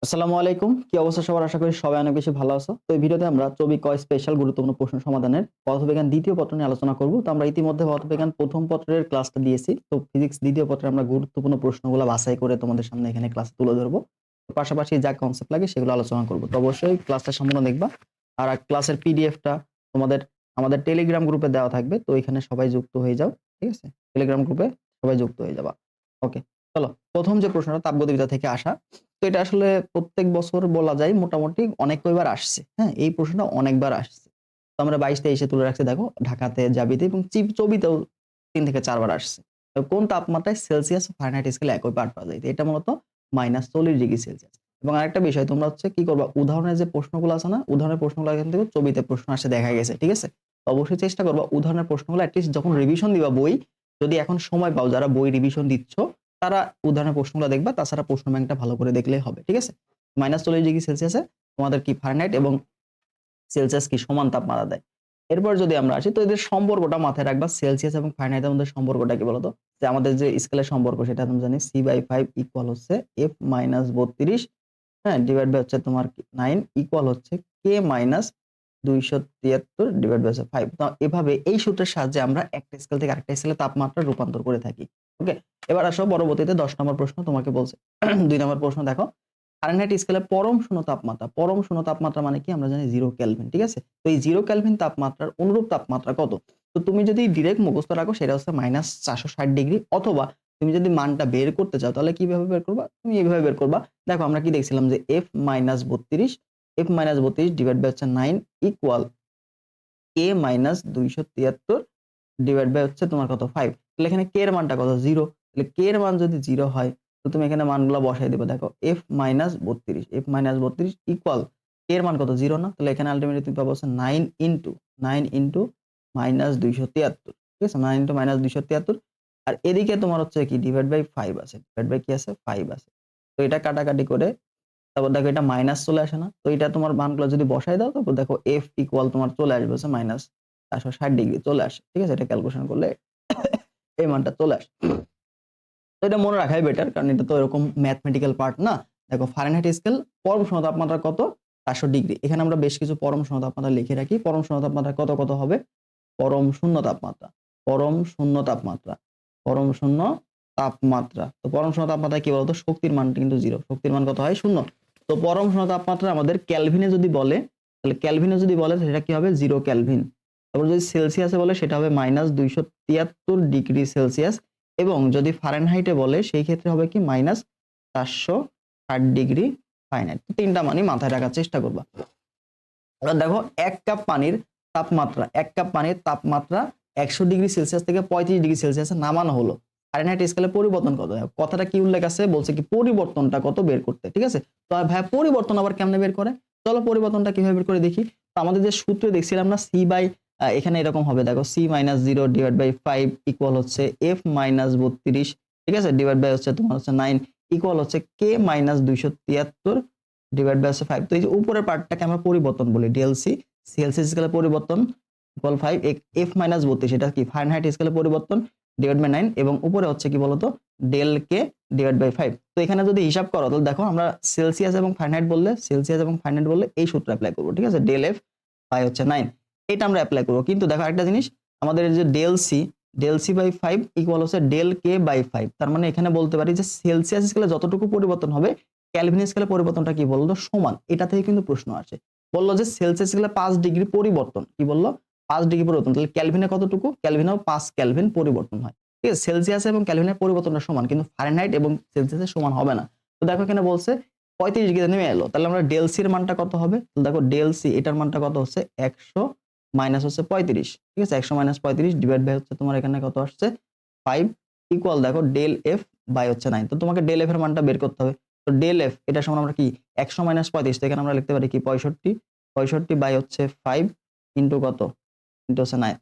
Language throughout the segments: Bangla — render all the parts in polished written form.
আসসালামু আলাইকুম। কি অবস্থা সবার? আশা করি সবাই অনেক বেশি ভালো আছো। তো এই ভিডিওতে আমরা চবিক ক স্পেশাল গুরুত্বপূর্ণ প্রশ্ন সমাধানের পদার্থবিজ্ঞান দ্বিতীয় পত্র নিয়ে আলোচনা করব। তো আমরা ইতিমধ্যে পদার্থবিজ্ঞান প্রথম পত্রের ক্লাসটা দিয়েছি। তো ফিজিক্স দ্বিতীয় পত্রে আমরা গুরুত্বপূর্ণ প্রশ্নগুলো বাছাই করে তোমাদের সামনে এখানে ক্লাসে তুলে ধরবো। পাশাপাশি যা কনসেপ্ট লাগে সেগুলো আলোচনা করব। তো অবশ্যই ক্লাসটা সম্পূর্ণ দেখবা। আর ক্লাসের পিডিএফটা তোমাদের আমাদের টেলিগ্রাম গ্রুপে দেওয়া থাকবে। তো এখানে সবাই যুক্ত হয়ে যাও। ঠিক আছে? টেলিগ্রাম গ্রুপে সবাই যুক্ত হয়ে যাবা। ওকে। চলো প্রথম যে প্রশ্নটা তাপগতিবিদ্যা থেকে আসা। তো এটা আসলে প্রত্যেক বছর বলা যায় মোটামুটি অনেক কয়বার আসছে। হ্যাঁ? এই প্রশ্নটা অনেকবার আসছে। তো আমরা 22-23 তুলে রাখছি দেখো ঢাকাতে, জাবিতে এবং চবিতেও ৩ থেকে ৪ বার আসছে। তো কোন তাপমাত্রায় সেলসিয়াস ও ফারেনহাইট স্কেলে একই পাঠ পাওয়া যায়? এটা মূলত -40°C। এবং আরেকটা বিষয় তোমরা হচ্ছে কি করবা, উদাহরণের যে প্রশ্নগুলো আছে না, উদাহরণের প্রশ্নগুলো এখান থেকে চবিতে প্রশ্ন আসে দেখা গেছে। ঠিক আছে? তো অবশ্যই চেষ্টা করবা উদাহরণের প্রশ্নগুলো এটলিস্ট যখন রিভিশন দিবা বই, যদি এখন সময় পাও যারা বই রিভিশন দিচ্ছ তারা উদাহরণের প্রশ্নগুলো দেখবা, তাছাড়া প্রশ্ন ব্যাংকটা ভালো করে দেখলেই হবে। ঠিক আছে? -40°C তোমাদের কি ফারেনহাইট এবং সেলসিয়াস কি সমান তাপমাত্রা দেয়। এরপর যদি আমরা আসি তো এদের সম্পর্কটা মাথায় রাখবা। সেলসিয়াস এবং ফারেনহাইটের মধ্যে সম্পর্কটা কি বলতো? যে আমাদের যে স্কেলের সম্পর্ক সেটা আমরা জানি C/5 ইকুয়াল হচ্ছে F - 32, হ্যাঁ? ডিভাইড বাই হচ্ছে তোমার 9 ইকুয়াল হচ্ছে K - 273 ডিভাইড বাই হচ্ছে 5। তো এভাবে এই সূত্রের সাহায্যে আমরা একটা স্কেল থেকে আরেকটা স্কেলে তাপমাত্রা রূপান্তর করে থাকি। ওকে? এবার আসো পরবর্তীতে 10 নম্বর প্রশ্ন তোমাকে বলছে। 2 নম্বর প্রশ্ন দেখো। ফারেনহাইট স্কেলে পরম শূন্য তাপমাত্রা। পরম শূন্য তাপমাত্রা মানে কি? আমরা জানি 0 কেলভিন। ঠিক আছে? তো এই 0 কেলভিন তাপমাত্রার অনুরূপ তাপমাত্রা কত? তো তুমি যদি ডিরেক্ট মুখস্থ রাখো সেটা হচ্ছে -460° অথবা তুমি যদি মানটা বের করতে চাও তাহলে কিভাবে বের করবা? তুমি এভাবে বের করবা। দেখো আমরা কি দেখছিলাম যে F - 32 ডিভাইড বাই হচ্ছে 9 ইকুয়াল K - 273 ডিভাইড বাই হচ্ছে তোমার কত 5। তাহলে এখানে K এর মানটা কত? 0। তাহলে K এর মান যদি 0 হয় তো তুমি এখানে মানগুলো বসায় দিবা। দেখো F - 32 ইকুয়াল K এর মান কত? 0 না? তাহলে এখানে আল্টিমেটলি তুমি পাবা হচ্ছে 9 ইনটু -273। ঠিক আছে? 9 ইনটু -273 আর এদিকে তোমার হচ্ছে কি ডিভাইড বাই 5 আছে। ডিভাইড বাই কি আছে? 5 আছে। তো এটা কাটাকাটি করে তারপর দেখো এটা মাইনাস চলে আসে না? তো এটা তোমার মানগুলো যদি বসায় দাও তারপর দেখো F ইকুয়াল তোমার চলে আসবে হচ্ছে -460° চলে আসে। ঠিক আছে? এটা ক্যালকুলেশন করলে এই মানটা চলে আসে। তো এটা মনে রাখাই বেটার কারণ এটা তো এরকম ম্যাথমেটিক্যাল পার্ট না। দেখো ফারেনহাইট স্কেল পরম শূন্য তাপমাত্রা কত? 400°। এখানে আমরা বেশ কিছু পরম শূন্য তাপমাত্রা লিখে রাখি। পরম শূন্য তাপমাত্রা কত হবে? পরম শূন্য তাপমাত্রা, পরম শূন্য তাপমাত্রা, পরম শূন্য তাপমাত্রা। তো পরম শূন্য তাপমাত্রা কি বলতো? শক্তির মানটা কিন্তু 0। শক্তির মান কত হয়? 0। তো পরম শূন্য তাপমাত্রা আমাদের কেলভিনে যদি বলে, তাহলে কেলভিনে যদি বলে সেটা কি হবে? 0 কেলভিন। তারপর যদি সেলসিয়াসে বলে সেটা হবে -273°C এবং যদি ফারেনহাইটে বলে সেই ক্ষেত্রে হবে কি? -460° ফারেনহাইট। তো তিনটা মানই মাথায় রাখার চেষ্টা করবা। এবার দেখো 1 কাপ পানির তাপমাত্রা 1 কাপ পানির তাপমাত্রা 100°C থেকে 35°C নামানো হলো। ফারেনহাইট স্কেলে পরিবর্তন কত হয়? কথাটা কি উল্লেখ আছে? বলছে কি পরিবর্তনটা কত বের করতে। ঠিক আছে? তো ভাইয়া পরিবর্তন আবার কেমনে বের করে? চলো পরিবর্তনটা কিভাবে বের করে দেখি। তো আমাদের যে সূত্রে দেখছিলাম না C বাই এখানে এরকম হবে দেখো C - 0 ডিভাইড বাই 5 ইকুয়াল হচ্ছে F - 32। ঠিক আছে? ডিভাইড বাই হচ্ছে তোমার হচ্ছে 9 ইকুয়াল হচ্ছে K - 273 ডিভাইড বাই হচ্ছে 5। তো এই যে উপরের পার্টটাকে আমরা পরিবর্তন বলি ডেল সি। সেলসিয়াস স্কেলে পরিবর্তন ইকুয়াল 5 F - 32 এটা কি ফারেনহাইট স্কেলে পরিবর্তন ডিভাইড বাই 9 এবং উপরে হচ্ছে কি বলতো ডেল কে ডিভাইড বাই 5। তো এখানে যদি হিসাব করো তাহলে দেখো আমরা সেলসিয়াস এবং ফারেনহাইট বললে এই সূত্র এপ্লাই করব। ঠিক আছে? ডেল F বাই হচ্ছে 9 এটা আমরা এপ্লাই করব। কিন্তু দেখো আরেকটা জিনিস আমাদের এই যে ডেল সি বাই 5 ইকুয়াল হচ্ছে ডেল কে বাই 5। তার মানে এখানে বলতে পারি যে সেলসিয়াস স্কেলে যতটুকু পরিবর্তন হবে কেলভিন স্কেলে পরিবর্তনটা কি বললো? সমান। এটা থেকে কিন্তু প্রশ্ন আসে। বলল যে সেলসিয়াস স্কেলে 5 ডিগ্রি পরিবর্তন। কি বলল? 5 ডিগ্রি পরিবর্তন। তাহলে কেলভিনে কতটুকু? কেলভিনেও 5 কেলভিন পরিবর্তন হয়। ঠিক আছে? সেলসিয়াস এবং কেলভিনের পরিবর্তনটা সমান কিন্তু ফারেনহাইট এবং সেলসিয়াসের সমান হবে না। তো দেখো এখানে বলছে 35 ডিগ্রিতে নেমে এলো। তাহলে আমরা ডেল সি এর মানটা কত হবে? তো দেখো ডেল সি এটার মানটা কত হচ্ছে? 100 মাইনাস হচ্ছে 35। ঠিক আছে? 100 মাইনাস 35 ডিভাইড বাই হচ্ছে তোমার এখানে কত আসছে? 5 ইকুয়াল দেখো ডেল এফ বাই হচ্ছে 9। তো তোমাকে ডেল এফ এর মানটা বের করতে হবে। তো ডেল এফ এটা সমান আমরা কি 100 মাইনাস 35 তো এখানে আমরা লিখতে পারি কি 65 65 বাই হচ্ছে 5 ইনটু কত ইনটু হচ্ছে 9।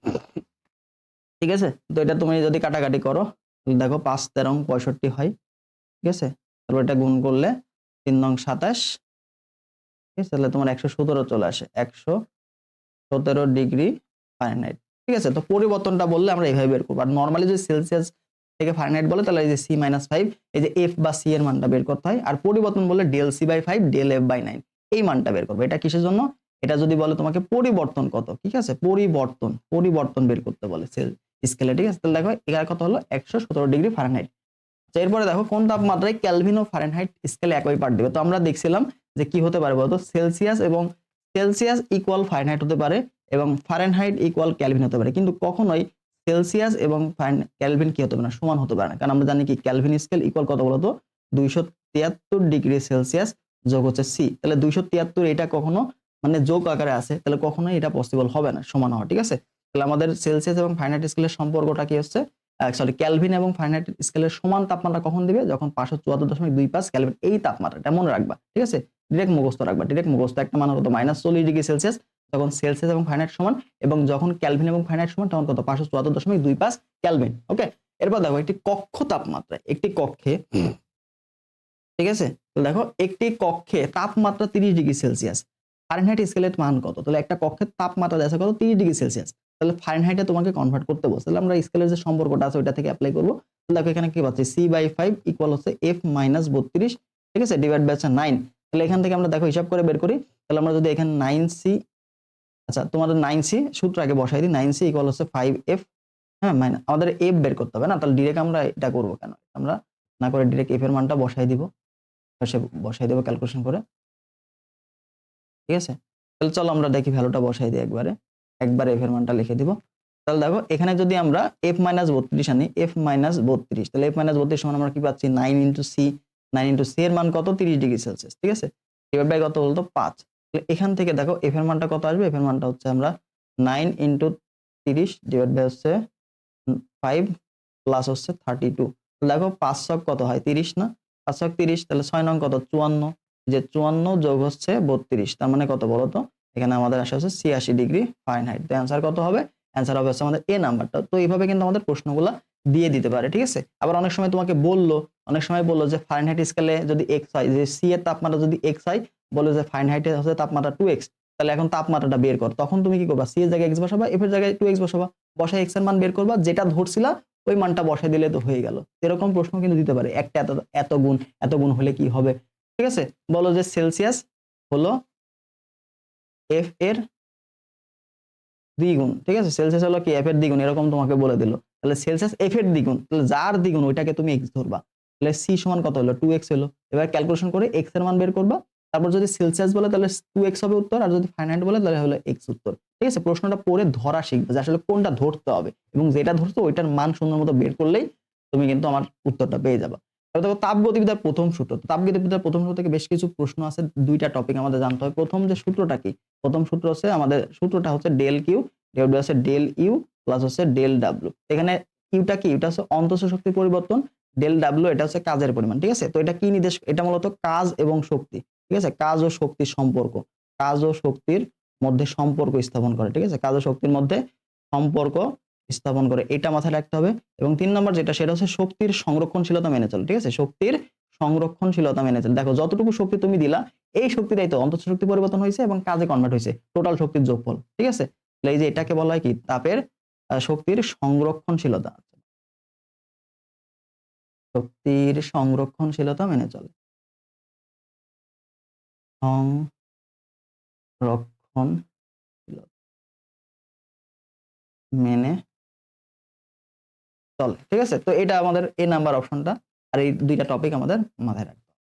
ঠিক আছে? তো এটা তুমি যদি কাটাকাটি করো দেখো 5 13 65 হয়। ঠিক আছে? তারপর এটা গুণ করলে 3 নং 27। ঠিক আছে? তাহলে তোমার 117 চলে আসে 117 ডিগ্রি ফারেনহাইট। ঠিক আছে? তো পরিবর্তনটা বললে আমরা এইভাবে বের করব। আর নরমালি যদি সেলসিয়াস থেকে ফারেনহাইট বলে তাহলে এই যে C-5 এই যে F বা C এর মানটা বের করতে হয়। আর পরিবর্তন বলে del C/5 del F/9 এই মানটা বের করবে। এটা কিসের জন্য? এটা যদি বলে তোমাকে পরিবর্তন কত, ঠিক আছে, পরিবর্তন বের করতে বলে সেল স্কেলে, ঠিক আছে। তাহলে দেখো এখানে কত হলো 117 ডিগ্রি ফারেনহাইট। এরপরে দেখো কোন তাপমাত্রায় কেলভিন ও ফারেনহাইট স্কেলে একই পার্ট দিবে। তো আমরা দেখছিলাম যে কি হতে পারে বলতো, সেলসিয়াস ইকুয়াল ফারেনহাইট হতে পারে এবং ফারেনহাইট ইকুয়াল কেলভিন হতে পারে, কিন্তু কখনোই সেলসিয়াস এবং কেলভিন কি হতে পারে না, সমান হতে পারে না। কারণ আমরা জানি কি কেলভিন স্কেল ইকুয়াল কত বলতো, 273 ডিগ্রি সেলসিয়াস যোগ হচ্ছে সি। তাহলে 273 এটা কখনো মানে যোগ আকারে আছে, তাহলে কখনোই এটা পসিবল হবে না সমান হওয়া, ঠিক আছে। তাহলে আমাদের সেলসিয়াস এবং ফারেনহাইট স্কেলের সম্পর্কটা কি হচ্ছে, কেলভিন এবং ফারেনহাইট স্কেলের সমান তাপমাত্রা কখন দিবে, যখন 574.25 কেলভিন এই তাপমাত্রাটা মনে রাখবা, ঠিক আছে। ডিরেক্ট মুখস্থ রাখবা, ডিরেক্ট মুখস্থ। একটা মান হতো -40 ডিগ্রি সেলসিয়াস যখন সেলসিয়াস এবং ফারেনহাইট সমান, এবং যখন কেলভিন এবং ফারেনহাইট সমান তখন কত, 574.25 কেলভিন। ওকে, এরপর দেখো একটি কক্ষ তাপমাত্রা, একটি কক্ষে, ঠিক আছে, তো দেখো একটি কক্ষে তাপমাত্রা 30 ডিগ্রি সেলসিয়াস, ফারেনহাইট স্কেলের মান কত? তাহলে একটা কক্ষের তাপমাত্রা আছে কত, 30 ডিগ্রি সেলসিয়াস। তাহলে ফারেনহাইটে তোমাকে কনভার্ট করতে বলছে, তাহলে আমরা স্কেলের যে সম্পর্কটা আছে ওইটা থেকে অ্যাপ্লাই করব। দেখো এখানে কি পাচ্ছি, C/5 ইকুয়াল হচ্ছে F-32, ঠিক আছে, ডিভাইড বাই 9। তাহলে এখান থেকে আমরা দেখো হিসাব করে বের করি। তাহলে আমরা যদি এখানে 9C, আচ্ছা তোমাদের 9C সূত্র আগে বসাই দিই, 9C ইকুয়াল হচ্ছে 5F, হ্যাঁ, আমাদের F বের করতে হবে না, তাহলে ডিরেক্ট আমরা এটা করব কেন, আমরা না করে ডিরেক্ট F এর মানটা বসাই দিব, বসাই দেবো ক্যালকুলেশন করে, ঠিক আছে। তাহলে চলো আমরা দেখি ভ্যালুটা বসাই দিই একবারে F এর মানটা লিখে দিব। তাহলে দেখো এখানে যদি আমরা F-32 আনি, F-32, তাহলে F-32 সমান আমরা কি পাচ্ছি, 9 ইন্টু সি, 9 ইন্টু সি এর মান কত, 30 ডিগ্রি সেলসিয়াস, ঠিক আছে, ডিভাইড বাই কত বলতো 5। তাহলে এখান থেকে দেখো F এর মানটা কত আসবে, F এর মানটা হচ্ছে আমরা 9 ইন্টু 30 ডিভাইড বাই হচ্ছে 5 প্লাস হচ্ছে 32। দেখো 5 ছক কত হয়, 30 না, 5 ছক 30, তাহলে 6 নং কত, 54, যে 54 যোগ হচ্ছে 32, তার মানে কত বলো তো, এখানে আমাদের আসে হচ্ছে 86 ডিগ্রি ফারেনহাইট। তো অ্যান্সার কত হবে, অ্যান্সার হবে হচ্ছে আমাদের এ নাম্বারটা। তো এইভাবে কিন্তু আমাদের প্রশ্নগুলো দিয়ে দিতে পারে, ঠিক আছে। আবার অনেক সময় তোমাকে অনেক সময় বললো যে ফারেনহাইট স্কেলে যদি x হয়, যে সি এর তাপমাত্রা যদি x হয়, বলে যে ফারেনহাইটে হচ্ছে তাপমাত্রা 2x, তাহলে এখন তাপমাত্রাটা বের কর, তখন তুমি কি করবা, সি এর জায়গায় x বসাবা, এফ এর জায়গায় 2x বসাবা, বসায় x এর মান বের করবা, যেটা ধরছিলা ওই মানটা বসাই দিলে তো হয়ে গেল। এরকম প্রশ্ন কিন্তু দিতে পারে, একটা এত গুণ হলে কি হবে, ঠিক আছে। বলো যে সেলসিয়াস হলো এফ এর দ্বিগুণ, ঠিক আছে, সেলসিয়াস হলো কি এফ এর দ্বিগুণ, এরকম তোমাকে বলে দিল। তাহলে সেলসিয়াস এফ এর দ্বিগুণ, তাহলে যার দ্বিগুণ ওইটাকে তুমি x ধরবা। তাহলে সি সমান কত হলো, 2x হলো। এবার ক্যালকুলেশন করে x এর মান বের করবা, তারপর যদি সেলসিয়াস বলে তাহলে 2x হবে উত্তর, আর যদি ফারেনহাইট বলে তাহলে হলো x উত্তর, ঠিক আছে। প্রশ্নটা পড়ে ধরা শিখবে যে আসলে কোনটা ধরতে হবে, এবং যেটা ধরছো ওইটার মান সুন্দর মতো বের করলেই তুমি কিন্তু আমার উত্তরটা পেয়ে যাবা। দেখো তাপগতিবিদ্যার প্রথম সূত্র, তাপগতিবিদ্যার প্রথম সূত্র থেকে বেশ কিছু প্রশ্ন আছে, দুইটা টপিক আমাদের জানতে হবে। প্রথম যে সূত্রটা কি, প্রথম সূত্র হচ্ছে আমাদের সূত্রটা হচ্ছে ডেল কিউ ডিভাইড হচ্ছে ডেল ইউ প্লাস হচ্ছে ডেল ডাব্লিউ। এখানে কিউটা কি, এটা হচ্ছে অন্তঃস্থ শক্তির পরিবর্তন, ডেল ডাব্লিউ এটা হচ্ছে কাজের পরিমাণ, ঠিক আছে। তো এটা কি নির্দেশ, এটা মূলত কাজ এবং শক্তি, ঠিক আছে, কাজ ও শক্তির সম্পর্ক, কাজ ও শক্তির মধ্যে সম্পর্ক স্থাপন করে, ঠিক আছে, কাজ ও শক্তির মধ্যে সম্পর্ক স্থাপন করে, এটা মাথায় রাখতে হবে। এবং 3 নম্বর যেটা, সেটা হচ্ছে শক্তির সংরক্ষণশীলতা মেনে চলে, ঠিক আছে, শক্তির সংরক্ষণশীলতা মেনে চলে। দেখো যতটুকু শক্তি তুমি দিলা, এই শক্তিটাই তো অন্তঃস্থ শক্তি পরিবর্তন হয়েছে এবং কাজে কনভার্ট হয়েছে, টোটাল শক্তির যোগফল, ঠিক আছে। এই যে এটাকে বলা হয় কি, তাপের শক্তির সংরক্ষণশীলতা, শক্তির সংরক্ষণশীলতা মেনে চলে, সংরক্ষণশীলতা মেনে চলে, ঠিক আছে। তো এটা আমাদের এ নাম্বার অপশনটা, আর এই দুইটা টপিক আমাদের মাথায় রাখতে হবে।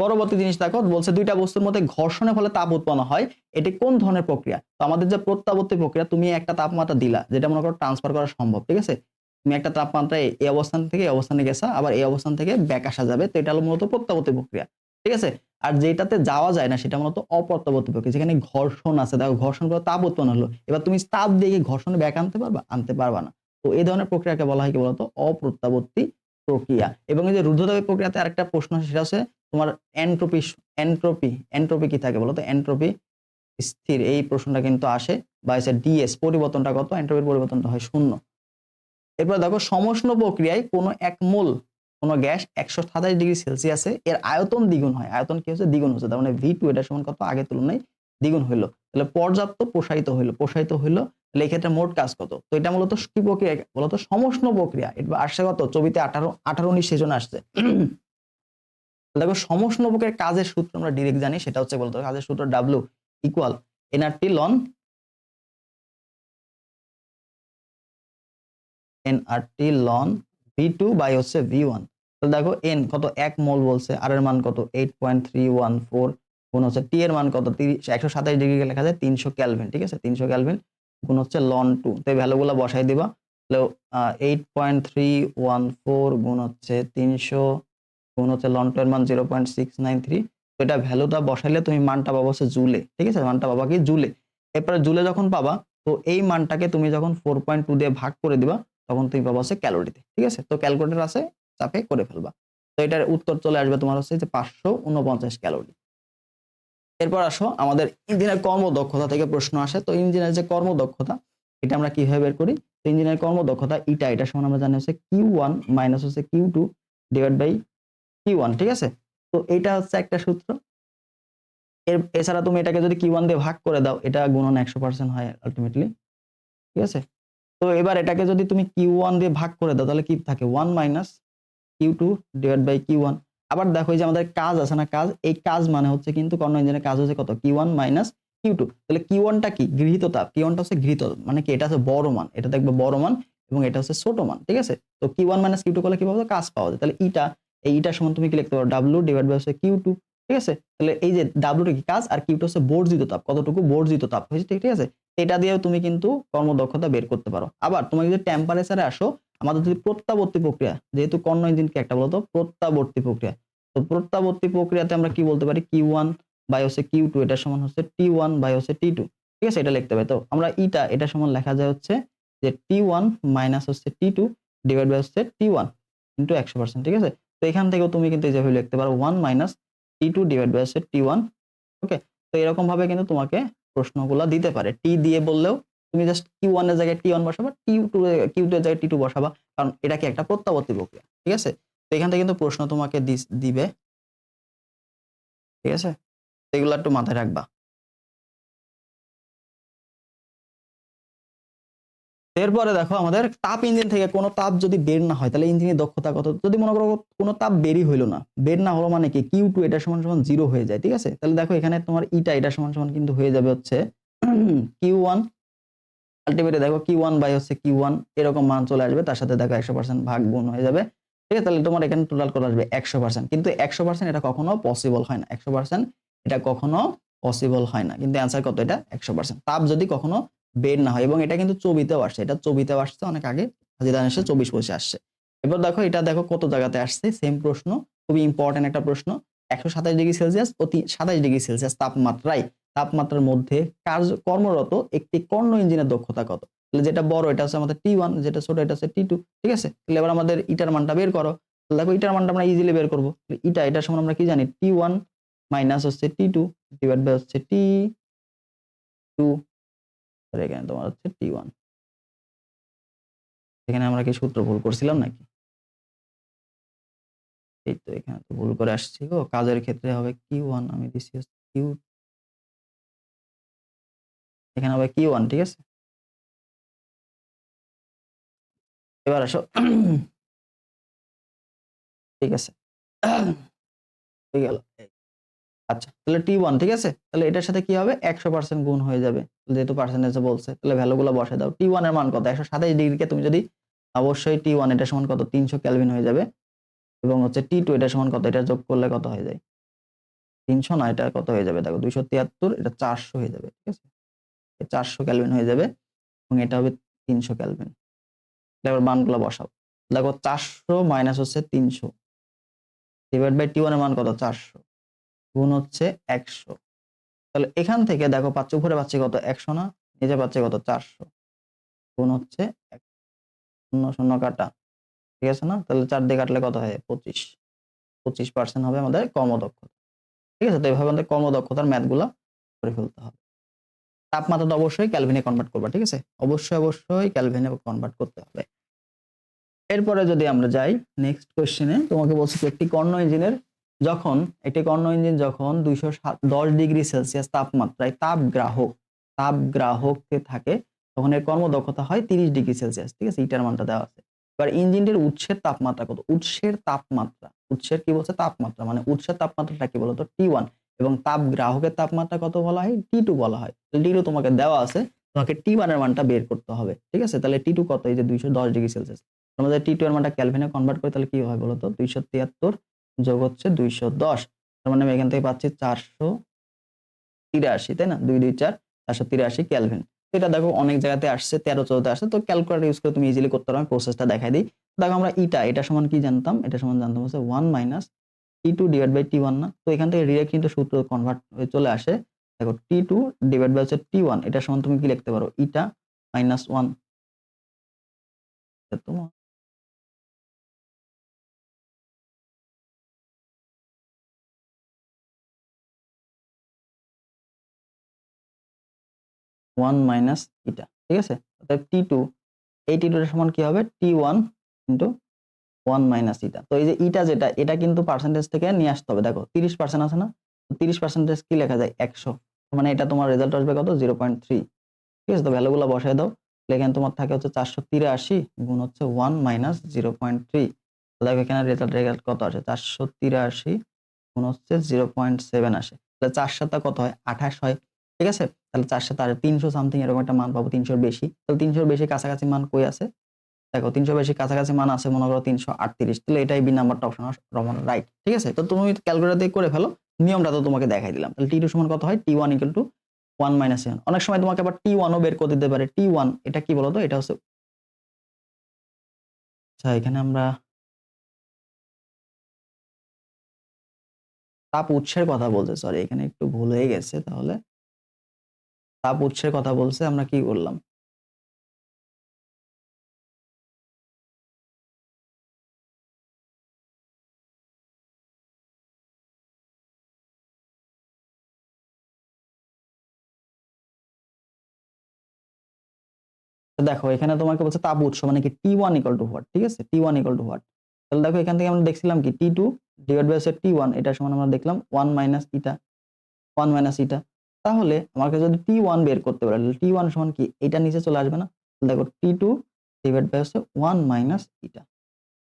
পরবর্তী জিনিস দেখো, বলছে দুইটা বস্তুর মধ্যে ঘর্ষণের ফলে তাপ উৎপন্ন হয়, এটি কোন ধরনের প্রক্রিয়া। তো আমাদের যে প্রত্যাবর্তী প্রক্রিয়া, তুমি একটা তাপমাত্রা দিলা যেটা মনে করো ট্রান্সফার করা সম্ভব, ঠিক আছে, তুমি একটা তাপমাত্রায় এই অবস্থান থেকে এই অবস্থানে গেছা, আবার এই অবস্থান থেকে ব্যাক আসা যাবে, তো এটা হলো মূলত প্রত্যাবর্তী প্রক্রিয়া, ঠিক আছে। আর যেটাতে যাওয়া যায় না সেটা মূলত অপ্রত্যাবর্তী প্রক্রিয়া, যেখানে ঘর্ষণ আছে, দেখো ঘর্ষণ করে তাপ উৎপন্ন হলো, এবার তুমি তাপ দিয়ে ঘর্ষণে ব্যাক আনতে পারবা না। তো এই ধরনের প্রক্রিয়াকে বলা হয় কি বলতো, অপ্রত্যাবর্তী প্রক্রিয়া। এবং এই যে রুদ্ধতাপের প্রক্রিয়াতে আরেকটা প্রশ্ন আছে, সেটা হচ্ছে তোমার এন্ট্রপি কি থাকে বলতো, এন্ট্রপি স্থির, এই প্রশ্নটা কিন্তু আসে, বা এসে ডিএস পরিবর্তনটা কত, এন্ট্রপির পরিবর্তনটা হয় 0। এরপর দেখো সমষ্ণ প্রক্রিয়ায় কোনো এক মোল কোনো গ্যাস 127 ডিগ্রি সেলসিয়াসে এর আয়তন দ্বিগুণ হয়, আয়তন কি হচ্ছে দ্বিগুণ হচ্ছে, তার মানে V2 এটা সমান কত, আগের তুলনায় দ্বিগুণ হইলো, তাহলে পর্যাপ্ত প্রসারিত হইলো, তাহলে এই ক্ষেত্রে মোট কাজ কত? তো এটা মূলত কি প্রক্রিয়া বলতো? সমষ্ণ প্রক্রিয়া। এটা আসছে কত? ছবিতে 18 19 সেজন্য আসছে। দেখো সমষ্ণ প্রক্রিয়ার কাজের সূত্র আমরা ডিরেক্ট জানি, সেটা হচ্ছে বলতো কাজের সূত্র W ইকুয়াল nRT লন V2 বাই হচ্ছে V1। তাহলে দেখো n কত 1 মোল বলছে, r এর মান কত 8.314 গুণ হচ্ছে t এর মান কত 127 ডিগ্রি লেখা যায় 300 কেলভিন, ঠিক আছে 300 কেলভিন গুণ হচ্ছে লন 2, তো এই ভ্যালুগুলো বসাই দিবা। তাহলে 8.314 গুণ হচ্ছে 300 গুণ হচ্ছে লন 2 এর মান 0.693। তো এটা ভ্যালুটা বসাইলে তুমি মানটা পাবো হচ্ছে জুলে, ঠিক আছে মানটা পাবা কি জুলে। এরপরে জুলে যখন পাবা, তো এই মানটাকে তুমি যখন 4.2 দিয়ে ভাগ করে দিবা, তখন তুমি পাবা হচ্ছে ক্যালোরিতে, ঠিক আছে। তো ক্যালকুলেটর আছে, চাপে করে ফেলবা। তো এটার উত্তর চলে আসবে তোমার হচ্ছে যে 549 ক্যালোরি। এরপর আসো আমাদের ইঞ্জিনের কর্মদক্ষতা থেকে প্রশ্ন আসে। তো ইঞ্জিনের যে কর্মদক্ষতা, এটা আমরা কিভাবে বের করি? তো ইঞ্জিনের কর্মদক্ষতা এটা সমান আমরা জানি হচ্ছে Q1 মাইনাস হচ্ছে Q2 ডিভাইড বাই Q1, ঠিক আছে। তো এটা হচ্ছে একটা সূত্র। এছাড়া তুমি এটাকে যদি Q1 দিয়ে ভাগ করে দাও, এটা গুণন 100% হয় আলটিমেটলি, ঠিক আছে। তো এবার এটাকে যদি তুমি Q1 দিয়ে ভাগ করে দাও, তাহলে কি থাকে 1 minus Q2 divide by Q1। আবার দেখো এই যে আমাদের কাজ আছে না, কাজ, এই কাজ মানে হচ্ছে কিন্তু কর্ণ ইঞ্জিনের কাজ হচ্ছে কত Q1 মাইনাস Q2। তাহলে Q1 টা কি? গৃহীত তাপ। Q1 টা হচ্ছে গৃহীত, মানে কি এটা হচ্ছে বড় মান, এটা দেখবে বড় মান, এবং এটা হচ্ছে ছোট মান, ঠিক আছে। তো Q1 মাইনাস Q2 করলে কি পাবো? কাজ পাওয়া যায়। তাহলে এইটা সমান তুমি কি লিখতে পারো W ডিভাইড বাই হচ্ছে Q2, ঠিক আছে। তাহলে এই যে W টা কি? কাজ, আর Q2 হচ্ছে বর্জিত তাপ, কতটুকু বর্জিত তাপ হয়েছে, ঠিক আছে। এটা দিয়েও তুমি কিন্তু কর্মদক্ষতা বের করতে পারো। আবার তুমি যদি টেম্পারেচারে আসো, আমাদের যদি প্রত্যাবর্তী প্রক্রিয়া, যেহেতু কর্ণ ইঞ্জিন কি একটা বলতো প্রত্যাবর্তী প্রক্রিয়া, তো প্রত্যাবর্তী প্রক্রিয়াতে আমরা কি বলতে পারি? Q1 বাই হচ্ছে Q2 এটা সমান হচ্ছে T1 বাই হচ্ছে T2, ঠিক আছে, এটা লিখতে পারি। তো আমরা এটা সমান লেখা যায় হচ্ছে যে T1 মাইনাস হচ্ছে T2 ডিভাইড বাই হচ্ছে T1 ইনটু 100%, ঠিক আছে। তো এখান থেকেও তুমি কিন্তু এইভাবে লিখতে পারো 1 মাইনাস T2 ডিভাইড বাই হচ্ছে T1, ওকে। তো এরকম ভাবে কিন্তু তোমাকে প্রশ্নগুলো দিতে পারে। টি দিয়ে বললেও তুমি জাস্ট Q1 এর জায়গায় T1 বসাবা, Q2 এর জায়গায় T2 বসাবা, কারণ এটা কি একটা প্রত্যাবর্তী প্রক্রিয়া, ঠিক আছে। তো এখান থেকে কিন্তু প্রশ্ন তোমাকে দিবে, ঠিক আছে। তো এগুলো একটু মাথায় রাখবা। এরপরে দেখো আমাদের তাপ ইঞ্জিন থেকে কোনো তাপ যদি বের না হয়, তাহলে ইঞ্জিনের দক্ষতা কত? যদি মনে করো কোনো তাপ বেরই হইলো না, বের না হলো মানে কি Q2 এটা সমান সমান 0 হয়ে যায়, ঠিক আছে। তাহলে দেখো এখানে তোমার এটা সমান সমান কিন্তু হয়ে যাবে হচ্ছে Q1, আলটিমেটলি দেখো Q1 বাই হচ্ছে Q1 এরকম মান চলে আসবে, তার সাথে দেখো 100% ভাগ গুণ হয়ে যাবে, ঠিক আছে। তাহলে তোমার এখানে টোটাল কত আসবে 100%। কিন্তু 100% এটা কখনো পসিবল হয় না, 100% এটা কখনো পসিবল হয় না। কিন্তু অ্যান্সার কত? এটা 100%। তাপ যদি কখনো বের না হয়, এবং এটা কিন্তু ছবিতেও আসছে, এটা ছবিতেও আসছে অনেক আগে, হাজিরা এসে 24 আসছে। এবার দেখো এটা দেখো কত জায়গাতে আসছে, সেম প্রশ্ন, খুবই ইম্পর্টেন্ট একটা প্রশ্ন। 127°C ও 27°C তাপমাত্রার মধ্যে কর্মরত একটি কর্ণ ইঞ্জিনের দক্ষতা কত? তাহলে যেটা বড় এটা হচ্ছে আমাদের T1, যেটা ছোট এটা হচ্ছে T2, ঠিক আছে। তাহলে এবার আমাদের ইটার মানটা বের করো। তাহলে দেখো ইটার মানটা আমরা ইজিলি বের করবো। এটার সমান আমরা কি জানি? T1 মাইনাস হচ্ছে T2 ডিভাইড বাই হচ্ছে T2, আর এখানে তোমার হচ্ছে T1। এখানে আমরা কি সূত্র ভুল করছিলাম নাকি? এই তো এখানে তো ভুল করে আসছি গো। কাজের ক্ষেত্রে হবে Q1, আমি দিছি হচ্ছে Q, এখানে হবে Q1, ঠিক আছে। এবার আসো ঠিক আছে, হয়ে গেল। আচ্ছা তাহলে T1, ঠিক আছে। তাহলে এটার সাথে কি হবে? 100% গুণ হয়ে যাবে, যেহেতু পার্সেন্টেজে বলছে। তাহলে ভ্যালুগুলো বসায় দাও। T1 এর মান কত? 127°কে তুমি যদি, অবশ্যই T1 এটা সমান কত? 300 কেলভিন হয়ে যাবে, এবং হচ্ছে T2 এটা সমান কত? এটা যোগ করলে কত হয়ে যায়? 300 না, এটা কত হয়ে যাবে দেখো 273, এটা 400 হয়ে যাবে, ঠিক আছে। 400 কেলভিন হয়ে যাবে, এবং এটা হবে 300 কেলভিন। এবার মানগুলো বসাও। দেখো 400 মাইনাস হচ্ছে 300 ডিভাইড বাই T1 এর মান কত? 400 গুণ হচ্ছে 100। তাহলে এখান থেকে দেখো পাচ্ছি, উপরে পাচ্ছি কত? 100 না, নিচে পাচ্ছি কত? 400 গুণ হচ্ছে শূন্য শূন্য কাটা, ঠিক আছে না। তাহলে 4 দিয়ে কাটলে কত হয়? 25% হবে আমাদের কর্মদক্ষতা, ঠিক আছে। তো এইভাবে আমাদের কর্মদক্ষতার ম্যাথ গুলা করে ফেলতে হবে। তাপমাত্রা তো অবশ্যই ক্যালভিনে কনভার্ট করবা, ঠিক আছে, অবশ্যই ক্যালভিনে কনভার্ট করতে হবে। এরপরে যদি আমরা যাই নেক্সট কোশ্চেনে, তোমাকে বলছি একটি কর্ণ ইঞ্জিনের যখন একটি কর্ণ ইঞ্জিন যখন 210 ডিগ্রি সেলসিয়াস তাপমাত্রায় তাপগ্রাহকে থাকে, তখন এর কর্মদক্ষতা হয় 30 ডিগ্রি সেলসিয়াস। ঠিক আছে, ইটার মানটা দেওয়া আছে। এবার ইঞ্জিনটির উৎসের তাপমাত্রা কত? উৎসের কি বলছে? তাপমাত্রা, মানে উৎসের তাপমাত্রাটা কি বলতো? T1। এবং তাপগ্রাহকের তাপমাত্রা কত বলা হয়? T2 বলা হয়। T2 তোমাকে দেওয়া আছে, তোমাকে T1 এর মানটা বের করতে হবে। ঠিক আছে, তাহলে T2 কত? এই যে 210 ডিগ্রি সেলসিয়াস। আমাদের T2 এর মানটা কেলভিনে কনভার্ট করে তাহলে কি হয় বলতো? 273 যোগ হচ্ছে 210, তার মানে আমি এখান থেকে পাচ্ছি 483, তাই না? 2 2 4 483 কেলভিন। এটা দেখো অনেক জায়গাতে আসছে, 13 14 আসছে, তো ক্যালকুলেটর ইউজ করে তুমি ইজিলি করতে পারো। আমি প্রসেসটা দেখাই দিই। দেখো আমরা এটা সমান কি জানতাম? এটা সমান জানতাম হচ্ছে 1 minus T2 divide by T1 না? তো এখান থেকে ডিরেক্ট কিন্তু সূত্র কনভার্ট হয়ে চলে আসে। দেখো T2 ডিভাইড বাই হচ্ছে T1, এটা সমান তুমি কি লিখতে পারো? ইটা মাইনাস 1। তোমার 1 মাইনাস ইটা। ঠিক আছে, অর্থাৎ T2, এই T2 এর সমান কি হবে? T1 ইনটু 1 মাইনাস ইটা। তো এই যে ইটা যেটা, এটা কিন্তু পার্সেন্টেজ থেকে নিয়ে আসতে হবে। দেখো 30% আছে না? 30% কি লেখা যায়? 100। মানে এটা তোমার রেজাল্ট আসবে কত? 0.3। ঠিক আছে, তো ভ্যালুগুলো বসায় দাও। তাহলে এখানে তোমার থাকে হচ্ছে 483 গুণ হচ্ছে 1 মাইনাস 0.3। দেখো এখানে রেজাল্ট কত আসে? 483 গুণ হচ্ছে 0.7 আসে। তাহলে 4 7 কত হয়? 28 হয়। ঠিক আছে, তাহলে 4 7 300 সামথিং এরকম একটা মান পাবো, 300 এর বেশি। তাহলে 300 এর বেশি কাছাকাছি মান কই আছে? দেখো 300 বেশি কাছাকাছি মান আছে, মনে করো 338। তাহলে এটাই বি নাম্বারটা অপশন রমন রাইট। ঠিক আছে, তো তুমি ক্যালকুলেটর দিয়ে করে ফেলো। নিয়মটা তো তোমাকে দেখাই দিলাম। তাহলে T2 সমান কত হয়? T1 equal to 1 minus 7। অনেক সময় তোমাকে আবার T1 ও বের করে দিতে পারে। T1 এটা কি বলতো? এটা হচ্ছে, আচ্ছা এখানে আমরা তাপ উৎসের কথা বলছে, সরি এখানে একটু ভুল হয়ে গেছে। তাহলে তাপ উৎসের কথা বলছে, আমরা কি করলাম? তো দেখো এখানে তোমাকে বলছে তাপ উৎস মানে কি? T1 equal to what? ঠিক আছে, T1 ইকুয়াল টু হোয়াট? তাহলে দেখো এখান থেকে আমরা দেখছিলাম কি? T2 ডিভাইড বাই T1, এটা সমান আমরা দেখলাম 1 মাইনাস ইটা। 1 মাইনাস ইটা। তাহলে আমাকে যদি T1 বের করতে পারে, তাহলে T1 সমান কি? এটা নিচে চলে আসবে না? তাহলে দেখো T2 ডিভাইড বাই 1 মাইনাস ইটা।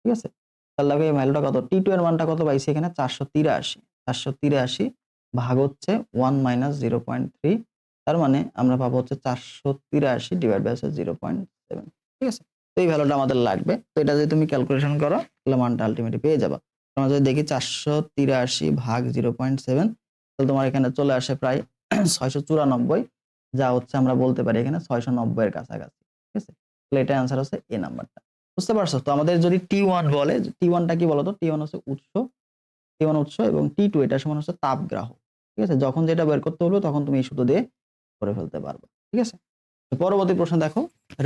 ঠিক আছে, তাহলে দেখো এই ভ্যালুটা কত? T2 এর মানটা কত পাইছি এখানে? 483। 483 ভাগ হচ্ছে 1 মাইনাস 0.3, তার মানে আমরা পাবো হচ্ছে 483 ডিভাইড বাই 0.7। ঠিক আছে, তো এই ভ্যালুটা আমাদের লাগবে। তো এটা যদি তুমি ক্যালকুলেশন করো তাহলে মানটা আলটিমেটলি পেয়ে যাবা। আমরা যদি দেখি 483 ভাগ 0.7, তাহলে তোমার এখানে চলে আসে প্রায় 694, যা হচ্ছে আমরা বলতে পারি এখানে 690 এর কাছাকাছি। ঠিক আছে, তাহলে এটা অ্যান্সার হচ্ছে এ নাম্বারটা। বুঝতে পারছো? তো আমাদের যদি T1 বলে, T1টা কি বলতো? T1 হচ্ছে উৎস, T1 উৎস, এবং T2 এটা সমান হচ্ছে তাপগ্রাহক। ঠিক আছে, যখন যেটা বের করতে বলবো তখন তুমি এই সূত্র দিয়ে করে ফেলতে পারবে। ঠিক আছে, তো পরবর্তী প্রশ্ন দেখো।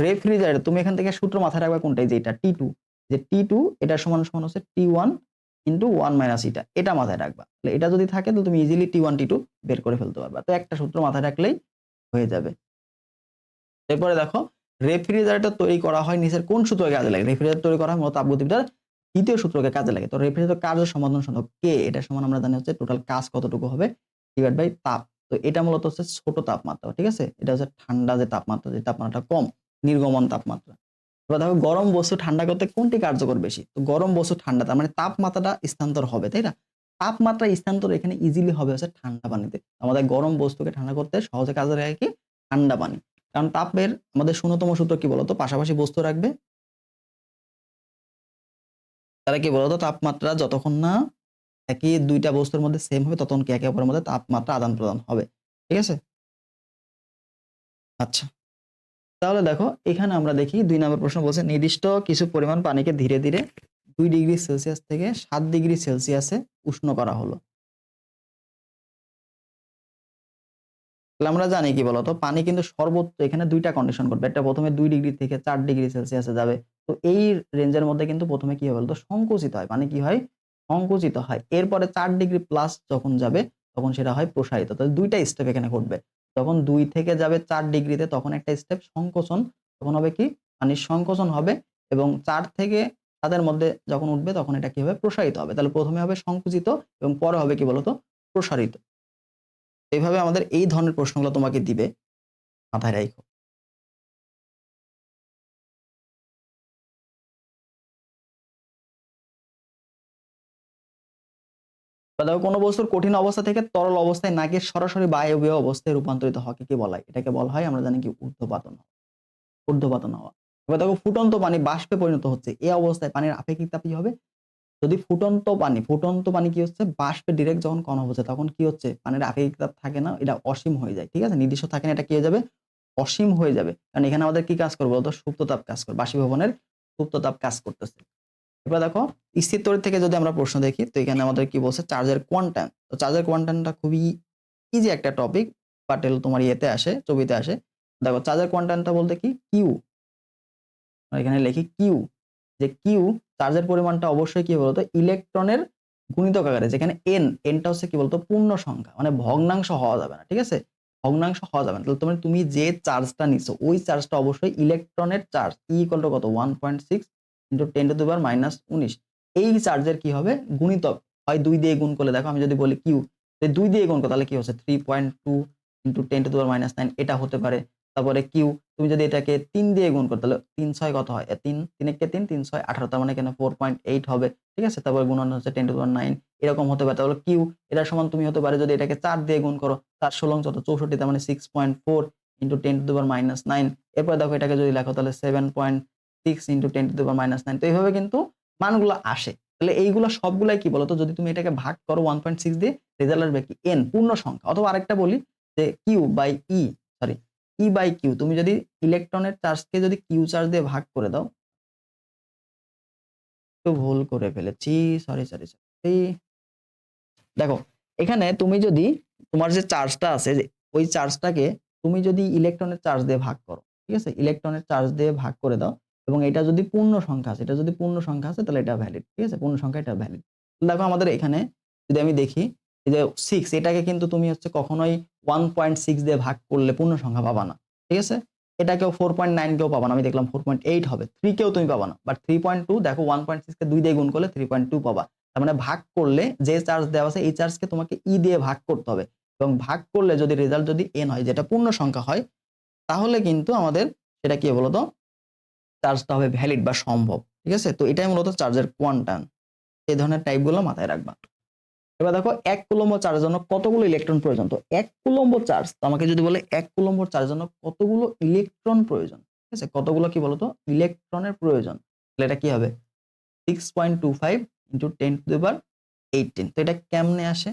রেফ্রিজারেটর, তুমি এখান থেকে সূত্র মাথায় রাখবে কোনটা? যে এটা T2, যে T2 এটা সমান সমান হচ্ছে T1 ইনটু 1 মাইনাস ইটা, এটা মাথায় রাখবা। তাহলে এটা যদি থাকে তাহলে তুমি ইজিলি T1 T2 বের করে ফেলতে পারবা। তো একটা সূত্র মাথায় রাখলেই হয়ে যাবে। এরপরে দেখো, রেফ্রিজারেটর তৈরি করা হয় নিচের কোন সূত্রকে কাজে লাগে? রেফ্রিজারেটর তৈরি করা হয় মূলত তাপগতিবিদ্যার দ্বিতীয় সূত্রকে কাজে লাগে। তো রেফ্রিজারেটর কার্য সমাধান সূচক কে, এটা সমান আমরা জানি হচ্ছে টোটাল কাজ কতটুকু হবে ডিভাইড বাই তাপ। তো এটা মূলত হচ্ছে ছোট তাপমাত্রা। ঠিক আছে, এটা হচ্ছে ঠান্ডা যে তাপমাত্রা, যে তাপমাত্রাটা কম, নির্গমন তাপমাত্রা। এবার দেখো গরম বস্তু ঠান্ডা করতে কোনটি কার্যকর বেশি? তো গরম বস্তু ঠান্ডা, তার মানে তাপমাত্রাটা স্থানান্তর হবে, তাই না? তাপমাত্রা স্থানান্তর এখানে ইজিলি হবে হচ্ছে ঠান্ডা পানিতে। আমাদের গরম বস্তুকে ঠান্ডা করতে সহজে কাজে লাগে কি? ঠান্ডা পানি। কারণ তাপের আমাদের শূন্যতম সূত্র কি বলতো? পাশাপাশি বস্তু রাখবে, তারা কি বলতো? তাপমাত্রা যতক্ষণ না একই দুইটা বস্তুর মধ্যে সেম হবে ততক্ষণ কি একে অপরের মধ্যে তাপমাত্রা আদান প্রদান হবে। ঠিক আছে, আচ্ছা তাহলে দেখো এখানে আমরা দেখি 2 নম্বর প্রশ্ন বলছে নির্দিষ্ট কিছু পরিমাণ পানিকে ধীরে ধীরে 2 ডিগ্রি সেলসিয়াস থেকে 7 ডিগ্রি সেলসিয়াসে উষ্ণ করা হলো। তাহলে আমরা জানি কি বলতো? পানি কিন্তু সর্বোচ্চ এখানে দুইটা কন্ডিশন করবে। একটা প্রথমে 2 ডিগ্রি থেকে 4 ডিগ্রি সেলসিয়াসে যাবে। তো এই রেঞ্জের মধ্যে কিন্তু প্রথমে কি হবে বলতো? সংকুচিত হয়। পানি কি হয়? সংকুচিত হয়। এরপরে 4 ডিগ্রি প্লাস যখন যাবে তখন সেটা হয় প্রসারিত। তাহলে দুইটা স্টেপ এখানে ঘটবে। যখন 2 থেকে যাবে 4 ডিগ্রিতে তখন একটা স্টেপ সংকোচন, তখন হবে কি? পানির সংকোচন হবে, এবং 4 থেকে তাদের মধ্যে যখন উঠবে তখন এটা কি হবে, প্রসারিত হবে। তাহলে প্রথমে হবে সংকুচিত এবং পরে হবে কি বলতো, প্রসারিত। এইভাবে আমাদের এই ধরনের প্রশ্নগুলো তোমাকে দিবে, মাথায় রাখো। দেখো কোনো বস্তুর কঠিন অবস্থা থেকে তরল অবস্থায় না গিয়ে সরাসরি বায়বীয় অবস্থায় রূপান্তরিত হওয়াকে কি বলা হয়? এটাকে বলা হয়, আমরা জানি কি, ঊর্ধ্বপাতন। ঊর্ধ্বপাতন হওয়া। এবার দেখো ফুটন্ত পানি বাষ্পে পরিণত হচ্ছে, এই অবস্থায় পানির আপেক্ষিক তাপ কি হবে? যদি ফুটন্ত পানি কি হচ্ছে, বাষ্পে ডিরেক্ট যখন কণা হচ্ছে তখন কি হচ্ছে, পানির আপেক্ষিক তাপ থাকে না, এটা অসীম হয়ে যায়। ঠিক আছে, নির্দিষ্ট থাকে না, এটা কি হয়ে যাবে, অসীম হয়ে যাবে। কারণ এখানে আমাদের কি কাজ করবে বলতো, সুপ্ত তাপ কাজ করবে, বাষ্পীভবনের সুপ্ত তাপ কাজ করতেছে। এবার দেখো স্থির তড়িৎ থেকে যদি আমরা প্রশ্ন দেখি, তো এখানে আমাদের কি বলছে, চার্জের কোয়ান্টাম। তো চার্জের কোয়ান্টামটা খুবই ইজি একটা টপিক, বাট তোমার ইয়েতে আসে, ছবিতে আসে। দেখো চার্জের কোয়ান্টামটা বলতে কি, কিউ। এখানে লিখি কিউ, যে কিউ চার্জের পরিমাণটা অবশ্যই কি বলতো, ইলেকট্রনের গুণিতক আকারে, যেখানে এনটা হচ্ছে কি বলতো, পূর্ণ সংখ্যা, মানে ভগ্নাংশ হওয়া যাবে না। ঠিক আছে, ভগ্নাংশ হওয়া যাবে না। তাহলে তুমি যে চার্জটা নিছো ওই চার্জটা অবশ্যই ইলেকট্রনের চার্জ, ই ইকুয়াল টু কত, 1.6 ইন্টু 10⁻⁻19। এই চার্জের কি হবে, গুণিতক, হয় 2 দিয়ে গুণ করলে, দেখো আমি যদি বলি কিউ 2 দিয়ে গুণ করো তাহলে কি হচ্ছে, 3.2 ইন্টু 10⁻⁹ এটা হতে পারে। তারপরে কিউ তুমি যদি এটাকে 3 দিয়ে গুণ করো তাহলে 3 6 কত হয়, 3 3 কে 3 3 6 18, তার মানে এখানে 4.8 হবে। ঠিক আছে, তারপরে গুণন হচ্ছে 10⁻9, এরকম হতে পারে। তাহলে কিউ এটা সমান তুমি হতে পারে যদি এটাকে 4 দিয়ে গুণ করো, 4 16 যত 64, তার মানে 6.4 ইন্টু 10⁻⁹। এরপর দেখো এটাকে যদি লেখো তাহলে 7.6 ইন্টু 10⁻⁹। তো এইভাবে কিন্তু মানগুলো আসে। তাহলে এইগুলো সবগুলাই কি বলতো, যদি তুমি এটাকে ভাগ করো 1.6 দিয়ে, রেজাল্ট আসবে কি, এন, পূর্ণ সংখ্যা। অথবা আরেকটা বলি যে q by e, sorry, e by q, তুমি যদি ইলেকট্রনের চার্জকে যদি কিউ চার্জ দিয়ে ভাগ করে দাও, একটু ভুল করে ফেলেছি, সরি সরি সরি। দেখো এখানে তুমি যদি তোমার যে চার্জটা আছে, যে ওই চার্জটাকে তুমি যদি ইলেকট্রনের চার্জ দিয়ে ভাগ করো, ঠিক আছে, ইলেকট্রনের চার্জ দিয়ে ভাগ করে দাও, এবং এটা যদি পূর্ণ সংখ্যা আছে, এটা যদি পূর্ণ সংখ্যা আছে তাহলে এটা ভ্যালিড। ঠিক আছে, পূর্ণ সংখ্যা এটা ভ্যালিড। দেখো আমাদের এখানে যদি আমি দেখি, এই যে 6, এটাকে কিন্তু তুমি হচ্ছে কখনোই 1.6 দিয়ে ভাগ করলে পূর্ণ সংখ্যা পাবা না। ঠিক আছে, এটাকেও 4.9 কেও পাবা না, আমি দেখলাম 4.8 হবে, 3 কেও তুমি পাবা না, বাট 3.2 দেখো 1.6 কে 2 দিয়ে গুণ করলে 3.2 পাবা। তার মানে ভাগ করলে যে চার্জ দেওয়া আছে এই চার্জকে তোমাকে ই দিয়ে ভাগ করতে হবে, এবং ভাগ করলে যদি রেজাল্ট যদি এন হয়, যেটা পূর্ণ সংখ্যা হয়, তাহলে কিন্তু আমাদের সেটা কি বলতো, চার্জটা হবে ভ্যালিড বা সম্ভব। ঠিক আছে, তো এটাই মূলত চার্জের কোয়ান্টাম। এই ধরনের টাইপগুলো মাথায় রাখবা। এবার দেখো 1 কুলম্ব চার্জের জন্য কতগুলো ইলেকট্রন প্রয়োজন। তো 1 কুলম্ব চার্জ, আমাকে যদি বলে 1 কুলম্ব চার্জের জন্য কতগুলো ইলেকট্রন প্রয়োজন, ঠিক আছে, কতগুলো কি বলতো, ইলেকট্রনের প্রয়োজন, তাহলে এটা কি হবে, 6.25 ইন্টু 10⁻18। তো এটা কেমনে আসে,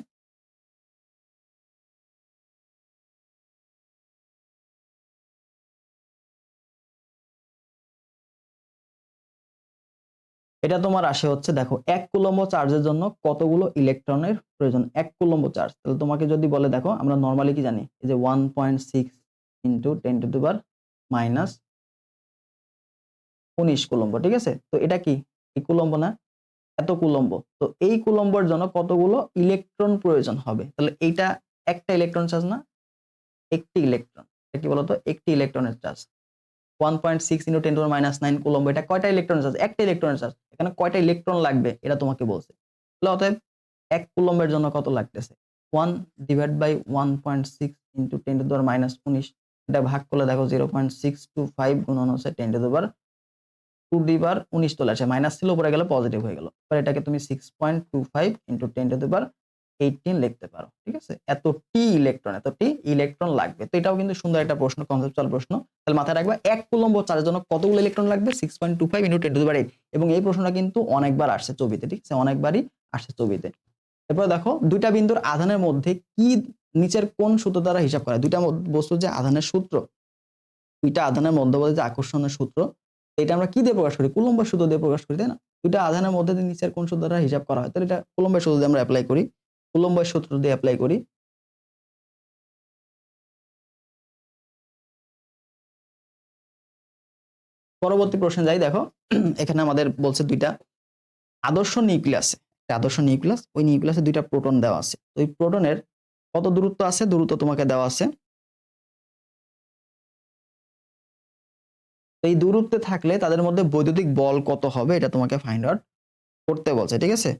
এটা তোমার আসে হচ্ছে, দেখো 1 কুলম্ব চার্জের জন্য কতগুলো ইলেকট্রনের প্রয়োজন, 1 কুলম্ব চার্জ। তাহলে তোমাকে যদি বলে, দেখো আমরা নরমালি কি জানি, এই যে 1.6 ইন্টু 10⁻19 কুলম্ব। ঠিক আছে, তো এটা কি, এই কুলম্ব না, এত কুলম্ব। তো এই কুলম্বের জন্য কতগুলো ইলেকট্রন প্রয়োজন হবে, তাহলে এইটা একটা ইলেকট্রন চার্জ না, একটি ইলেকট্রন। এটা কি বলতো, একটি ইলেকট্রনের চার্জ। 1.6 ইন্টু 10⁻9 কুলম্ব, এটা কয়টা ইলেকট্রনের চার্জ, একটা ইলেকট্রনের চার্জ। এখানে কয়টা ইলেকট্রন লাগবে এটা তোমাকে বলছে। তাহলে অতএব 1 কুলম্বের জন্য কত লাগতেছে, 1 ডিভাইড বাই 1.6 ইন্টু 10⁻19, এটা ভাগ করলে দেখো 0.625 গুণন হচ্ছে 10⁻2⁰ চলে আসে, মাইনাস ছিল উপরে গেলে পজিটিভ হয়ে গেল। এবার এটাকে তুমি 6.25 ইন্টু 10⁻18 লিখতে পারো। ঠিক আছে, এতটি ইলেকট্রন লাগবে। তো এটাও কিন্তু সুন্দর একটা প্রশ্ন, কনসেপচুয়াল প্রশ্ন। তাহলে মাথায় রাখবা 1 কুলম্ব চার্জের জন্য কতগুলো ইলেকট্রন লাগবে, 6.25 ইন্টু 10⁻8। এবং এই প্রশ্নটা কিন্তু অনেকবার আসছে ছবিতে, ঠিক আছে, অনেকবারই আসছে ছবিতে। এরপর দেখো দুইটা বিন্দুর আধানের মধ্যে কি নিচের কোন সূত্র দ্বারা হিসাব করা, দুইটা বস্তুর যে আধানের সূত্র, দুইটা আধানের মধ্যবর্তী যে আকর্ষণের সূত্র, এটা আমরা কি দিয়ে প্রকাশ করি, কুলম্বের সূত্র দিয়ে প্রকাশ করি, তাই না। দুইটা আধানের মধ্যে নিচের কোন সূত্র দ্বারা হিসাব করা হয়, তাহলে এটা কুলম্বের সূত্র দিয়ে আমরা অ্যাপ্লাই করি, কুলম্বের সূত্র দিয়ে অ্যাপ্লাই করি। পরবর্তী প্রশ্নে যাই, দেখো এখানে আমাদের বলছে দুইটা আদর্শ নিউক্লিয়াস, আদর্শ নিউক্লিয়াস, ওই নিউক্লিয়াসে দুইটা প্রোটন দেওয়া আছে। তো ওই প্রোটনের কত দূরত্ব আছে, দূরত্ব তোমাকে দেওয়া আছে। তো এই দূরত্বে থাকলে তাদের মধ্যে বৈদ্যুতিক বল কত হবে এটা তোমাকে ফাইন্ড আউট করতে বলছে, ঠিক আছে?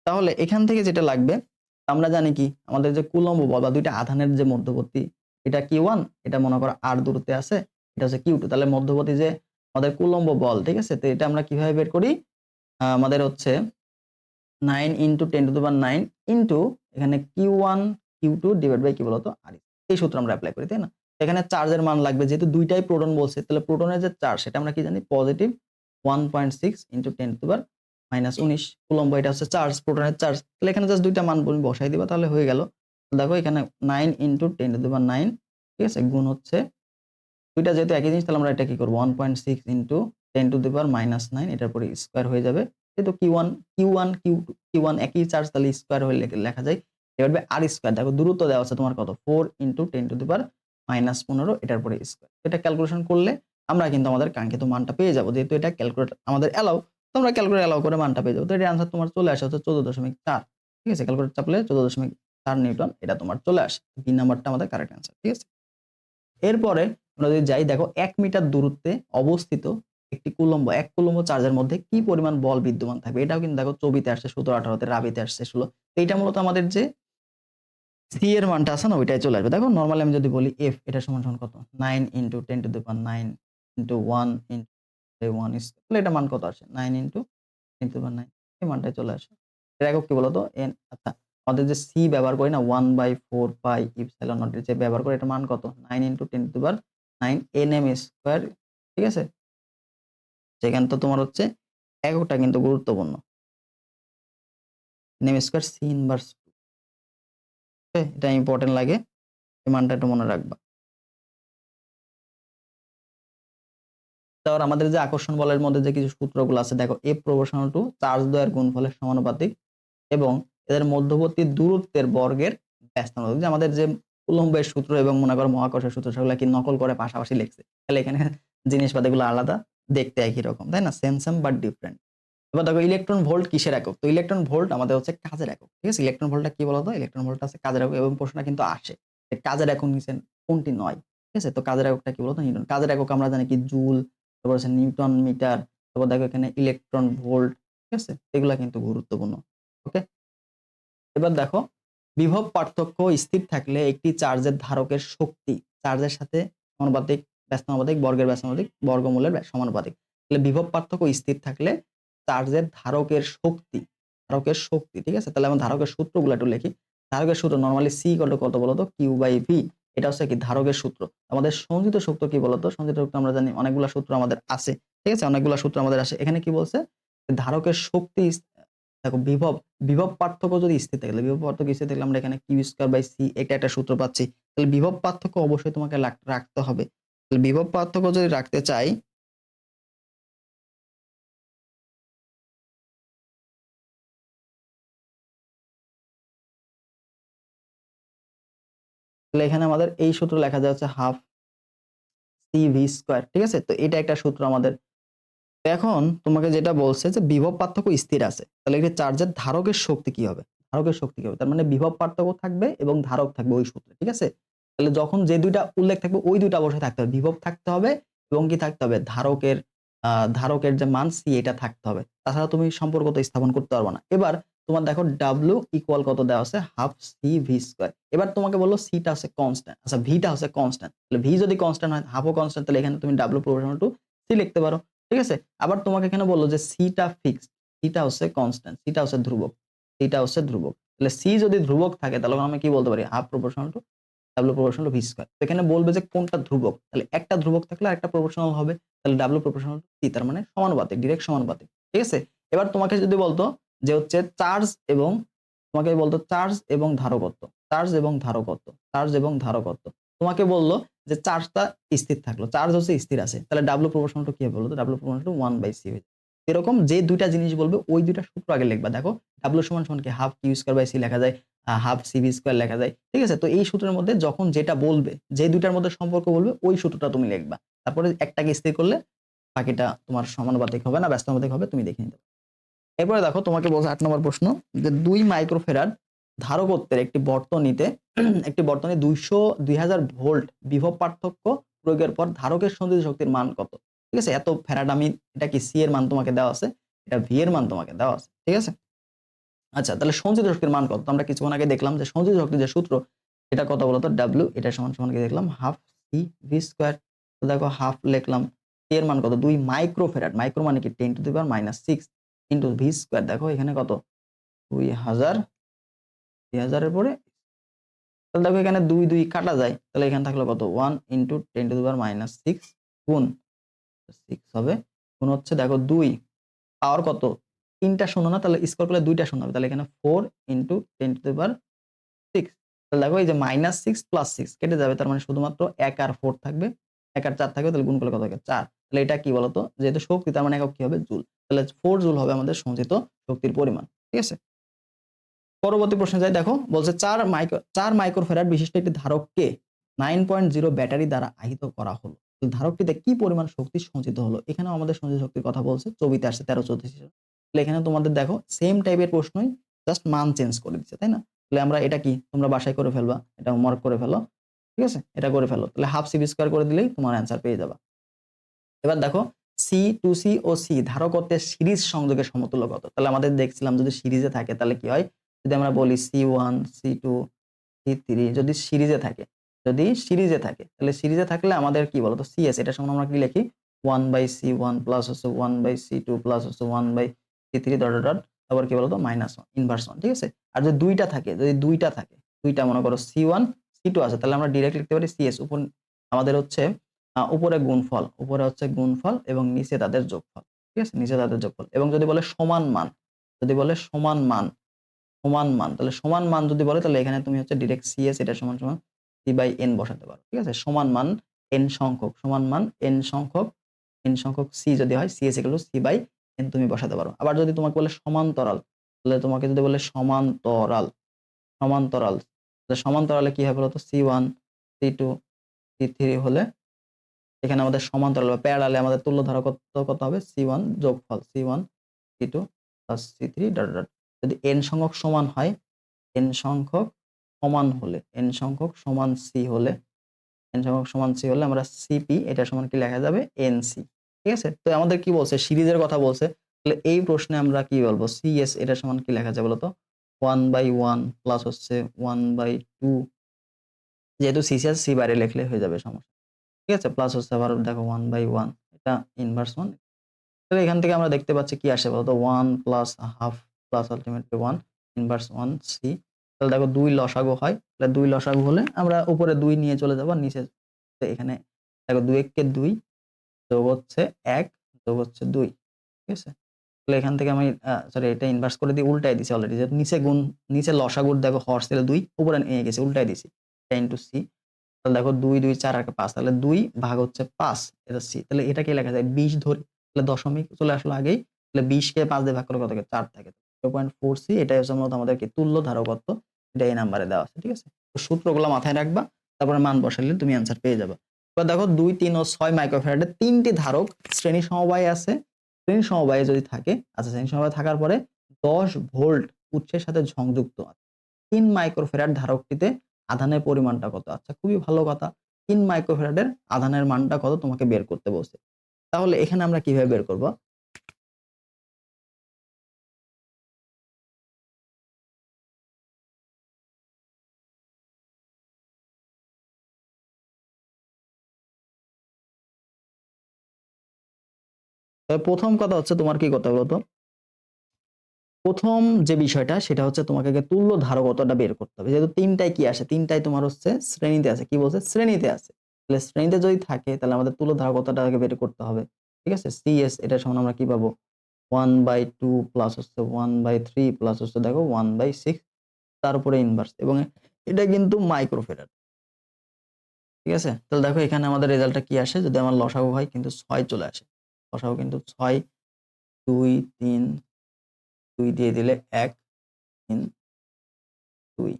তাহলে এখান থেকে যেটা লাগবে, আমরা জানি কি আমাদের যে কুলম্ব বল বা দুইটা আধানের যে মধ্যবর্তী, এটা Q1, এটা মনে করো R দূরত্বে আছে, এটা হচ্ছে Q2। তাহলে মধ্যবর্তী যে আমাদের কুলম্ব বল, ঠিক আছে? তো এটা আমরা কিভাবে বের করি? আমাদের হচ্ছে 9 × 10⁹ ইনটু এখানে Q1 Q2 ডিভাইড বাই কি বলতো R। এই সূত্র আমরা অ্যাপ্লাই করি, তাই না? এখানে চার্জের মান লাগবে, যেহেতু দুইটাই প্রোটন বলছে, তাহলে প্রোটনের যে চার্জ সেটা আমরা কি জানি? পজিটিভ 1.6 × 10⁻⁻19 কুলম্ব, এটা হচ্ছে চার্জ, প্রোটনের চার্জ। তাহলে এখানে জাস্ট দুইটা মান তুমি বসাই দিবা, তাহলে হয়ে গেল। দেখো এখানে 9 × 10⁹, ঠিক আছে, গুণ হচ্ছে দুইটা যেহেতু একই জিনিস, তাহলে আমরা এটা কি করব? 1.6 × 10⁻⁹ এটার পরে স্কয়ার হয়ে যাবে। যেহেতু Q1 একই চার্জ, তাহলে স্কয়ার হয়ে লেখা যায় ডিভাইড বাই R স্কয়ার। দেখো দূরত্ব দেওয়া আছে তোমার কত? 4 × 10⁻⁻15 এটার পরে স্কয়ার। এটা ক্যালকুলেশন করলে আমরা কিন্তু আমাদের কাঙ্ক্ষিত মানটা পেয়ে যাব। যেহেতু এটা ক্যালকুলেট আমাদের এলাও, তোমরা ক্যালকুলেট এলাও করে মানটা পেয়ে যাবো। তো এর আনসার তোমার চলে আসে হচ্ছে 14.4। ঠিক আছে? ক্যালকুলেটর চাপলে 14.4 নিউটন এটা তোমার চলে আসে। বি নাম্বারটা আমাদের কারেক্ট আনসার। ঠিক আছে? এরপরে আমরা যদি যাই, দেখো 1 মিটার দূরত্বে অবস্থিত একটি কুলম্ব, 1 কুলম্ব চার্জের মধ্যে কি পরিমাণ বল বিদ্যমান থাকবে? এটাও কিন্তু দেখো ছবিতে আসছে 17-18 তে, রাবিতে আসছে 16। তো এটা মূলত আমাদের যে সি এর মানটা আছে না, ওইটাই চলে আসবে। দেখো নরমালি আমি যদি বলি এফ, এটা সমান সমান কত? 9 × 10⁹ ইনটু 1 × 1 স্কয়ার। তাহলে এটা মান কত আসে? 9 × 10⁹ এই মানটাই চলে আসে। এর একক কি বলতো? এন। আচ্ছা, আমাদের যে সি ব্যবহার করি না, 1/4 পাই ইপসিলন নট এর যে ব্যবহার করি, এটার মান কত? 9 × 10⁹ nm স্কয়ার। ঠিক আছে? সেখানে তো তোমার হচ্ছে এককটা কিন্তু গুরুত্বপূর্ণ। nm square C inverse. Okay? এটা ইম্পোর্টেন্ট লাগে। এই মানটা একটু মনে রাখবা। তারপর আমাদের যে আকর্ষণ বলের মধ্যে যে কিছু সূত্রগুলো আছে, দেখো F প্রপোর্শনাল টু চার্জ দ্বয়ের গুণফলের সমানুপাতিক এবং এদের মধ্যবর্তী দূরত্বের বর্গের ব্যস্তানুপাতিক। যে আমাদের যে কুলম্বের সূত্র এবং মনে করো মহাকর্ষের সূত্র, সেগুলো কি নকল করে পাশাপাশি লিখছে। তাহলে এখানে জিনিসপাতিগুলো আলাদা, দেখতে একই রকম, তাই না? Same same but different. এবার দেখো ইলেকট্রন ভোল্ট কিসের একক? তো ইলেকট্রন ভোল্ট আমাদের হচ্ছে কাজের একক। ঠিক আছে? ইলেকট্রন ভোল্টটা কি বলতো? ইলেকট্রন ভোল্টটা আছে কাজের একক, এবং প্রশ্নটা কিন্তু আসে যে কাজের একক নিচে কোনটি নয়। ঠিক আছে? তো কাজের এককটা কি বলতো? নিউটন। কাজের একক আমরা জানি কি? জুল, তারপর হচ্ছে নিউটন মিটার, তারপর দেখো এখানে ইলেকট্রন ভোল্ট। ঠিক আছে? এগুলা কিন্তু গুরুত্বপূর্ণ। ওকে? এবার দেখো বিভব পার্থক্য স্থির থাকলে একটি চার্জের ধারকের শক্তি চার্জের সাথে সমানুপাতিক, ব্যস্তানুপাতিক, বর্গের ব্যস্তানুপাতিক, বর্গমূলের সমানুপাতিক। তাহলে বিভব পার্থক্য স্থির থাকলে চার্জের ধারকের শক্তি, ঠিক আছে? তাহলে আমরা ধারকের সূত্রগুলো একটু লিখি। ধারকের সূত্র নরমালি সি ইকুয়াল টু কত বলতো? Q/V। এটা হচ্ছে কি ধারকের সূত্র। আমাদের সঞ্চিত সূত্র কি বলতো? সঞ্চিত সূত্র আমরা জানি অনেকগুলা সূত্র আমাদের আছে। ঠিক আছে? অনেকগুলা সূত্র আমাদের আসে। এখানে কি বলছে? ধারকের শক্তি, দেখো বিভব পার্থক্য যদি স্থির থাকে, বিভব পার্থক্য স্থির থাকলে আমরা এখানে Q²/C এটা একটা সূত্র পাচ্ছি। তাহলে বিভব পার্থক্য অবশ্যই তোমাকে রাখতে হবে। তাহলে বিভব পার্থক্য যদি রাখতে চাই, তাহলে এখানে আমাদের এই সূত্র লেখা যায় হচ্ছে হাফ CV²। ঠিক আছে? তো এটা একটা সূত্র আমাদের। এখন তোমাকে যেটা বলছে যে বিভব পার্থক্য স্থির আছে, তাহলে এই চার্জের ধারকের শক্তি কি হবে? ধারকের শক্তি কি হবে? তার মানে বিভব পার্থক্য থাকবে এবং ধারক থাকবে ওই সূত্রে। ঠিক আছে? তাহলে যখন যে দুইটা উল্লেখ থাকবে ওই দুইটা অবশ্যই থাকতে হবে। বিভব থাকতে হবে এবং কি থাকতে হবে? ধারকের যে মান সি এটা থাকতে হবে। তাছাড়া তুমি সম্পর্ক তো স্থাপন করতে পারবে না। এবার তোমার দেখো W ইকুয়াল কত দেওয়া আছে? Half CV²। এবার তোমাকে বললো সি টা হচ্ছে কনস্ট্যান্ট, আচ্ছা ভি টা হচ্ছে কনস্ট্যান্ট। তাহলে ভি যদি কনস্ট্যান্ট হয়, হাফও কনস্ট্যান্ট, তাহলে এখানে তুমি W প্রপোর্শনাল টু সি লিখতে পারো। ঠিক আছে? আবার তোমাকে এখানে বললো যে সিটা ফিক্সড, সিটা হচ্ছে কনস্ট্যান্ট, সিটা হচ্ছে ধ্রুবক, সিটা হচ্ছে ধ্রুবক। তাহলে সি যদি ধ্রুবক থাকে, তাহলে আমি কি বলতে পারি? Half proportional to W proportional to V square. এখানে বলবে যে কোনটা ধ্রুবক, তাহলে একটা ধ্রুবক থাকলে আরেকটা প্রপোর্শনাল হবে। তাহলে ডাব্লিউ প্রপোর্শনাল টু সি, তার মানে সমানুপাতিক, ডিরেক্ট সমানুপাতিক। ঠিক আছে? এবার তোমাকে যদি বলতো যে হচ্ছে চার্জ এবং, তোমাকে বলতো চার্জ এবং ধারকত্ব, চার্জ এবং ধারকত্ব, চার্জ এবং ধারকত্ব। তোমাকে বললো যে চার্জটা স্থির থাকলো, চার্জ হচ্ছে স্থির আছে, তাহলে ডাব্লিউ প্রপোর্শনাল টু কি হবে বলতো? ডাব্লিউ প্রপোর্শনাল টু 1/c হয়ে যাবে। এরকম যে দুইটা জিনিস বলবে ওই দুইটা সূত্র আগে লিখবা। দেখো ডাব্লিউ সমান সমান কি? হাফ Q²/C লেখা যায়, হাফ CV² লেখা যায়। ঠিক আছে? তো এই সূত্রের মধ্যে যখন যেটা বলবে, যে দুইটার মধ্যে সম্পর্ক বলবে, ওই সূত্রটা তুমি লিখবা। তারপরে একটাকে স্থির করলে বাকিটা তোমার সমানুপাতিক হবে না ব্যস্তানুপাতিক হবে, তুমি দেখে নিতে পারো। এরপরে দেখো তোমাকে বলছে 8 নম্বর প্রশ্ন যে 2 মাইক্রোফেরাড ধারকত্বের একটি বর্তনী 2000 ভোল্ট বিভব পার্থক্য প্রয়োগের পর ধারকের সঞ্চিত শক্তির মান কত? ঠিক আছে? এত ফ্যারাড আমি এটা কি সি এর মান তোমাকে দেওয়া আছে, এটা ভি এর মান তোমাকে দেওয়া আছে। ঠিক আছে? আচ্ছা, তাহলে সঞ্চিত শক্তির মান কত? আমরা কিছুক্ষণ আগে দেখলাম যে সঞ্চিত শক্তির যে সূত্র এটা কত বলতো? W, এটা সমান সমান কি দেখলাম? Half c v square. তো দেখো হাফ লিখলাম। সি এর মান কত? 2 মাইক্রোফ্যারাড। মাইক্রো মানে কি 10 two the power -6 into V square. দেখো এখানে কত? 2000, 2000 এর পরে তাহলে দেখো এখানে 2 2 কাটা যায়। তাহলে এখানে থাকলো কত? 1 ইনটু 10 টু দি পাওয়ার -6 গুণ 6 হবে। গুণ হচ্ছে দেখো 2 পাওয়ার কত? 3 টা শূন্য না, তাহলে স্কয়ার করলে 2 টা শূন্য হবে। তাহলে এখানে 4 ইনটু 10 টু দি পাওয়ার 6। তাহলে দেখো এই যে -6 প্লাস 6 কেটে যাবে। তার মানে শুধুমাত্র 1 আর 4 থাকবে। 1 আর 4 থাকবে, তাহলে গুণ করলে কত হবে? 4। তাহলে এটা কি বলতো? যেহেতু শক্তি তার মানে একক কি হবে? জুল। তাহলে 4 জুল হবে আমাদের সঞ্চিত শক্তির পরিমাণ। ঠিক আছে? পরবর্তী প্রশ্নে যাই, দেখো বলছে 4 মাইক্রোফ্যারাড বিশিষ্ট একটি ধারককে 9.0 ব্যাটারি দ্বারা আহিত করা হলো। ধারকটিতে কি পরিমাণ শক্তি সঞ্চিত হলো? এখানেও আমাদের সঞ্চিত শক্তির কথা বলছে। ছবিতে আসছে 13 14 হিসেবে। তাহলে এখানে তোমাদের দেখো সেম টাইপের প্রশ্নই, জাস্ট মান চেঞ্জ করে দিচ্ছে, তাই না? তাহলে আমরা এটা কি তোমরা বাসায় করে ফেলবা, এটা হোমওয়ার্ক করে ফেলো। ঠিক আছে? এটা করে ফেলো। তাহলে হাফ সিভি স্কয়ার করে দিলেই তোমার অ্যানসার পেয়ে যাবা। এবার দেখো সি টু সি ও সি ধারকত্বের সিরিজ সংযোগের সমতুল্য কত? তাহলে আমাদের দেখছিলাম যদি সিরিজে থাকে তাহলে কি হয়? যদি আমরা বলি C1 C2 C3 যদি সিরিজে থাকে তাহলে সিরিজে থাকলে আমাদের কি বলতো? CS এটা সমান আমরা কি লিখি? 1/C1 প্লাস হচ্ছে 1/C2 প্লাস হচ্ছে 1/C3 ডট ডট ডট তারপর কি বলতো? -1 ইনভার্স 1। ঠিক আছে? আর যদি দুইটা মনে করো C1 C2 আছে, তাহলে আমরা ডাইরেক্ট লিখতে পারি CS উপর আমাদের হচ্ছে উপরে হচ্ছে গুণফল এবং নিচে তাদের যোগফল। ঠিক আছে? নিচে তাদের যোগফল। এবং যদি বলে সমান মান, যদি বলে সমান মান তাহলে সমান মান যদি বলে তাহলে এখানে তুমি হচ্ছে ডাইরেক্ট CS এটা সমান সমান C/N বসাতে পারো। ঠিক আছে? সমান মান n সংখ্যক, সমান মান n সংখ্যক C যদি হয় CS C/N তুমি বসাতে পারো। আবার যদি তোমাকে বলে সমান্তরাল, তাহলে তোমাকে যদি বলে সমান্তরাল তাহলে সমান্তরালে কি হবে বলতো? C1 C2 C3 হলে এখানে আমাদের সমান্তরাল বা প্যারালালে আমাদের তুল্য ধারকত্ব কত হবে? C1 যোগফল C1 C2 plus C3 dot dot. যদি n সংখ্যক সমান হয়, n সংখ্যক সংখ্যক সমান C হলে n সংখ্যক সমান C হলে আমরা CP এটা সমান কি লেখা যাবে? NC। ঠিক আছে? তো আমাদের কি বলছে? সিরিজের কথা বলছে। তাহলে এই প্রশ্নে আমরা কি বলবো? CS এটা সমান কি লেখা যায় বলতো? 1/1 প্লাস হচ্ছে 1/2 যেহেতু CC আছে C বাইরে লিখলে হয়ে যাবে, সমস্যা। ঠিক আছে? প্লাস হচ্ছে আবার দেখো 1/1 এটা ইনভার্স 1। তাহলে এখান থেকে আমরা দেখতে পাচ্ছি কি আসে বলতো? 1 plus half plus ultimately 1 inverse 1 c. তাহলে দেখো 2 লসাগু হয়। তাহলে 2 লসাগু হলে আমরা উপরে 2 নিয়ে চলে যাব, আর নিচে এখানে দেখো 2 একে 2 যোগ হচ্ছে 1 যোগ হচ্ছে 2। ঠিক আছে? তাহলে এখান থেকে আমি সরি এটা ইনভার্স করে দিয়ে উল্টায় দিছি অলরেডি। যে নিচে লসাগুর দেখো হর ছিল 2, উপরে নিয়ে গেছি উল্টায় দিছি। 10 ইনটু সি। তাহলে দেখো 2 2 4 আর 5, তাহলে 2 ভাগ হচ্ছে 5 এটা সি। তাহলে এটাকে লেখা যায় 20 ধরি। তাহলে দশমিক চলে আসলো আগেই। তাহলে 20 কে 5 দিয়ে ভাগ করলে কত থাকে? 4 থাকে। 0.4 সি এটাই হচ্ছে মূলত আমাদের কি তুল্য ধারকত্ব। এটা এই নাম্বারে দেওয়া আছে। ঠিক আছে? তো সূত্রগুলো মাথায় রাখবা। তারপরে মান বসাইলে তুমি অ্যানসার পেয়ে যাবে। এবার দেখো 2 3 ও 6 মাইক্রোফ্যারাডের 3টি ধারক শ্রেণী সমবায়ে আছে। শ্রেণী সমবায়ে যদি থাকে, আচ্ছা শ্রেণী সমবায়ে থাকার পরে 10 ভোল্ট উৎসের সাথে সংযুক্ত আছে। 3 মাইক্রোফ্যারাড ধারকটিতে আধানের পরিমাণটা কত? আচ্ছা খুবই ভালো কথা। 3 মাইক্রোফ্যারাডের আধানের মানটা কত তোমাকে বের করতে বলছে। তাহলে এখানে আমরা কিভাবে বের করব? তবে প্রথম কথা হচ্ছে তোমার কি করতে হবে বলতো? প্রথম যে বিষয়টা সেটা হচ্ছে তোমাকে আগে তুল্য ধারকত্বটা বের করতে হবে। যেহেতু ৩ টাই কি আসে? ৩ টাই তোমার হচ্ছে শ্রেণীতে আছে। কি বলছে? শ্রেণীতে আছে। তাহলে শ্রেণীতে যদি থাকে তাহলে আমাদের তুল্য ধারকত্বটা আগে বের করতে হবে। ঠিক আছে? CS এটা সমান আমরা কি পাবো? 1/2 প্লাস হচ্ছে 1/3 প্লাস হচ্ছে দেখো 1/6 তার উপরে ইনভার্স, এবং এটা কিন্তু মাইক্রোফ্যারাড। ঠিক আছে? তাহলে দেখো এখানে আমাদের রেজাল্টটা কি আসে? যদি আমার লসাগু হয় কিন্তু 6 চলে আসে। লসাগু কিন্তু 6, 2 3 2 দিয়ে দিলে 1 3 2।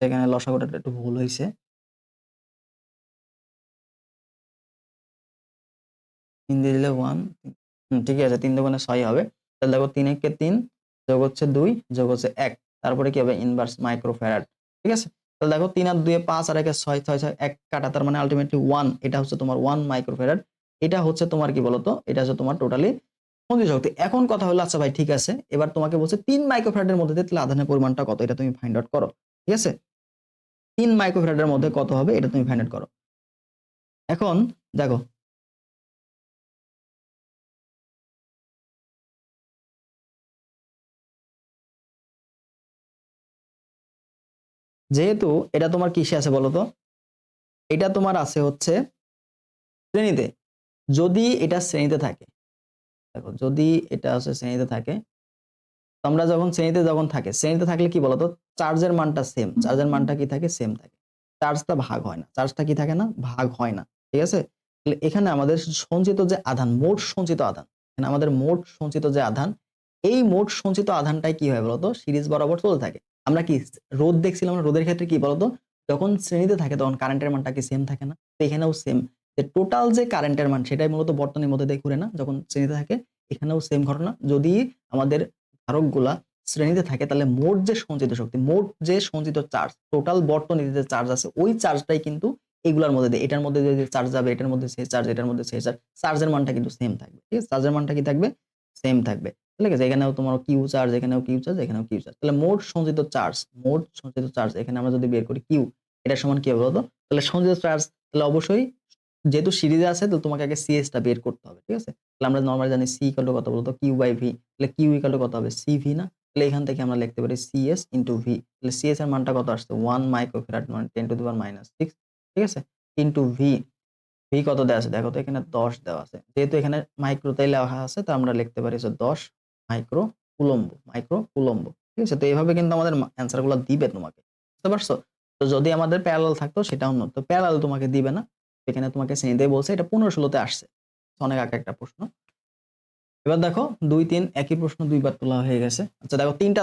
এখানে লসাগুটা একটু ভুল হইছে। 3 দিয়ে দিলে 1 ঠিকই আছে, 3 দোকানে 6 হবে। তাহলে দেখো 3 একে 3 যোগ হচ্ছে 2 যোগ হচ্ছে 1, তারপরে কি হবে ইনভার্স মাইক্রোফ্যারাড। ঠিক আছে, তাহলে দেখো 3 আর 2 এ 5 আর 1 এ 6, 6 6 1 কাটা, তার মানে আলটিমেটলি 1, এটা হচ্ছে তোমার 1 মাইক্রোফ্যারাড। এটা হচ্ছে তোমার কি বলতো, এটা হচ্ছে তোমার টোটালি সঞ্চিত শক্তি। এখন কথা হলো, আচ্ছা ভাই ঠিক আছে, এবার তোমাকে বলছে 3 মাইক্রোফ্যারাডের মধ্যে দিয়ে তাহলে আধানের পরিমাণটা কত, এটা তুমি ফাইন্ড আউট করো। ঠিক আছে, 3 মাইক্রোফ্যারাডের মধ্যে কত হবে এটা তুমি ফাইন্ড আউট করো। এখন দেখো যেহেতু এটা তোমার কিসে আছে বলতো, এটা তোমার আছে হচ্ছে শ্রেণীতে। যদি এটা শ্রেণীতে থাকে, দেখো যদি এটা হচ্ছে শ্রেণীতে থাকে, তোমরা যখন শ্রেণীতে থাকলে কি বলতো, চার্জের মানটা সেম, চার্জের মানটা কি থাকে, সেম থাকে, চার্জটা ভাগ হয় না, চার্জটা কি থাকে না, ভাগ হয় না। ঠিক আছে, তাহলে এখানে আমাদের সঞ্চিত যে আধান, মোট সঞ্চিত আধান, এখানে আমাদের মোট সঞ্চিত যে আধান, এই মোট সঞ্চিত আধানটাই কি হয় বলতো, সিরিজ বরাবর চলতে থাকে। আমরা কি রোধ দেখছিলাম না, রোধের ক্ষেত্রে কি বলতো, যখন শ্রেণীতে থাকে তখন কারেন্টের মানটা কি সেম থাকে না, তো এখানেও সেম, যে টোটাল যে কারেন্টের মান সেটাই মূলত বর্তনীর মধ্যে দিয়ে ঘুরে না, যখন শ্রেণীতে থাকে এখানেও সেম ঘটনা। যদি আমাদের ধারকগুলা শ্রেণীতে থাকে তাহলে মোট যে সঞ্চিত শক্তি, মোট যে সঞ্চিত চার্জ, টোটাল বর্তনীতে যে চার্জ আছে ওই চার্জটাই কিন্তু এগুলার মধ্যে দিয়ে, এটার মধ্যে যে চার্জ যাবে এটার মধ্যে সেই চার্জ, এটার মধ্যে সেই চার্জ, চার্জের মানটা কিন্তু সেম থাকবে। ঠিক আছে, চার্জের মানটা কি থাকবে, সেম থাকবে। ঠিক আছে, এখানেও তোমার কিউ চার্জ, এখানেও কিউ চার্জ, এখানেও কিউ চার্জ, তাহলে মোট সঞ্চিত চার্জ, মোট সঞ্চিত চার্জ এখানে আমরা যদি বের করি কিউ, এটা সমান কি হবে বলতো, তাহলে সঞ্চিত চার্জ, তাহলে অবশ্যই যেহেতু সিরিজে আছে তো তোমাকে আগে সিএস টা বের করতে হবে। ঠিক আছে, তাহলে আমরা নরমালি জানি সি ইকুয়াল টু কত বলতো, কিউ বাই ভি, তাহলে কিউ ইকুয়াল টু কত হবে, সিভি না, তাহলে এখান থেকে আমরা লিখতে পারি সিএস ইনটু ভি, তাহলে সিএস এর মানটা কত আসছে, 1 মাইক্রোফ্যারাড, মানে 10 টু দি পাওয়ার -6। ঠিক আছে, ইনটু ভি, ভি কত দেওয়া আছে দেখো তো, এখানে 10 দেওয়া আছে, যেহেতু এখানে মাইক্রোতে লেখা আছে তো আমরা লিখতে পারি যে 10 মাইক্রো কুলম্ব, মাইক্রো কুলম্ব। ঠিক আছে, তো এইভাবে কিন্তু আমাদের অ্যান্সার গুলো দিবে তোমাকে, বুঝতে পারছো? তো যদি আমাদের প্যারালাল থাকতো সেটা অন্য, তো প্যারালাল তোমাকে দিবে না, এখানে তোমাকে শ্রেণীতে বলছে, এটা 15-16 আসছে, অনেক আগে একটা প্রশ্ন। এবার দেখো 2-3 একই প্রশ্ন দুইবার তোলা হয়ে গেছে। আচ্ছা দেখো তিনটা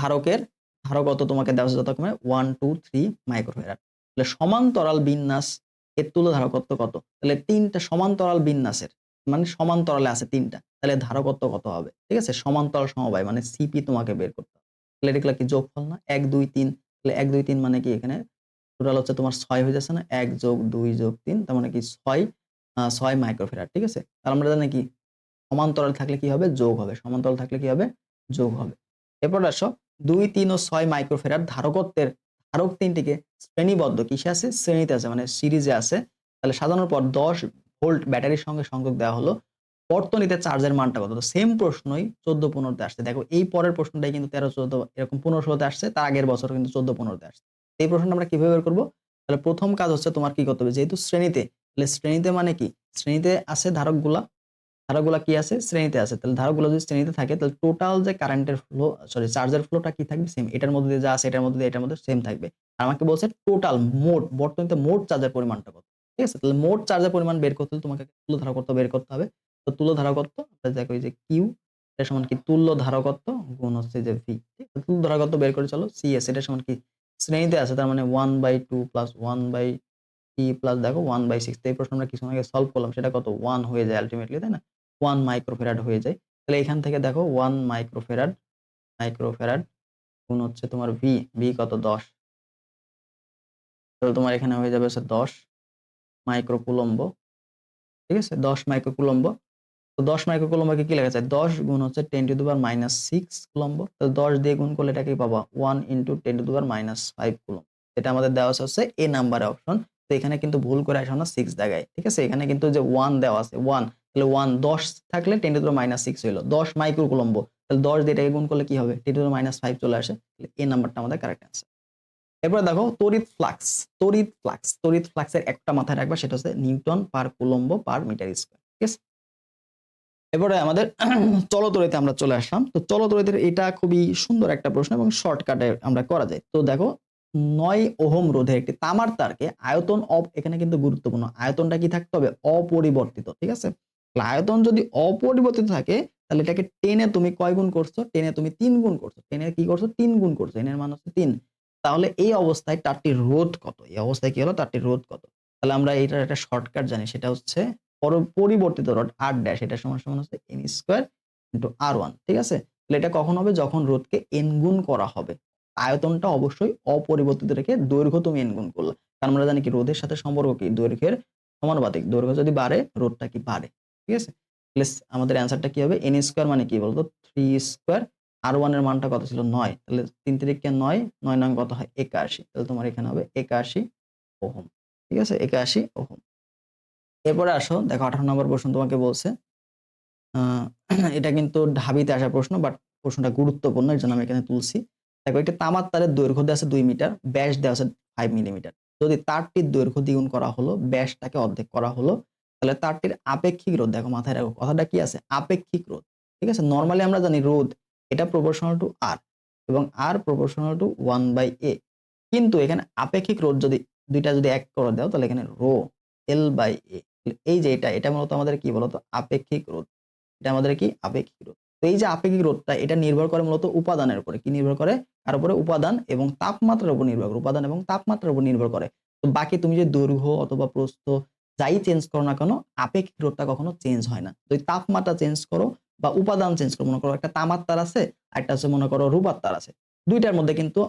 ধারকের ধারকত্ব তোমাকে দেওয়া আছে যথাক্রমে 1 2 3 মাইক্রোফ্যারাড, তাহলে সমান্তরাল বিন্যাস এর তুল্য ধারকত্ব কত, তাহলে তিনটা সমান্তরাল বিন্যাসের, মানে সমান্তরালে আছে তিনটা, তাহলে ধারকত্ব কত হবে। ঠিক আছে, সমান্তরাল সমবায় মানে সিপি তোমাকে বের করতে হবে। তাহলে এটা কি যোগফল না, 1 2 3, তাহলে 1 2 3 মানে কি, এখানে টোটাল হচ্ছে তোমার 6 হয়ে যাচ্ছে না, 1 যোগ 2 যোগ 3, তার মানে কি 6 মাইক্রোফ্যারাড। ঠিক আছে, তাহলে আমরা জানি কি সমান্তরাল থাকলে কি হবে, যোগ হবে, সমান্তরাল থাকলে কি হবে, যোগ হবে। এরপর আসো 2 3 ও 6 মাইক্রোফ্যারাড ধারকত্বের ধারক তিনটিকে শ্রেণীবদ্ধ কিসে আছে, শ্রেণীতে আছে, মানে সিরিজে আছে। তাহলে সাজানোর পর 10 ভোল্ট ব্যাটারির সঙ্গে সংযোগ দেওয়া হলো, বর্তনীতে চার্জের মানটা কত, তো সেম প্রশ্নই 14 15 তে আসছে। দেখো এই পরের প্রশ্নটাই কিন্তু 13 14 এরকম 15 16 তে আসছে, তার আগের বছর কিন্তু 14 15 তে আসছে। এই প্রশ্নটা আমরা কিভাবে বের করব, তাহলে প্রথম কাজ হচ্ছে তোমার কি করতে হবে, যেহেতু শ্রেণীতে, তাহলে শ্রেণীতে মানে কি, শ্রেণীতে আছে ধারকগুলা, ধারকগুলা কি আছে, শ্রেণীতে আছে, তাহলে ধারকগুলো যদি শ্রেণীতে থাকে তাহলে টোটাল যে কারেন্টের ফ্লো, সরি চার্জের ফ্লোটা কি থাকবে, সেম, এটার মধ্যে দিয়ে যা আছে এটার মধ্যে দিয়ে এটার মধ্যে সেম থাকবে। আর আমাকে বলছে টোটাল মোট বর্তমানে মোট চার্জের পরিমাণটা কত। ঠিক আছে, তাহলে মোট চার্জের পরিমাণ বের করতে হলে তোমাকে তুল্য ধারকত্ব বের করতে হবে। তো তুল্য ধারকত্ব আমরা দেখো এই যে কিউ, এটা সমান কি তুল্য ধারকত্ব গুণ হচ্ছে যে ভি। ঠিক আছে, তুল্য ধারকত্ব বের করে চলো, সিএস এটা সমান কি, শ্রেণীতে আছে তার মানে 1/2 প্লাস 1/3 প্লাস দেখো 1/6, এই প্রশ্ন আমরা কিছুক্ষণ আগে সলভ করলাম, সেটা কত 1 হয়ে যায় আলটিমেটলি, তাই না, 1 মাইক্রোফ্যারাড হয়ে যায়। তাহলে এখান থেকে দেখো 1 মাইক্রোফ্যারাড, মাইক্রোফ্যারাড গুণ হচ্ছে তোমার ভি, ভি কত 10, তাহলে তোমার এখানে হয়ে যাবে হচ্ছে 10 মাইক্রো কুলম্ব। ঠিক আছে, 10 মাইক্রো কুলম্ব। তো 10 মাইক্রো কুলম্বকে কি লেখা যায়, 10 গুণ হচ্ছে 10 টু দি পাওয়ার -6 কুলম্ব, তো 10 দিয়ে গুণ করলে এটাকে পাবা 1 into 10 two the power -5 coulomb. এটা আমাদের দেওয়া আছে হচ্ছে এ নাম্বারে অপশন। তো এখানে কিন্তু ভুল করে আসো না 6 জায়গায়। ঠিক আছে, এখানে কিন্তু যে 1 দেওয়া আছে 1, তাহলে 1 10 থাকলে 10 টু দি পাওয়ার -6 হইলো 10 মাইক্রো কুলম্ব, তাহলে 10 দিয়ে এটাকে গুণ করলে কি হবে, 10 টু দি পাওয়ার -5 চলে আসে, তাহলে এ নাম্বারটা আমাদের কারেক্ট অ্যান্সার। এরপর দেখো তড়িৎ ফ্লাক্স, তড়িৎ ফ্লাক্সের একটা মাথায় রাখবা, সেটা হচ্ছে newton per coulomb per metre square. ঠিক আছে, এবারে আমাদের চলতরিতে আমরা চলে আসলাম। তো চলতরিতের এটা খুবই সুন্দর একটা প্রশ্ন এবং শর্টকাটে আমরা করা যায়। তো দেখো 9 ওহম রোধের একটি তামার তারকে আয়তন এখানে কিন্তু গুরুত্বপূর্ণ, আয়তনটা কি থাকতে হবে, অপরিবর্তিত। ঠিক আছে, তাহলে আয়তন যদি অপরিবর্তিত থাকে তাহলে এটাকে টেনে তুমি কয় গুণ করছো, টেনে তুমি 3 গুণ করছো, টেনে কি করছো 3 গুণ করছো, এর মান হচ্ছে 3। তাহলে এই অবস্থায় তারটির রোধ কত, এই অবস্থায় কি হলো তারটির রোধ কত, তাহলে আমরা এটার একটা শর্টকাট জানি, সেটা হচ্ছে পরিবর্তিত রোধ আর ড্যাশ এটা সমান সমান হচ্ছে এন স্কোয়ার ইন্টু আর ওয়ান, ঠিক আছে? তাহলে এটা কখন হবে? যখন রোধকে এন গুণ করা হবে। আয়তনটা অবশ্যই অপরিবর্তিত রেখে দৈর্ঘ্য তুমি এন গুণ করলা। কারণ আমরা জানি কি রোধের সাথে সম্পর্ক কি? দৈর্ঘ্যের সমানুপাতিক। দৈর্ঘ্য যদি বাড়ে রোধটা কি বাড়ে, ঠিক আছে? তাহলে আমাদের অ্যান্সারটা কি হবে? এন স্কোয়ার মানে কি বলতো? 3 স্কোয়ার আর ওয়ান এর মানটা কত ছিল? 9। তাহলে 3 3 9, 9 9 কত হয়? 81। তাহলে তোমার এখানে হবে 81 ওহম, ঠিক আছে? 81 ওহম। এরপরে আসো দেখো 18 নম্বর প্রশ্ন তোমাকে বলছে এটা কিন্তু ঢাবিতে আসা প্রশ্ন, বাট প্রশ্নটা গুরুত্বপূর্ণ, এর জন্য আমি এখানে তুলছি। দেখো একটা তামার তারের দৈর্ঘ্য দেওয়া আছে 2 মিটার, ব্যাস দেওয়া আছে 5 মিলিমিটার। যদি তারটির দৈর্ঘ্য দ্বিগুণ করা হলো, ব্যাসটাকে অর্ধেক করা হলো, তাহলে তারটির আপেক্ষিক রোধ, দেখো মাথায় রাখো কথাটা কি আছে? আপেক্ষিক রোধ, ঠিক আছে? নরমালি আমরা জানি রোধ এটা প্রপোর্শনাল টু আর এবং আর প্রপোর্শনাল টু 1/a, কিন্তু এখানে আপেক্ষিক রোধ যদি দুইটা যদি এক করে দাও তাহলে এখানে রো L/a, এই যে এটা মূলত আমাদের কি বলতো? আপেক্ষিক রোধ। এটা আমাদের কি? আপেক্ষিক রোধ। তো এই যে আপেক্ষিক রোধটা এটা নির্ভর করে মূলত উপাদানের উপরে। কি নির্ভর করে? কার উপরে? উপাদান এবং তাপমাত্রার উপর নির্ভর করে। উপাদান এবং তাপমাত্রার উপর নির্ভর করে। তো বাকি তুমি যে দৈর্ঘ্য অথবা প্রস্থ যাই চেঞ্জ করো না কেন, আপেক্ষিক রোধটা কখনো চেঞ্জ হয় না। যদি তাপমাত্রা চেঞ্জ করো বা উপাদান চেঞ্জ করো, মনে করো একটা তামার তার আছে, আরেকটা হচ্ছে মনে করো রূপার তার আছে। ২ টার মধ্যে কিন্তু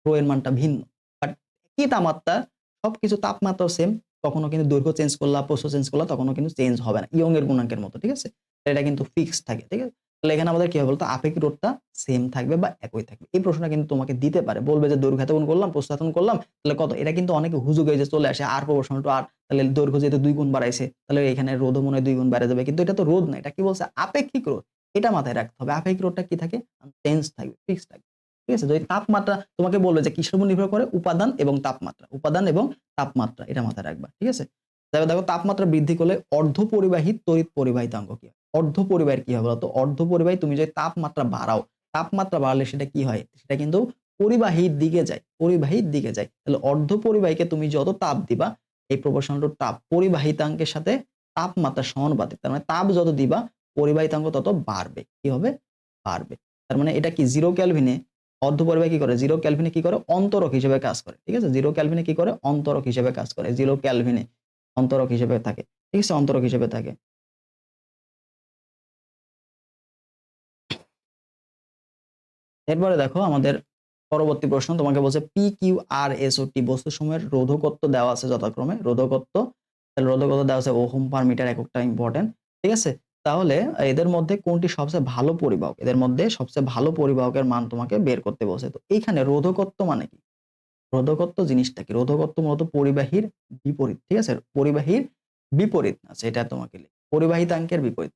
রো এর মানটা ভিন্ন। বাট একই তামার তার, সবকিছু তাপমাত্রা সেম, কখনো কিন্তু দৈর্ঘ্য চেঞ্জ করলা, প্রস্থ চেঞ্জ করলা, তখনও কিন্তু চেঞ্জ হবে না। ইয়ং এর গুণাঙ্কের মতো, ঠিক আছে? এটা কিন্তু ফিক্সড থাকে, ঠিক আছে? তাহলে এখানে আমাদের কি হবে বলতো? আপেক্ষিক রোধটা সেম থাকবে বা একই থাকবে। এই প্রশ্নটা কিন্তু তোমাকে দিতে পারে। বলবে যে দৈর্ঘ্য এত গুণ করলাম, প্রস্থ এত গুণ করলাম, তাহলে কত? এটা কিন্তু অনেকে হুজুগ হয়ে যে চলে আসে আর প্রপোর্শনাল টু আর, তাহলে দৈর্ঘ্য যেহেতু 2 গুণ বাড়াইছে, তাহলে এখানে রোধও মনে হয় 2 গুণ বেড়ে যাবে। কিন্তু এটা তো রোধ না, এটা কি বলছে? আপেক্ষিক রোধ। এটা মাথায় রাখতে হবে। আপেক্ষিক রোধটা কি থাকে? চেঞ্জ থাকবে, ফিক্সড থাকবে। ঠিক আছে? যদি তাপমাত্রা তোমাকে বলবে যে কিসের উপর নির্ভর করে? উপাদান এবং তাপমাত্রা। উপাদান এবং তাপমাত্রা, এটা মাথায় রাখবা। ঠিক আছে? তারপর দেখো তাপমাত্রা বৃদ্ধি করলে অর্ধপরিবাহী তড়িৎ পরিবাহিতাঙ্ক কি হয়? অর্ধপরিবাহীর কি হবে বলতো? অর্ধপরিবাহী তুমি যদি তাপমাত্রা বাড়াও, তাপমাত্রা বাড়লে সেটা কি হয়? সেটা কিন্তু পরিবাহীর দিকে যায়, পরিবাহীর দিকে যায়। তাহলে অর্ধপরিবাহীকে তুমি যত তাপ দিবা, এই প্রপোর্শনাল টু তাপ, পরিবাহিতাঙ্কের সাথে তাপমাত্রার সমানুপাতিক। তার মানে তাপ যত দিবা, পরিবাহিতাঙ্ক তত বাড়বে। কি হবে? বাড়বে। তার মানে এটা কি 0 কেলভিনে অর্ধপরিবাহী কি করে? 0 কেলভিনে কি করে? অন্তরক হিসেবে কাজ করে। ঠিক আছে? 0 কেলভিনে কি করে? অন্তরক হিসেবে কাজ করে। 0 কেলভিনে অন্তরক হিসেবে থাকে। ঠিক আছে? অন্তরক হিসেবে থাকে। এরপরে দেখো আমাদের পরবর্তী প্রশ্ন তোমাকে বলছে পি কিউ আর এস ও টি বস্তুসমূহের রোধকত্ব দেওয়া আছে যথাক্রমে। রোধকত্ব, তাহলে রোধকত্ব দেওয়া আছে ওহম পার মিটার, এককটা ইম্পর্টেন্ট। ঠিক আছে? তাহলে এদের মধ্যে কোনটি সবচেয়ে ভালো পরিবাহক? এদের মধ্যে সবচেয়ে ভালো পরিবাহকের মান তোমাকে বের করতে বলছে। তো এইখানে রোধকত্ব মানে কি? রোধকত্ব জিনিসটা কি? রোধকত্ব মূলত পরিবাহীর বিপরীত। ঠিক আছে? পরিবাহীর বিপরীত। আচ্ছা, এটা তোমাকে পরিবাহিতাঙ্কের বিপরীত।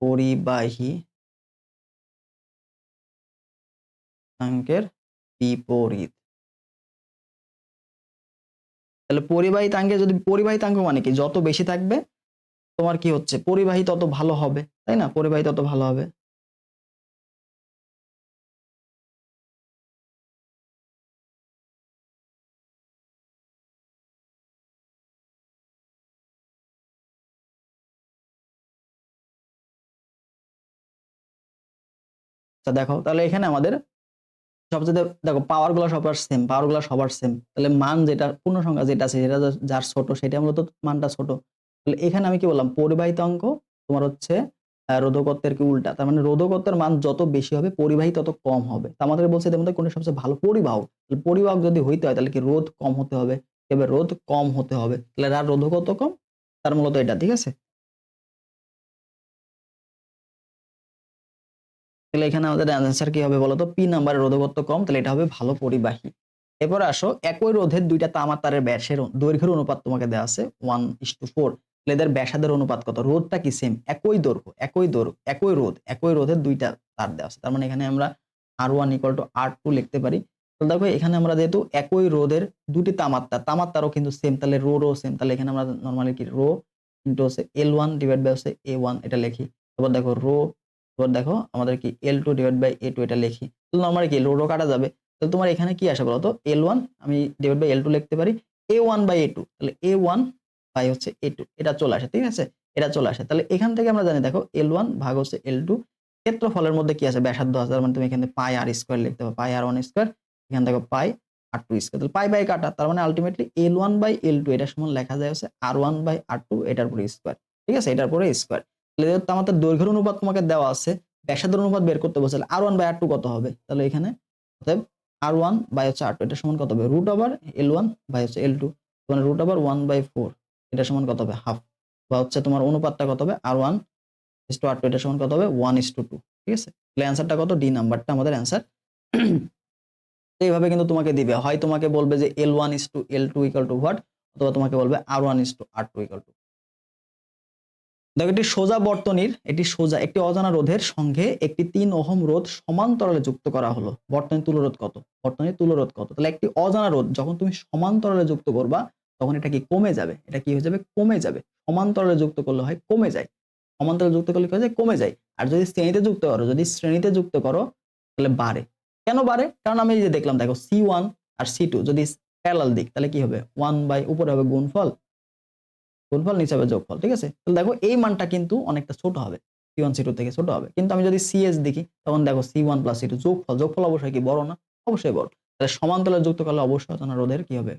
পরিবাহিতাঙ্কের বিপরীত। তাহলে পরিবাহিতাঙ্কে যদি পরিবাহিতাঙ্ক মানে কি? যত বেশি থাকবে তোমার কি হচ্ছে? পরিবাহী তত ভালো হবে। তাই না? পরিবাহী তত ভালো হবে। আচ্ছা দেখো, তাহলে এখানে আমাদের সবচেয়ে দেখো পাওয়ার গুলো সবার সেম, পাওয়ার গুলো সবার সেম। তাহলে মান যেটা পূর্ণ সংখ্যা যেটা আছে সেটা যার ছোট সেটা মূলত মানটা ছোট। তাহলে এখানে আমি কি বললাম? পরিবাহিতাঙ্ক তোমার হচ্ছে রোধকত্বের কি উল্টা। তার মানে রোধকত্বের মান যত বেশি হবে পরিবাহী তত কম হবে। তো আমাদের বলছে এদের মধ্যে কোনটা সবচেয়ে ভালো পরিবাহক। তাহলে পরিবাহক যদি হইতে হয় তাহলে কি রোধ কম হতে হবে। এবার রোধ কম হতে হবে। তাহলে যার রোধকত্ব কম তার মূলত এটা, ঠিক আছে? তাহলে এখানে আমাদের অ্যান্সার কি হবে বলতো? পি নাম্বারের রোধকত্ব কম, তাহলে এটা হবে ভালো পরিবাহী। এরপরে আসো একই রোধের দুইটা তামার তারের ব্যাসের দৈর্ঘ্যের অনুপাত তোমাকে দেওয়া আছে 1:4। তাহলে এদের ব্যাসার্ধের অনুপাত কত? রোধটা কি সেম, একই দৈর্ঘ্য, একই রোধ, একই রোধের দুইটা তার দেওয়া আছে। তার মানে এখানে আমরা R1 = R2 লিখতে পারি। তো দেখো এখানে আমরা যেহেতু একই রোধের দুটি তামার তারও কিন্তু সেম, তাহলে রো সেম, তাহলে এখানে আমরা নরমালি কি রো ইনটু হচ্ছে L1 ডিভাইড বাই হচ্ছে A1 এটা লিখি। তারপর দেখো রো, এবার দেখো আমাদের কি L2 ডিভাইড বাই A2 এটা লিখি। তো নরমালি কি রো কাটা যাবে। তাহলে তোমার এখানে কি আসে বলতো? L1 আমি ডিভাইড বাই L2 লিখতে পারি। A1 বাই A2, তাহলে A1 বাই হচ্ছে A2 এটা চলে আসে, ঠিক আছে? এটা চলে আসে। তাহলে এখান থেকে আমরা জানি দেখো L1 ভাগ হচ্ছে L2, ক্ষেত্রফলের মধ্যে কি আছে? ব্যাসার্ধ আছে। তার মানে তুমি এখানে পাই আর স্কয়ার লিখতে পারো, পাই আর1 স্কয়ার। এখানে দেখো পাই R2 স্কয়ার। তাহলে পাই বাই কাটা, তার মানে আলটিমেটলি L1 বাই L2 এটা সমান লেখা যায় হচ্ছে R1 বাই R2 এটার উপরে স্কয়ার। ঠিক আছে, এটার উপরে স্কয়ার। তাহলে যেহেতু আমাদের দৈর্ঘ্যের অনুপাত তোমাকে দেওয়া আছে, ব্যাসার্ধের অনুপাত বের করতে বলছে, R1 বাই R2 কত হবে? তাহলে এখানে অতএব R1 বাই হচ্ছে R2 এটা সমান কত হবে? রুট ওভার L1 বাই হচ্ছে L2, মানে রুট ওভার 1/4 এটা সমান কত হবে? হাফ। বা হচ্ছে তোমার অনুপাতটা কত হবে? R1 R2 এটা সমান কত হবে? 1:2। ঠিক আছে, তাহলে অ্যান্সারটা কত? ডি নাম্বারটা আমাদের অ্যান্সার। এইভাবে কিন্তু তোমাকে দিবে, হয় তোমাকে বলবে যে L1:L2 ইকুয়াল টু হোয়াট, অথবা তোমাকে বলবে R1:R2 ইকুয়াল টু। দেখো একটি সোজা বর্তনীর, এটি সোজা একটি অজানা রোধের সঙ্গে একটি 3 ওহম রোধ সমান্তরালে যুক্ত করা হলো। বর্তনীর তুল্যরোধ কত? বর্তনীর তুল্যরোধ কত? তাহলে একটি অজানা রোধ যখন তুমি সমান্তরালে যুক্ত করবা তখন এটা কি কমে যাবে? এটা কি হয়ে যাবে? কমে যাবে। সমান্তরালে যুক্ত করলে হয় কমে যায়, সমান্তরালে যুক্ত করলে কি হয় যায়? কমে যায়। আর যদি শ্রেণীতে যুক্ত করো, যদি শ্রেণীতে যুক্ত করো তাহলে বাড়ে। কেন বাড়ে? কারণ আমি এই যে দেখলাম, দেখো C1 আর C2 যদি প্যারালাল দিক তাহলে কি হবে? 1 বাই উপরে হবে গুণফল, গুণফল নিচে হবে যোগফল। ঠিক আছে, তাহলে দেখো এই মানটা কিন্তু অনেকটা ছোট হবে, C1 C2 থেকে ছোট হবে। কিন্তু আমি যদি CS দেখি তখন দেখো C1 প্লাস C2 যোগফল, যোগফল অবশ্যই কি বড় না? অবশ্যই বড়। তাহলে সমান্তরালে যুক্ত করলে অবশ্যই অজানা রোধের কি হবে?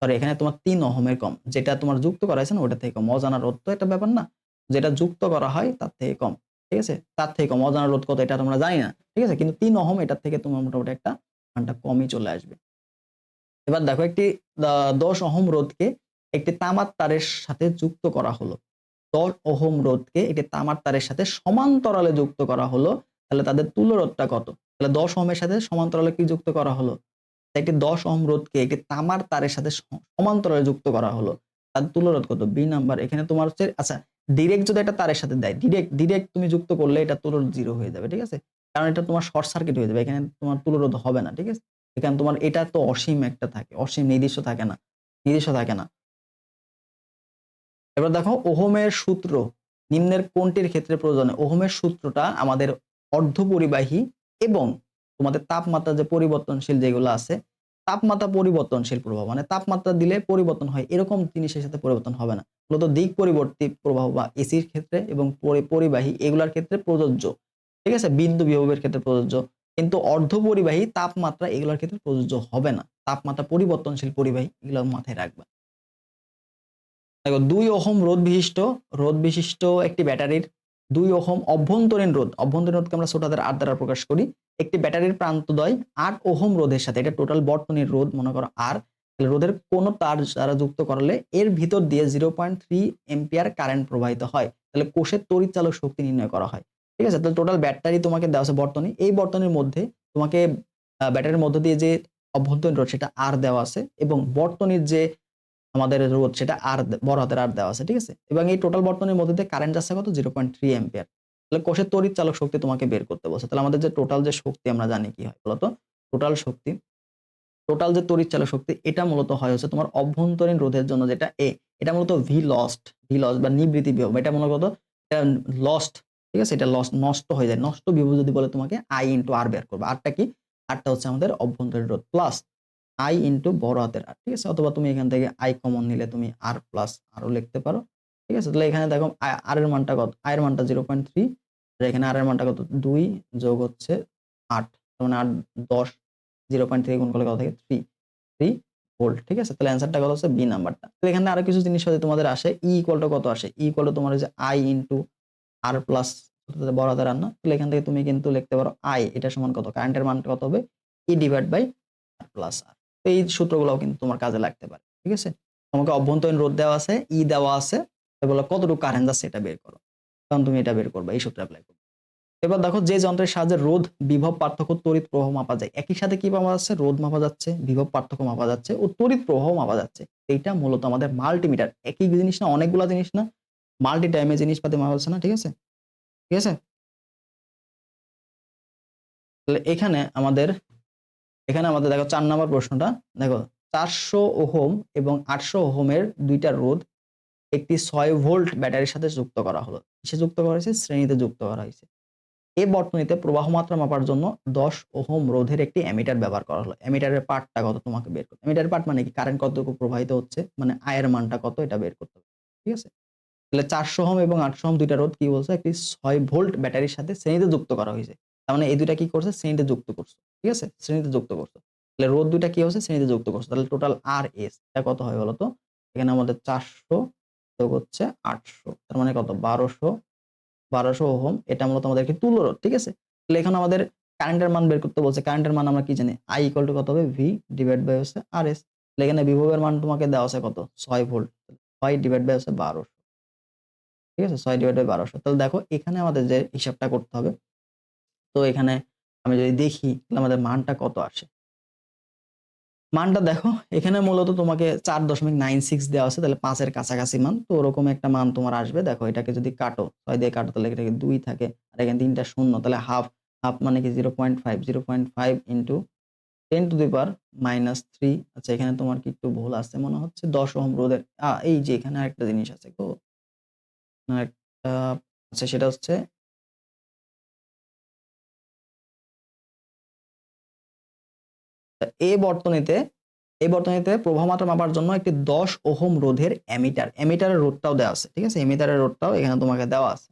সরি, এখানে তোমার 3 ওহমের কম, যেটা তোমার যুক্ত করা হয়েছে না ওটা থেকে কম। অজানা রোধ তো একটা ব্যাপার না, যেটা যুক্ত করা হয় তার থেকে কম। ঠিক আছে, তার থেকে কম। অজানা রোধ কত এটা তোমরা জানি না, ঠিক আছে, কিন্তু 3 ওহম এটার থেকে তোমার মোটামুটি একটা মানটা কমই চলে আসবে। এবার দেখো একটি 10 ওহম রোধকে একটি তামার তারের সাথে যুক্ত করা হলো। 10 ওহম রোধকে একটি তামার তারের সাথে সমান্তরালে যুক্ত করা হলো, তাহলে তাদের তুল্যরোধটা কত? তাহলে 10 ওহমের সাথে সমান্তরালে কি যুক্ত করা হলো? একটি 10 ওহম রোধকে একটি তামার তারের সাথে সমান্তরালে যুক্ত করা হলো, তার তুল্যরোধ কত? B number. এখানে তোমার হচ্ছে, আচ্ছা ডিরেক্ট যদি এটা তারের সাথে দেয়, ডিরেক্ট তুমি যুক্ত করলে এটা তুল্যরোধ 0 হয়ে যাবে। ঠিক আছে, কারণ এটা তোমার শর্ট সার্কিট হয়ে যাবে, এখানে তোমার তুল্যরোধ হবে না। ঠিক আছে, এখানে তোমার এটা তো অসীম একটা থাকে, অসীম নির্দিষ্ট থাকে না, নির্দিষ্ট থাকে না। এবার দেখো ওহমের সূত্র নিম্নের কোনটির ক্ষেত্রে প্রয়োজনীয়? ওহমের সূত্রটা আমাদের অর্ধপরিবাহী এবং তোমাদের তাপমাত্রা যে পরিবর্তনশীল যেগুলো আছে, তাপমাত্রা পরিবর্তনশীল প্রভাব, মানে তাপমাত্রা দিলে পরিবর্তন হয় এরকম জিনিসের সাথে পরিবর্তন হবে না। মূলত দিক পরিবর্তী প্রবাহ বা এসির ক্ষেত্রে এবং পরিবাহী এগুলোর ক্ষেত্রে প্রযোজ্য। ঠিক আছে, বিন্দু বিভবের ক্ষেত্রে প্রযোজ্য, কিন্তু অর্ধপরিবাহী তাপমাত্রা এগুলোর ক্ষেত্রে প্রযোজ্য হবে না। তাপমাত্রা পরিবর্তনশীল পরিবাহী এগুলো মাথায় রাখবা। দেখো 2 ওহম রোধ বিশিষ্ট একটি ব্যাটারির 2 ওহম অভ্যন্তরীণ রোধকে আমরা ছোট হাতের R দ্বারা প্রকাশ করি। একটি ব্যাটারির প্রান্তদ্বয় 8 ওহম রোধের সাথে, এটা টোটাল বর্তনীর রোধ মনে করো R, তাহলে রোধের কোন তার দ্বারা যুক্ত করলে এর ভিতর দিয়ে 0.3 এম্পিয়ার কারেন্ট প্রবাহিত হয়, তাহলে কোষের তড়িৎ চালক শক্তি নির্ণয় করা হয়। ঠিক আছে, তাহলে টোটাল ব্যাটারি তোমাকে দেওয়া আছে বর্তনী, এই বর্তনীর মধ্যে তোমাকে ব্যাটারির মধ্য দিয়ে যে অভ্যন্তরীণ রোধ সেটা R দেওয়া আছে এবং বর্তনীর যে আমাদের রোধ সেটা আর বড় হাতের আর দেওয়া আছে। ঠিক আছে, এবং এই টোটাল বর্তনীর মধ্যে দিয়ে কারেন্ট যাচ্ছে কত? 0.3 এম্পিয়ার। তাহলে কোষের তড়িৎ চালক শক্তি তোমাকে বের করতে বলছে। তাহলে আমাদের যে টোটাল যে শক্তি আমরা জানি কি হয় বলতো? টোটাল শক্তি, টোটাল যে তড়িৎ চালক শক্তি এটা মূলত হয় হচ্ছে তোমার অভ্যন্তরীণ রোধের জন্য যেটা এ, এটা মূলত ভি লস বা নিবৃত্তি বিভব, এটা মূলত এটা লস্ট। ঠিক আছে, এটা লস্ট, নষ্ট হয়ে যায়। নষ্ট বিভব যদি বলে তোমাকে আই ইনটু আর বের করবে। আরটা কি? আরটা হচ্ছে আমাদের অভ্যন্তরীণ রোধ প্লাস আই ইনটু বড় হাতের আর। ঠিক আছে, অথবা তুমি এখান থেকে আই কমন নিলে তুমি আর প্লাস আরও লিখতে পারো। ঠিক আছে, তাহলে এখানে দেখো আর এর মানটা কত? আই এর মানটা 0.3, আর এখানে আর এর মানটা কত? 2 যোগ হচ্ছে 8, তার মানে 8 10, 0.3 গুণ করলে কত থাকে? 3 ভোল্ট। ঠিক আছে, তাহলে অ্যান্সারটা কত হচ্ছে? বি নাম্বারটা। তো এখানে আরো কিছু জিনিস হচ্ছে তোমাদের আসে, ই ইকুয়াল টু কত আসে? ই ইকুয়াল টু তোমার হচ্ছে আই ইনটু আর প্লাস বড় হাতের আর না, তাহলে এখান থেকে তুমি কিন্তু লিখতে পারো আই এটা সমান কত? কারেন্টের মানটা কত হবে? E divide by R plus R. তো এই সূত্রগুলোও কিন্তু তোমার কাজে লাগতে পারে। ঠিক আছে, তোমাকে অভ্যন্তরীণ রোধ দেওয়া আছে, ই দেওয়া আছে, এগুলো কতটুকু কারেন্ট যাচ্ছে এটা বের করো, তখন তুমি এটা বের করবে, এই সূত্র অ্যাপ্লাই করবে। এবার দেখো যে যন্ত্রের সাহায্যে রোধ বিভব পার্থক্য তড়িৎ প্রবাহ মাপা যায়, একই সাথে কি মাপা যাচ্ছে? রোধ মাপা যাচ্ছে, বিভব পার্থক্য মাপা যাচ্ছে ও তড়িৎ প্রবাহ মাপা যাচ্ছে। এইটা মূলত আমাদের মাল্টিমিটার। একই জিনিস না, অনেকগুলা জিনিস না, মাল্টি টাইমে জিনিসপাতি মাপা যাচ্ছে না। ঠিক আছে, ঠিক আছে, তাহলে এখানে আমাদের দেখো 4 নম্বর প্রশ্নটা দেখো, 400 ওহম এবং 800 ওহমের দুইটা রোধ একটি 6 ভোল্ট ব্যাটারির সাথে যুক্ত করা হলো। কিসে যুক্ত করা হয়েছে? শ্রেণীতে যুক্ত করা হয়েছে। এই বর্তনীতে প্রবাহ মাত্রা মাপার জন্য 10 ওহম রোধের একটি অ্যামিটার ব্যবহার করা হলো। অ্যামিটারের পার্টটা কত তোমাকে বের করতে হবে। অ্যামিটারের পার্ট মানে কি? কারেন্ট কতটুকু প্রবাহিত হচ্ছে, মানে I এর মানটা কত এটা বের করতে হবে। ঠিক আছে, তাহলে 400 ওহম এবং 800 ওহম দুইটা রোধ কি বলছে? একটি 6 ভোল্ট ব্যাটারির সাথে শ্রেণীতে যুক্ত করা হয়েছে। তার মানে এই দুইটা কি করছে? শ্রেণীতে যুক্ত করছে। ঠিক আছে, শ্রেণীতে যুক্ত করছে। তাহলে রোধ দুইটা কি হচ্ছে শ্রেণীতে যুক্ত করছে, তাহলে টোটাল আর এস এটা কত হয় বলতো? এখানে আমাদের 400 যোগ হচ্ছে 800, তার মানে কত 1200 ওহম। এটা মূলত আমাদেরকে তুল্য রোধ, ঠিক আছে। তাহলে এখানে আমাদের কারেন্টের মান বের করতে বলছে। কারেন্টের মান আমরা কি জানি, আই ইকুয়াল টু কত হবে, ভি ডিভাইড বাই হচ্ছে আর এস। তাহলে এখানে বিভবের মান তোমাকে দেওয়া আছে কত, 6 ভোল্ট, 6 ডিভাইড বাই হচ্ছে 1200, ঠিক আছে, 6 ডিভাইড বাই 1200। তাহলে দেখো এখানে আমাদের যে হিসাবটা করতে হবে, তো এখানে আমি যদি দেখি তাহলে আমাদের মানটা কত আসে। মানটা দেখো এখানে মূলত তোমাকে 4.96 দেওয়া আছে, তাহলে 5 এর কাছাকাছি মান, তো ওরকম একটা মান তোমার আসবে। দেখো এটাকে যদি কাটো 6 দিয়ে কাটো তাহলে এটাকে 2 থাকে, আর এখানে 3টা শূন্য, তাহলে হাফ হাফ মানে কি 0.5 ইনটু 10 টু দি পাওয়ার -3। আচ্ছা এখানে তোমার কি একটু ভুল আছে মনে হচ্ছে, 10 ওহম রোধের এই যে এখানে আরেকটা জিনিস আছে গো, আরেকটা, আচ্ছা সেটা হচ্ছে এই বর্তনীতে প্রবাহ মাত্রা মাপার জন্য একটি 10 ওহম রোধের এমিটারের রোধটাও দেওয়া আছে, ঠিক আছে, এমিটারের রোধটাও এখানে তোমাকে দেওয়া আছে।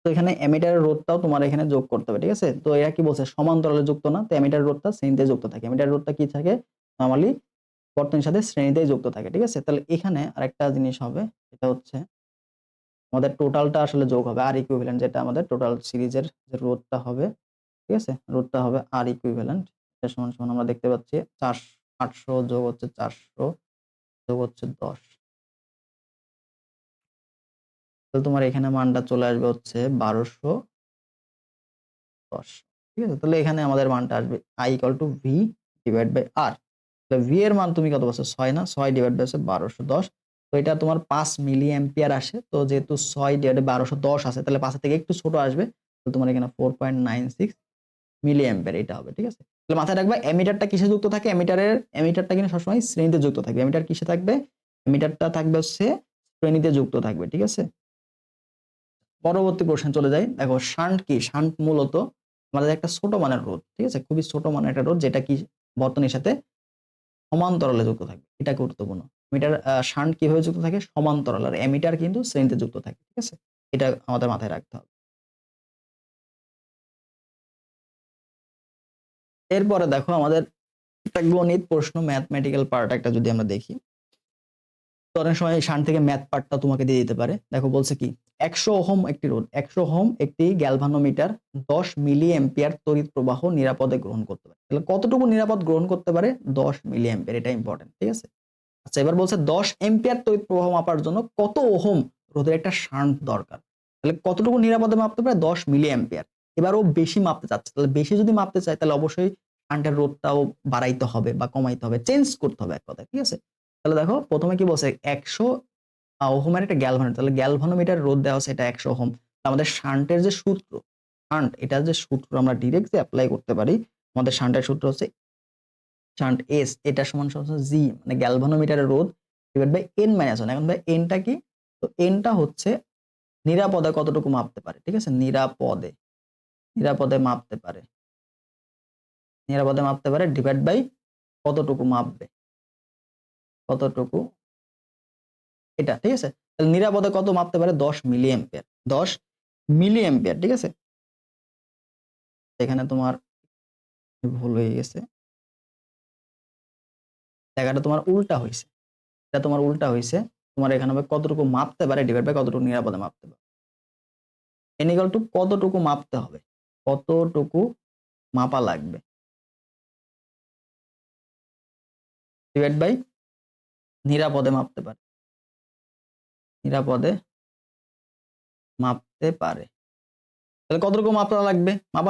তো এখানে এমিটারের রোধটাও তোমার এখানে যোগ করতে হবে, ঠিক আছে। তো এরা কি বলছে, সমান্তরালে যুক্ত না, তো এমিটারের রোধটা শ্রেণীতে যুক্ত থাকে। এমিটারের রোধটা কি থাকে নরমালি বর্তনীর সাথে শ্রেণীতেই যুক্ত থাকে, ঠিক আছে। তাহলে এখানে আরেকটা জিনিস হবে, এটা হচ্ছে আমাদের টোটালটা আসলে যোগ হবে আর ইকুইভ্যালেন্ট, যেটা আমাদের টোটাল সিরিজের যে রোধটা হবে, ঠিক আছে, রোধটা হবে আর ইকুইভ্যালেন্ট। এটা সমান সমান আমরা দেখতে পাচ্ছি 800 যোগ হচ্ছে 400 যোগ হচ্ছে 10, তাহলে তোমার এখানে মানটা চলে আসবে হচ্ছে 1210, ঠিক আছে। তাহলে এখানে আমাদের মানটা আসবে I equal to V divide by R. তাহলে ভি এর মান তুমি কত পাচ্ছ, 6 না, 6 ডিভাইড বাই হচ্ছে 1210। তো এটা তোমার 5 মিলি অ্যাম্পিয়ার আসে, তো যেহেতু 6 ডিভাইড বাই 1210 আছে তাহলে 5 এর থেকে একটু ছোট আসবে, তো তোমার এখানে 4.96 মিলি অ্যাম্পিয়ার এটা হবে, ঠিক আছে। তাহলে মাথায় রাখবা এমিটারটা কিসে যুক্ত থাকে, এমিটারটা কিন্তু সবসময় শ্রেণীতে যুক্ত থাকবে। এমিটার কিসে থাকবে, এমিটারটা থাকবে হচ্ছে শ্রেণীতে যুক্ত থাকবে, ঠিক আছে। পরবর্তী প্রশ্নে চলে যাই। দেখো শান্ট কি, শান্ট মূলত আমাদের একটা ছোট মানের রোধ, ঠিক আছে, খুবই ছোট মানের একটা রোধ, যেটা কি বর্তনীর সাথে সমান্তরালে যুক্ত থাকবে, এটা গুরুত্বপূর্ণ। এমিটার শান্ট কিভাবে যুক্ত থাকে, সমান্তরাল, আর এমিটার কিন্তু শ্রেণীতে যুক্ত থাকে, ঠিক আছে, এটা আমাদের মাথায় রাখতে হবে। এরপরে দেখো আমাদের একটা গণিত প্রশ্ন, ম্যাথমেটিক্যাল পার্ট একটা যদি আমরা দেখি, তো অনেক সময় শান্ট থেকে ম্যাথ পার্টটা তোমাকে দিয়ে দিতে পারে। দেখো বলছে কি 100 ওহম একটি রোধ, 100 ওহম একটি গ্যালভানোমিটার 10 মিলি অ্যাম্পিয়ার তড়িৎ প্রবাহ নিরাপদে গ্রহণ করতে পারে। তাহলে কতটুকু নিরাপদ গ্রহণ করতে পারে, 10 মিলি অ্যাম্পিয়ার, এটা ইম্পর্টেন্ট, ঠিক আছে। আচ্ছা এবার বলছে 10 অ্যাম্পিয়ার তড়িৎ প্রবাহ মাপার জন্য কত ওহম রোধের একটা শান্ট দরকার। তাহলে কতটুকু নিরাপদে মাপতে পারে, 10 মিলি অ্যাম্পিয়ার। এবার ও বেশি মাপতে চাচ্ছে, তাহলে বেশি যদি মাপতে চায় তাহলে অবশ্যই শান্টের রোধটাও বাড়াইতে হবে বা কমাইতে হবে, চেঞ্জ করতে হবে এক কথায়, ঠিক আছে। তাহলে দেখো প্রথমে কি বলছে, 100 ওহমের একটা গ্যালভানোমিটার, তাহলে গ্যালভানোমিটার রোধ দেওয়া আছে এটা 100 ওহম। আমাদের শান্টের যে সূত্র, শান্ট এটা যে সূত্র আমরা ডিরেক্ট যে অ্যাপ্লাই করতে পারি, আমাদের শান্টের সূত্র হচ্ছে শান্ট এস, এটা সমান সমান জি, মানে গ্যালভানোমিটারের রোধ ডিভাইড বাই এন মাইনাস 1। এখন ভাই এনটা কি, তো এনটা হচ্ছে নিরাপদে কতটুকু মাপতে পারে, ঠিক আছে, নিরাপদে নিরাপদে মাপতে পারে, নিরাপদে মাপতে পারে ডিভাইড বাই কতটুকু মাপবে, কতটুকু, এটা, ঠিক আছে। তাহলে নিরাপদে কত মাপতে পারে, 10 মিলি অ্যাম্পিয়ার, 10 মিলি অ্যাম্পিয়ার, ঠিক আছে। এখানে তোমার ভুল হয়ে গেছে, জায়গাটা তোমার উল্টা হয়েছে, এটা তোমার উল্টা হয়েছে। তোমার এখানে হবে কতটুকু মাপতে পারে ডিভাইড বাই কতটুকু নিরাপদে মাপতে পারে, এন ইকুয়াল টু কতটুকু মাপতে হবে, কতটুকু মাপা লাগবে ডিভাইড বাই নিরাপদে মাপতে পারে, নিরাপদে মাপতে পারে। তাহলে কতটুকু মাপা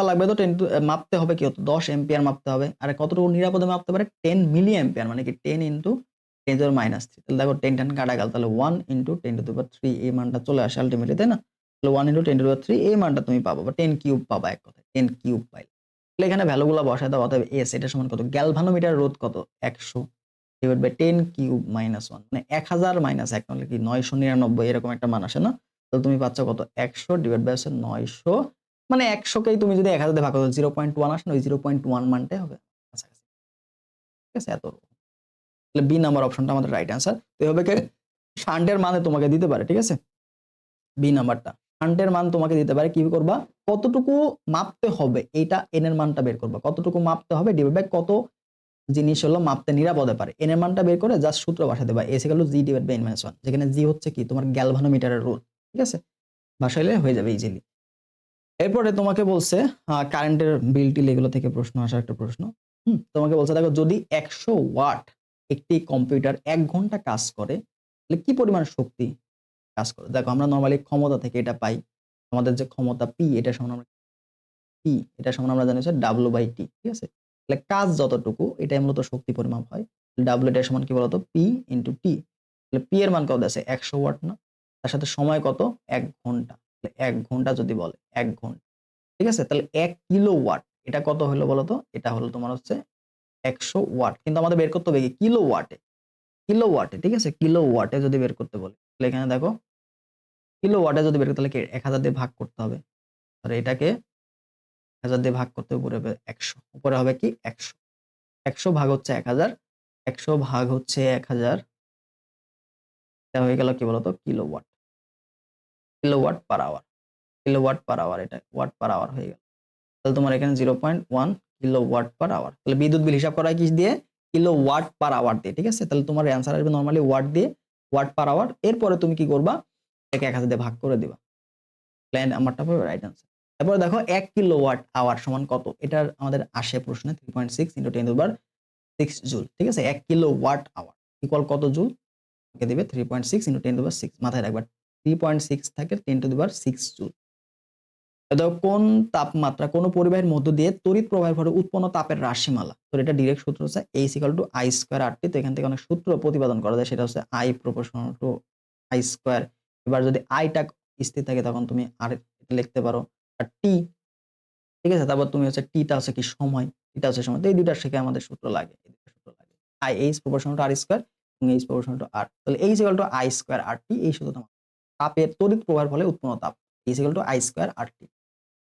লাগবে তো 10 মাপতে হবে কি হতো, 10 এম্পিয়ার মাপতে হবে। আর কতটুকু নিরাপদে মাপতে পারে, 10 মিলি অ্যাম্পিয়ার, মানে কি 10 ইনটু 10 টু দি পাওয়ার -3। তাহলে দেখো 10 10 কাটা গেল, তাহলে 1 ইনটু 10 টু দি পাওয়ার 3 এই মানটা চলে আসে আলটিমেটলি, তাই না। 1 ইন্টু 10⁻³ এই মানটা তুমি পাবা বা 10 কিউব পাবা, এক কথায় 10 কিউব পাইলে। তাহলে এখানে ভ্যালুগুলো বসায় দাও। অতএব এস এটা সমান কত, গ্যালভানোমিটার রোধ কত 100 ডিভাইড বাই 10 কিউব মাইনাস 1, মানে 1000 মাইনাস 1 মানে কি 999 এরকম একটা মান আসে না? তাহলে তুমি পাচ্ছ কত 100 ডিভাইড বাই 900, মানে 100 কেই তুমি যদি 1000 দিয়ে ভাগ করো 0.1 আসে না, ওই 0.1 মানটাই হবে কাছাকাছি। ঠিক আছে, এত। তাহলে বি নাম্বার অপশনটা আমাদের রাইট অ্যান্সার। তো এভাবে শান্টের মানে তোমাকে দিতে পারে, ঠিক আছে, বি নাম্বারটা শান্টের মান তোমাকে দিতে পারে। কি করবা, কতটুকু মাপতে হবে এইটা এন এর মানটা বের করবা, কতটুকু মাপতে হবে ডিভাইড বাই কত জিনিস হলো মাপতে নিরাপদে পারে, এন এর মানটা বের করে জাস্ট সূত্র বসাতে দেবা, s equal to g divide by n minus 1, যেখানে জি হচ্ছে কি তোমার গ্যালভানোমিটারের রোধ। ঠিক আছে, বসাইলে হয়ে যাবে ইজিলি। এরপরে তোমাকে বলছে কারেন্টের বিল টিল এগুলো থেকে প্রশ্ন আসার একটা প্রশ্ন। তোমাকে বলছে দেখো যদি 100 ওয়াট একটি কম্পিউটার 1 ঘন্টা কাজ করে তাহলে কি পরিমাণ শক্তি কাজ করে। দেখো আমরা নরমালি ক্ষমতা থেকে এটা পাই, আমাদের যে ক্ষমতা পি এটা সমান আমরা পি এটা সমান আমরা জানি হচ্ছে ডাব্লিউ বাই টি। ঠিক আছে, তাহলে কাজ যতটুকু এটাই মূলত শক্তি পরিমাপ হয়। ডাব্লিউ এটা সমান কি বলতো পি ইন্টু টি। তাহলে পি এর মান কত আছে 100 ওয়াট না, তার সাথে সময় কত 1 ঘন্টা। তাহলে 1 ঘন্টা যদি বলে 1 ঘন্টা, ঠিক আছে, তাহলে 1 কিলো ওয়াট এটা কত হলো বলতো, এটা হলো তোমার হচ্ছে 100 ওয়াট, কিন্তু আমাদের বের করতে হবে কি কিলো ওয়াটে, কিলো ওয়াটে। ঠিক আছে, কিলো ওয়াটে যদি বের করতে বলে তাহলে এখানে দেখো কিলো ওয়াটে যদি বের করতে তাহলে কি 1000 দিয়ে ভাগ করতে হবে, আর এটাকে 1000 দিয়ে ভাগ করতে উপরে হবে 100, উপরে হবে কি 100, 100 ভাগ হচ্ছে 1000, 100 ভাগ হচ্ছে 1000, এটা হয়ে গেল কি বলতো kilowatt, kilowatt per hour, kilowatt per hour, এটা ওয়াট পার আওয়ার হয়ে গেল। তাহলে তোমার এখানে 0.1 কিলোওয়াট পার আওয়ার। তাহলে বিদ্যুৎ বিল হিসাব করা হয় কি দিয়ে, কিলোওয়াট পার আওয়ার দিয়ে। ঠিক আছে, তাহলে তোমার অ্যান্সার আসবে নরমালি ওয়াট দিয়ে, ওয়াট পার আওয়ার। এরপরে তুমি কি করবা, এটাকে 1000 দিয়ে ভাগ করে দিবা, প্ল্যান আমারটা হবে রাইট আনসার। তারপরে দেখো 1 কিলোওয়াট আওয়ার সমান কত, এটার আমাদের আসে প্রশ্নে 3.6 ইনটু 10⁶ জুল। ঠিক আছে, 1 কিলোওয়াট আওয়ার ইকুয়াল কত জুল, কে দিবে 3.6 ইনটু 10⁶, মাথায় রাখবা 3.6 থাকে 10⁶ জুল। দেখো কোন তাপমাত্রা কোন পরিবাহীর মধ্য দিয়ে তড়িৎ প্রবাহের ফলে উৎপন্ন তাপের রাশিমালা। তো এটা ডাইরেক্ট সূত্র হচ্ছে H equal to I square RT। তো এখান থেকে অনেক সূত্র প্রতিপাদন করা যায়, সেটা হচ্ছে I proportional to I square. এবার যদি I টা স্থির থাকে তখন তুমি R লিখতে পারো, আর T, ঠিক আছে, তারপর তুমি হচ্ছে T টা হচ্ছে কি সময়, এটা হচ্ছে সময়। তো এই দুইটার থেকে আমাদের সূত্র লাগে, এই দুটো সূত্র লাগে, I H proportional to R square এবং H প্রপোর্শনাল টু R। তাহলে H equal to I square RT, এই সূত্রটা তাপের তড়িৎ প্রবাহের ফলে উৎপন্ন তাপ H equal to I square RT।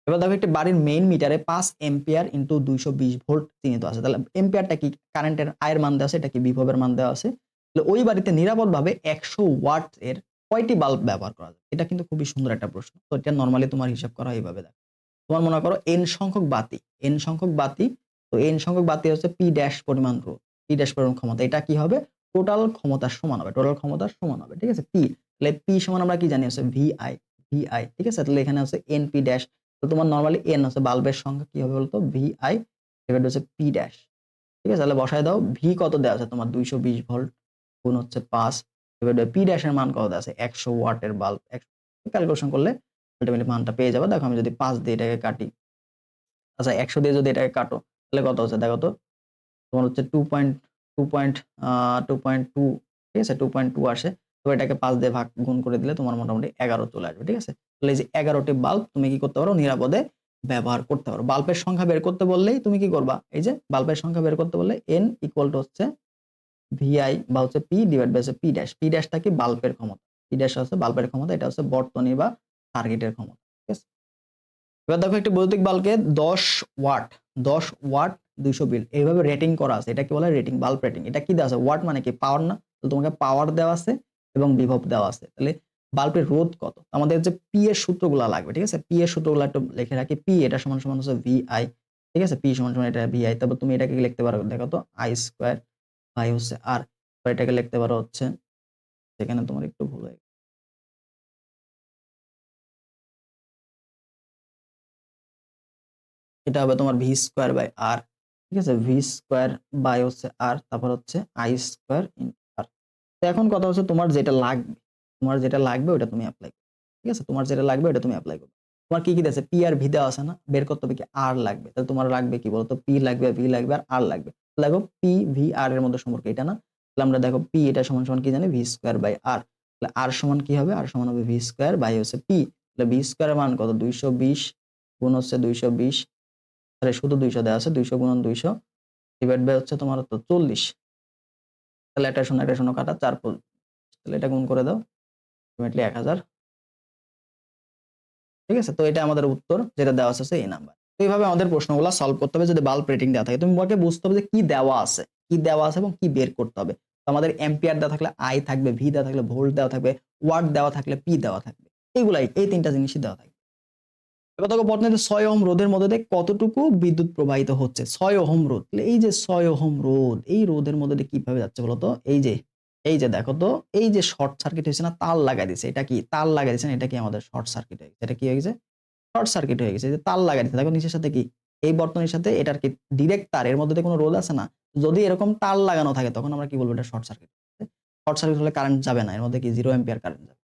এবার দেখো একটি বাড়ির মেইন মিটারে 5 এম্পিয়ার ইনটু 220 ভোল্ট চিহ্নিত আছে। তাহলে এম্পিয়ারটা কি, কারেন্টের আয়ের মান দেওয়া আছে, এটা কি বিভবের মান দেওয়া আছে। তাহলে ওই বাড়িতে নিরাপদভাবে 100 ওয়াট এর কয়টি বাল্ব ব্যবহার করা যায়। এটা কিন্তু খুবই সুন্দর একটা প্রশ্ন। তো এটা নরমালি তোমার হিসাব করা হয় এইভাবে, দেখো তোমার মনে করো n সংখ্যক বাতি, n সংখ্যক বাতি, তো n সংখ্যক বাতি হচ্ছে p ড্যাশ পরিমাণ রোধ, p ড্যাশ পরিমাণ ক্ষমতা, এটা কি হবে টোটাল ক্ষমতার সমান হবে, টোটাল ক্ষমতার সমান হবে। ঠিক আছে, p, তাহলে p সমান আমরা কি জানি হচ্ছে vi, vi। ঠিক আছে, তাহলে এখানে হচ্ছে np ড্যাশ। তো তোমার নরমালি n হচ্ছে বাল্বের সংখ্যা, কি হবে বলতো vi ডিভাইড হচ্ছে p ড্যাশ। ঠিক আছে, তাহলে বসায় দাও, v কত দেওয়া আছে তোমার 220 ভোল্ট গুণ হচ্ছে 5 ডিভাইড বাই p ড্যাশের মান কত দেওয়া আছে 100 ওয়াটের বাল্ব, ক্যালকুলেশন করলে আলটিমেটলি মানটা পেয়ে যাবে। দেখো আমি যদি 5 দিয়ে এটাকে কাটি, আচ্ছা 100 দিয়ে যদি এটাকে কাটো তাহলে কত হচ্ছে দেখো তো, তোমার হচ্ছে 2.2, ঠিক আছে 2.2 আসে। তো এটাকে 5 দিয়ে ভাগ গুণ করে দিলে তোমার মোটামুটি 11 চলে আসবে। ঠিক আছে, তাহলে এই যে 11টি বাল্ব তুমি কি করতে পারো, নিরাপদে ব্যবহার করতে পারো। বাল্বের সংখ্যা বের করতে বললেই তুমি কি করবা, এই যে বাল্বের সংখ্যা বের করতে বললে n ইকুয়াল টু হচ্ছে vi বা হচ্ছে p divide by p dash, p ড্যাশটা কি বাল্বের ক্ষমতা, p ড্যাশ হচ্ছে বাল্বের ক্ষমতা, এটা হচ্ছে বর্তনী বা সার্কিটের ক্ষমতা। ঠিক আছে, এবার দেখো একটি বৈদ্যুতিক বাল্বকে 10 ওয়াট 10 ওয়াট 200 বিল এইভাবে রেটিং করা আছে, এটাকে বলে রেটিং, বাল্ব রেটিং। এটা কি দেওয়া আছে, ওয়াট মানে কি পাওয়ার না, তো তোমাকে পাওয়ার দেওয়া আছে এবং বিভব দেওয়া আছে। তাহলে বাল্বের রোধ কত, আমাদের যে পি এর সূত্রগুলো লাগবে। ঠিক আছে, পি এর সূত্রগুলো একটু লিখে রাখি, পি এটা সমান সমান হচ্ছে ভিআই। ঠিক আছে, পি সমান সমান এটা ভিআই, তারপর তুমি এটাকে লিখতে পারো দেখো তো আই স্কয়ার বাই হচ্ছে আর, এটাকে লিখতে পারো হচ্ছে, সেখানে তোমার একটু ভুল হয়ে গেছে, এটা হবে তোমার ভি স্কয়ার বাই আর। ঠিক আছে, ভি স্কয়ার বাই হচ্ছে আর, তারপর হচ্ছে আই স্কয়ার ইন আর। তো এখন কথা হচ্ছে তোমার যেটা লাগবে, তোমার যেটা লাগবে ওটা তুমি অ্যাপ্লাই করবে। ঠিক আছে, তোমার যেটা লাগবে ওটা তুমি অ্যাপ্লাই করবে। তোমার কি কি আছে, পি আর ভি দেওয়া আছে না, বের করতে হবে কি আর লাগবে। তাহলে তোমার লাগবে কি বলতো, পি লাগবে, ভি লাগবে আর আর লাগবে। দেখো পি ভি আর এর মধ্যে সম্পর্ক এটা না, তাহলে আমরা দেখো পি এটা সমান সমান কি জানি ভি স্কয়ার বাই আর। তাহলে আর সমান কি হবে, আর সমান হবে ভি স্কয়ার বাই হচ্ছে পি। তাহলে ভি স্কয়ারের মান কত 220 গুণ হচ্ছে 220, আরে শুধু 200 দেওয়া আছে, 200 গুণন 200 ডিভাইড বাই হচ্ছে তোমার তো 40, তাহলে একটা শূন্য কাটা 4 তাহলে এটা গুণ করে দাও আলটিমেটলি 1000। ঠিক আছে, তো এটা আমাদের উত্তর যেটা দেওয়া আছে এই নাম্বার। তো এইভাবে আমাদের প্রশ্নগুলো সলভ করতে হবে যদি বাল্ব রেটিং দেওয়া থাকে। তুমি তোমাকে বুঝতে হবে যে কি দেওয়া আছে, কি দেওয়া আছে এবং কি বের করতে হবে। তো আমাদের এম্পিয়ার দেওয়া থাকলে আই থাকবে, ভি দেওয়া থাকলে ভোল্ট দেওয়া থাকবে, ওয়াট দেওয়া থাকলে পি দেওয়া থাকবে, এইগুলাই এই তিনটা জিনিসই দেওয়া থাকবে। এবার দেখো প্রশ্নে 6 ওহম রোধের মধ্যে দিয়ে কতটুকু বিদ্যুৎ প্রবাহিত হচ্ছে। 6 ওহম রোধ, এই যে 6 ওহম রোধ, এই রোধের মধ্যে দিয়ে কিভাবে যাচ্ছে বলতো, এই যে দেখো তো, এই যে শর্ট সার্কিট হয়েছে না, তার লাগাই দিছে, এটা কি তার লাগাই দিয়েছেন, এটা কি আমাদের শর্ট সার্কিট হয়ে গেছে, এটা কি হয়ে গেছে শর্ট সার্কিট হয়ে গেছে। যে তার লাগাই দিতে দেখো নিচের সাথে কি এই বর্তনীর সাথে এটার কি ডিরেক্ট তার, এর মধ্যে কোনো রোধ আছে না। যদি এরকম তার লাগানো থাকে তখন আমরা কি বলবো এটা শর্ট সার্কিট। শর্ট সার্কিট হলে কারেন্ট যাবে না, এর মধ্যে কি 0 অ্যাম্পিয়ার কারেন্ট যাবে।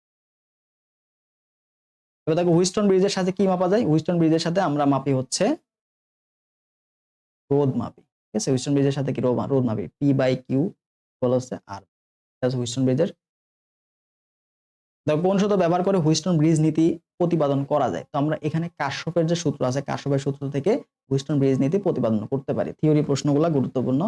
এবার দেখো হুইস্টন ব্রিজের সাথে কি মাপা যায়, হুইস্টন ব্রিজের সাথে আমরা মাপি হচ্ছে রোধ মাপি। ঠিক আছে, হুইস্টন ব্রিজের সাথে কি রোধ মাপি, পি বাই কিউ বলা হচ্ছে আর, হুইস্টন ব্রিজের। দেখো কোন সূত্র ব্যবহার করে হুইস্টন ব্রিজ নীতি প্রতিপাদন করা যায়। তো আমরা এখানে কাশ্যপের যে সূত্র আছে, কাশ্যপের সূত্র থেকে হুইস্টন ব্রিজ নীতি প্রতিপাদন করতে পারি। থিওরি প্রশ্নগুলো গুরুত্বপূর্ণ।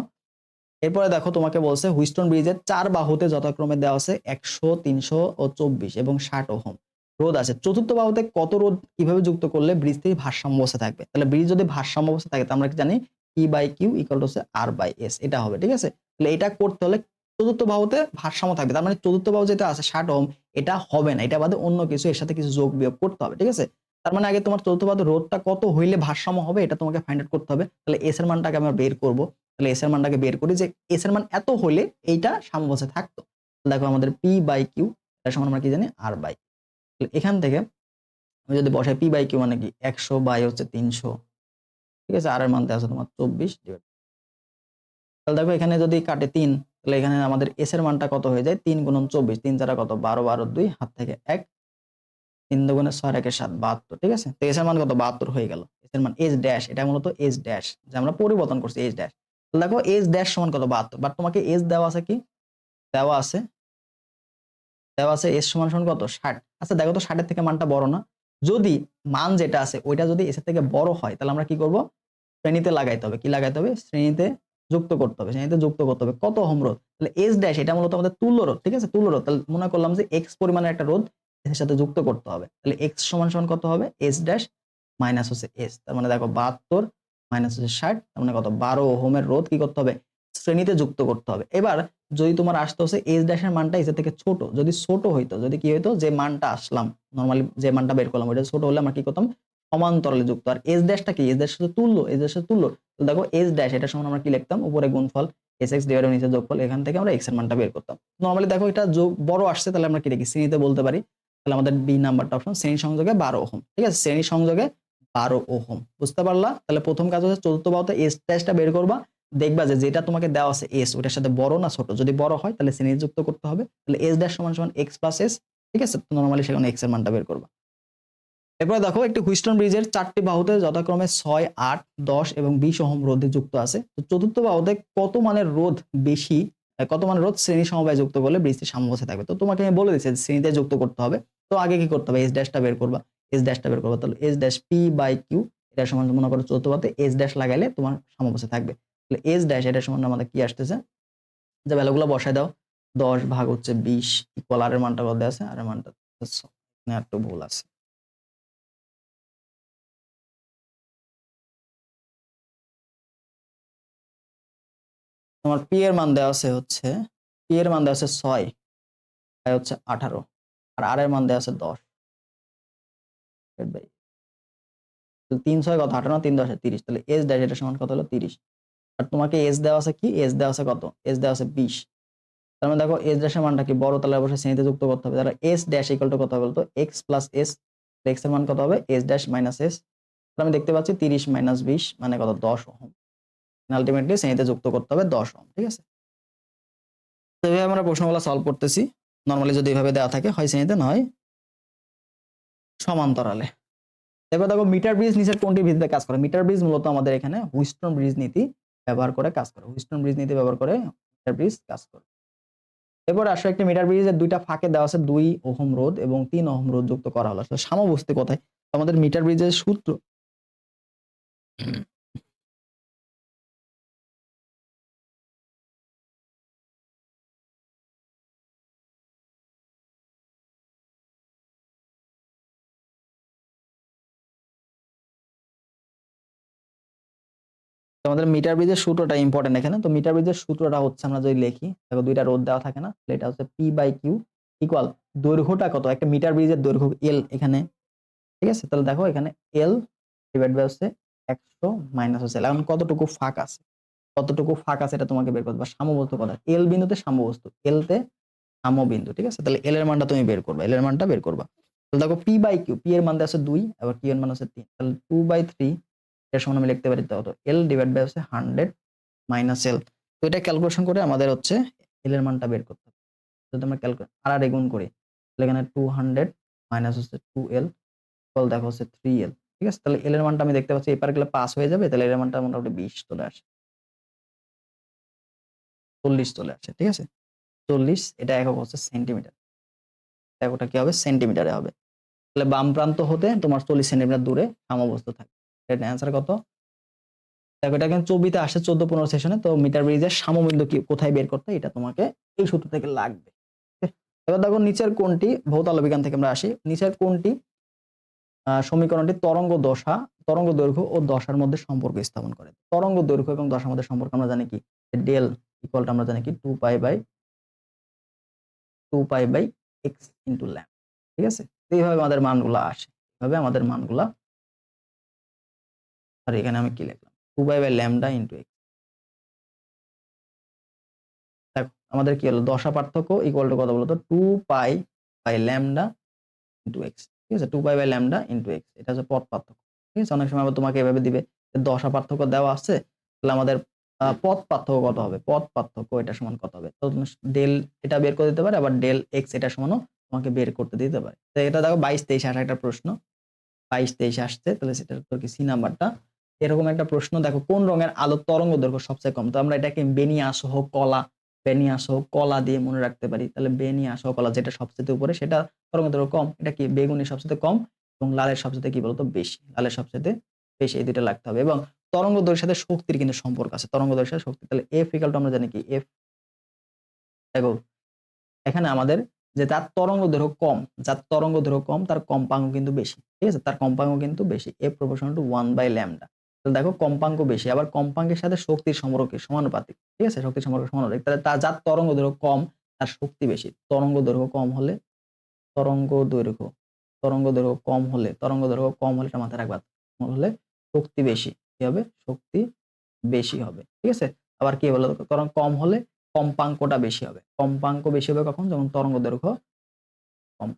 এরপরে দেখো তোমাকে বলছে হুইস্টন ব্রিজের 4 বাহুতে যথাক্রমে দেওয়া আছে 100, 300 ও 24 এবং 60 ওহম রোধ আছে। চতুর্থ বাহুতে কত রোধ কিভাবে যুক্ত করলে ব্রিজ থেকে ভারসাম্য অবস্থা থাকবে। তাহলে ব্রিজ যদি ভারসাম্য অবস্থা থাকে, আমরা কি জানি p by q equal to r by s, এটা হবে। ঠিক আছে, তাহলে এটা করতে হলে চতুর্থ বাহুতে ভারসাম্য থাকবে, তার মানে চতুর্থ বাহু যেটা আছে 60 ওহম, এটা হবে না, এটা বাদে অন্য কিছু এর সাথে কিছু যোগ বিয়োগ করতে হবে। ঠিক আছে, তার মানে আগে তোমার চতুর্থ বাহুতে রোধটা কত হইলে ভারসাম্য হবে এটা তোমাকে ফাইন্ড আউট করতে হবে। তাহলে এস এর মানটাকে আমরা বের করব। তাহলে এস এর মানটাকে বের করি যে এস এর মান এত হলে এইটা সাম্যাবস্থায় থাকতো। দেখো আমাদের পি বাই কিউ এর সমান আমরা কি জানি আর বাই। এখান থেকে আমি যদি বসাই পি বাই কিউ মানে কি 100 বাই হচ্ছে 300। ঠিক আছে, আর এর মান দেওয়া আছে তোমার 24 ডিভাইড। তাহলে দেখো এখানে যদি কাটে 3, তাহলে এখানে আমাদের এস এর মানটা কত হয়ে যায় 3 গুণন 24, 3 4 কত 12, 12 2 হাত থেকে 1, 3 দুগুণে 6 1 7 72। ঠিক আছে, তো এস এর মান কত 72 হয়ে গেল। এস এর মান এস ড্যাশ, এটা মূলত এস ড্যাশ যে আমরা পরিবর্তন করছি এস ড্যাশ। দেখো এস ড্যাশ সমান কত 72, বাট তোমাকে এস দেওয়া আছে কি দেওয়া আছে, এস সমান কত 60। আচ্ছা দেখো তো 60 এর থেকে মানটা বড় না, যদি মান যেটা আছে ওইটা যদি এস এর থেকে বড় হয় তাহলে আমরা কি করব, শ্রেণীতে লাগাইতে হবে। কি লাগাইতে হবে, শ্রেণীতে যুক্ত করতে হবে, শ্রেণীতে যুক্ত করতে হবে। কত ওহম রোধ, তাহলে এস ড্যাশ এটা মূলত আমাদের তুল্য রোধ। ঠিক আছে, তুল্য রোধ, তাহলে মনে করলাম যে এক্স পরিমাণের একটা রোধ এর সাথে যুক্ত করতে হবে। তাহলে এক্স সমান কত হবে, এস ড্যাশ মাইনাস হচ্ছে এস, তার মানে দেখো 72 মাইনাস হচ্ছে 60, তার মানে কত 12 ওহমের রোধ কি করতে হবে, শ্রেণীতে যুক্ত করতে হবে। এবার যদি তোমার আসতে হচ্ছে এস ড্যাশের মানটা এস এর থেকে ছোট, যদি ছোট হইতো, যদি কি হইতো যে মানটা আসলাম নরমালি যে মানটা বের করলাম ওইটা ছোট হলে আমরা কি করতাম সমান্তরালে যুক্ত। আর এস ড্যাশটা কি, এস ড্যাশের সাথে তুল্য, এস ড্যাশের তুল্য। তো দেখো এস ড্যাশ এটা সমান আমরা কি লিখতাম, উপরে গুণফল এস এক্স ডিভাইডেড নিচে যোগফল, এখান থেকে আমরা এক্স এর মানটা বের করতাম। নরমালি দেখো এটা যোগ বড় আসছে তাহলে আমরা কি লিখি শ্রেণীতে বলতে পারি। তাহলে আমাদের বি নাম্বারটা অপশন শ্রেণী সংযোগে 12 ওহম। ঠিক আছে, শ্রেণী সংযোগে 12 ওহম, বুঝতে পারলা। তাহলে প্রথম কাজ হচ্ছে চতুর্থ বাহুতে এস ড্যাশটা বের করবা, দেখবা যে যেটা তোমাকে দেওয়া আছে এস ওটার সাথে বড় না ছোট, যদি বড় হয় তাহলে শ্রেণী যুক্ত করতে হবে। তাহলে এস ড্যাশ সমান এক্স প্লাস এস। ঠিক আছে, তো নরমালি সেখানে এক্স এর মানটা বের করবা। এরপরে দেখো একটি হুইস্টন ব্রিজের 4টি বাহুতে যথাক্রমে 6, 8, 10 এবং 20 ওহম রোধে যুক্ত আছে। তো চতুর্থ বাহুতে কত মানের রোধ বেশি, কত মানের রোধ শ্রেণী সমবায় যুক্ত করলে ব্রিজটি সাম্যাবস্থায় থাকবে। তো তোমাকে আমি বলে দিচ্ছি শ্রেণীতে যুক্ত করতে হবে। তো আগে কি করতে হবে, এস ড্যাশটা বের করবা, এস ড্যাশটা বের করবা। তাহলে s dash p by q এটা সমান মনে করো চতুর্থ বাহুতে এস ড্যাশ লাগাইলে তোমার সাম্যাবস্থায় থাকবে। তাহলে এস ড্যাশ এটা সমান আমাদের কি আসতেছে, যে ভ্যালুগুলো বসায় দাও, 10 ভাগ হচ্ছে 20 ইকুয়াল আর এর মানটা কত আছে, আর এর মানটা একটু ভুল আছে। তোমার পি এর মান দেওয়া আছে হচ্ছে, পি এর মান দেওয়া আছে 6, তাই হচ্ছে 18, আর আর এর মান দেওয়া আছে 10। 3 6 কত 18, 3 10 30, তাহলে এস ড্যাশ এটা সমান কত হলো 30। আর তোমাকে এস দেওয়া আছে কি, এস দেওয়া আছে কত, এস দেওয়া আছে 20। তার মানে দেখো এস ড্যাশের মানটা কি বড়, তাহলে অবশ্যই শ্রেণীতে যুক্ত করতে হবে। তাহলে এস ড্যাশ ইকুয়াল টু কত হবে বলতো, এক্স প্লাস এস, এক্স এর মান কত হবে এস ড্যাশ মাইনাস এস। আমি দেখতে পাচ্ছি 30 মাইনাস 20 মানে কত 10 ওহম। আলটিমেটলি শ্রেণীতে যুক্ত করতে হবে 10 ওহম। ঠিক আছে, তো এইভাবে আমরা প্রশ্নগুলো সলভ করতেছি। নরমালি যদি এভাবে দেওয়া থাকে হয় শ্রেণীতে নয় সমান্তরালে। এবার দেখো মিটার ব্রিজ নিচের কোনটি ভিত্তিতে কাজ করে। মিটার ব্রিজ মূলত আমাদের এখানে হুইস্টন ব্রিজ নীতি ব্যবহার করে কাজ করে, হুইস্টন ব্রিজ নীতি ব্যবহার করে মিটার ব্রিজ কাজ করে। এরপর আসলে একটা মিটার ব্রিজের দুইটা ফাঁকে দেওয়া আছে 2 ওহম রোধ এবং 3 ওহম রোধ যুক্ত করা হলো। আসলে সাম্যাবস্থা কোথায়? আমাদের মিটার ব্রিজের সূত্র আমাদের মিটার ব্রিজের সূত্রটা ইম্পর্টেন্ট এখানে। তো মিটার ব্রিজের সূত্রটা হচ্ছে আমরা যদি লিখি, দেখো দুইটা রোধ দেওয়া থাকে না? এটা হচ্ছে P/Q ইকুয়াল দৈর্ঘ্যটা কত? একটা মিটার ব্রিজের দৈর্ঘ্য L এখানে, ঠিক আছে? তাহলে দেখো এখানে L ডিভাইড বাই হচ্ছে 100 মাইনাস হচ্ছে L। এখন কতটুকু ফাঁক আছে? কতটুকু ফাঁক আছে এটা তোমাকে বের করতে হবে। সাম্যবস্তু কথা, L বিন্দুতে সাম্যবস্তু, L তে সাম্যবিন্দু, ঠিক আছে? তাহলে L এর মানটা তুমি বের করবা, L এর মানটা বের করবা। তাহলে দেখো P/Q, P এর মান আছে 2, আবার Q এর মান আছে 3। তাহলে 2/3 এর সমান আমি লিখতে পারি কত? L ডিভাইড বাই হচ্ছে 100 মাইনাস L। তো এটা ক্যালকুলেশন করে আমাদের হচ্ছে L এর মানটা বের করতে হবে। যদি আমরা ক্যালকুলেট আর গুণ করি, তাহলে এখানে 200 মাইনাস হচ্ছে 2L ইকুয়াল দেখো হচ্ছে 3L, ঠিক আছে? তাহলে L এর মানটা আমি দেখতে পাচ্ছি এপার গেলে পাস হয়ে যাবে। তাহলে L এর মানটা মোটামুটি 20 চলে আসে, 40 চলে আসে, ঠিক আছে? 40, এটা একক হচ্ছে সেন্টিমিটার। এককটা কি হবে? সেন্টিমিটারে হবে। তাহলে বাম প্রান্ত হতে তোমার 40 সেন্টিমিটার দূরে সাম্যাবস্থা থাকে। এটা অ্যান্সার কত? দেখো এটা কিন্তু 24 আসে 14-15 সেশনে। তো মিটার ব্রিজের সাম্যবিন্দু কি কোথায় বের করতে, এটা তোমাকে এই সূত্র থেকে লাগবে। এবার দেখো নিচের কোনটি, ভৌত আলো বিজ্ঞান থেকে আমরা আসি, নিচের কোনটি সমীকরণটি তরঙ্গ দৈর্ঘ্য ও দশার মধ্যে সম্পর্ক স্থাপন করে? তরঙ্গ দৈর্ঘ্য এবং দশার মধ্যে সম্পর্ক আমরা জানি কি, ডেল ইকুয়ালটা আমরা জানি কি 2 pi by x into lambda, ঠিক আছে? এইভাবে আমাদের মানগুলা আসে, এইভাবে আমাদের মানগুলা। আর এখানে আমি কি লিখলাম? 2 pi by lambda into x। দেখো আমাদের কি হলো? দশা পার্থক্য ইকুয়াল টু কত বলতো? 2 pi by lambda into x, ঠিক আছে? 2 pi by lambda into x, এটা হচ্ছে পথ পার্থক্য, ঠিক আছে? অনেক সময় আবার তোমাকে এভাবে দিবে যে দশা পার্থক্য দেওয়া আছে, তাহলে আমাদের পথ পার্থক্য কত হবে? পথ পার্থক্য এটা সমান কত হবে? তো তুমি ডেল এটা বের করে দিতে পারে, আবার ডেল এক্স এটা সমানও তোমাকে বের করতে দিতে পারে। তো এটা দেখো 22-23 আসা একটা প্রশ্ন, 22-23 আসছে, তাহলে সেটার উত্তর কি? সি নাম্বারটা। এরকম একটা প্রশ্ন দেখো, কোন রঙের আলোর তরঙ্গ দৈর্ঘ্য সবচেয়ে কম? তো আমরা এটাকে বেনিয়া সহ কলা, বেনিয়া সহ কলা দিয়ে মনে রাখতে পারি। তাহলে বেনিয়া সহ কলা যেটা সবচেয়ে উপরে সেটা তরঙ্গ দৈর্ঘ্য কম। এটা কি? বেগুনি সবচেয়ে কম এবং লালের সবচেয়ে কি বলতো? বেশি। লালের সবচেয়ে বেশি, এই দুইটা লাগতে হবে। এবং তরঙ্গ দৈর্ঘ্যের সাথে শক্তির কিন্তু সম্পর্ক আছে, তরঙ্গ দৈর্ঘ্যের সাথে শক্তি। তাহলে এফ ইকুয়াল টু আমরা জানি কি? এফ, দেখো এখানে আমাদের যে যার তরঙ্গ দৈর্ঘ্য কম, যার তরঙ্গ দৈর্ঘ্য কম তার কম্পাঙ্ক কিন্তু বেশি, ঠিক আছে? তার কম্পাঙ্ক কিন্তু বেশি, এফ প্রপোর্শনাল টু 1/λ। তাহলে দেখো কম্পাঙ্ক বেশি, আবার কম্পাঙ্কের সাথে শক্তির সম্পর্ক সমানুপাতিক, ঠিক আছে? শক্তির সম্পর্ক সমানুপাতিক। তাহলে তার যার তরঙ্গ দৈর্ঘ্য কম তার শক্তি বেশি। তরঙ্গ দৈর্ঘ্য কম হলে, তরঙ্গ দৈর্ঘ্য তরঙ্গ দৈর্ঘ্য কম হলে, তরঙ্গ দৈর্ঘ্য কম হলে এটা মাথায় রাখবা, কম হলে শক্তি বেশি। কি হবে? শক্তি বেশি হবে, ঠিক আছে? আবার কি বলো? তরঙ্গ কম হলে কম্পাঙ্কটা বেশি হবে। কম্পাঙ্ক বেশি হবে কখন? যখন তরঙ্গ দৈর্ঘ্য কম।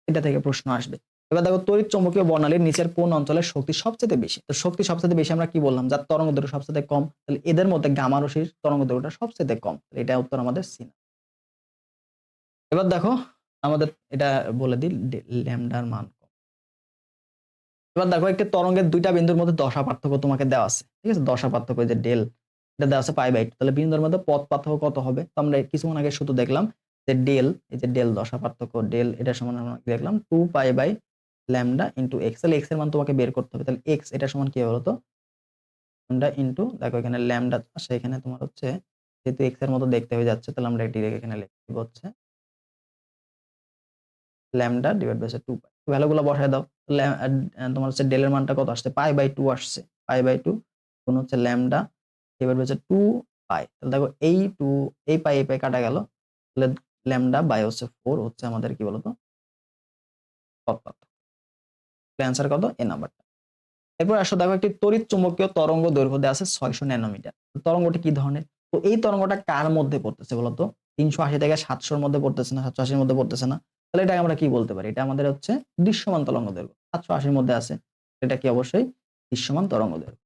এটা থেকে প্রশ্ন আসবে। এবার দেখো তড়িৎ চৌম্বকীয় বর্ণালীর নিচের কোন অঞ্চলের শক্তি সবচেয়ে বেশি? তো শক্তি সবচেয়ে বেশি আমরা কি বললাম? যার তরঙ্গ দৈর্ঘ্য সবচেয়ে কম, তাহলে এদের মধ্যে গামা রশ্মির তরঙ্গ দৈর্ঘ্যটা সবচেয়ে কম। এটা উত্তর আমাদের সি। এবার দেখো আমাদের এটা বলে দিই, ল্যামডার মান কম। এবার দেখো একটি তরঙ্গের দুইটা বিন্দুর মধ্যে দশা পার্থক্য তোমাকে দেওয়া আছে, ঠিক আছে? দশা পার্থক্য যে ডেল, এটা দেওয়া আছে π/2। তাহলে বিন্দুর মধ্যে পথ পার্থক্য কত হবে? তো আমরা কিছুক্ষণ আগে শুধু দেখলাম যে ডেল, এই যে ডেল দশা পার্থক্য ডেল, এটা সমান আমরা দেখলাম 2π/λ ইনটু এক্স। তাহলে এক্স এর মান তোমাকে বের করতে হবে। তাহলে এক্স এটা সমান কি হবে বলতো? ল্যামডা ইনটু, দেখো এখানে ল্যামডা আসে, এখানে তোমার হচ্ছে যেহেতু এক্স এর মতো দেখতে হয়ে যাচ্ছে, তাহলে আমরা ডিরেক্ট এখানে লিখব হচ্ছে ল্যামডা ডিভাইড বাই 2 পাই। ভ্যালুগুলো বসায় দাও। তোমার হচ্ছে ডেল এর মানটা কত আসছে? π/2 আসছে। π/2 কোন হচ্ছে ল্যামডা ডিভাইড বাই 2 পাই। তাহলে দেখো এই 2 এই পাই কাটা গেল। তাহলে ল্যামডা বাই হচ্ছে 4 হচ্ছে আমাদের কি বলতো? পথ পার্থক্য। অ্যান্সার কত? এ নাম্বারটা। এরপর আসো দেখো একটি তড়িৎ চুম্বকীয় তরঙ্গ দৈর্ঘ্য দেওয়া আছে 600 ন্যানোমিটার। তরঙ্গটি কি ধরনের? তো এই তরঙ্গটা কার মধ্যে পড়তেছে বলতো? 380 থেকে 700 এর মধ্যে পড়তেছে না, 780 এর মধ্যে পড়তেছে না। তাহলে এটা আমরা কি বলতে পারি? এটা আমাদের হচ্ছে দৃশ্যমান তরঙ্গ দৈর্ঘ্য। 780 এর মধ্যে আছে। এটা কি? অবশ্যই দৃশ্যমান তরঙ্গ দৈর্ঘ্য।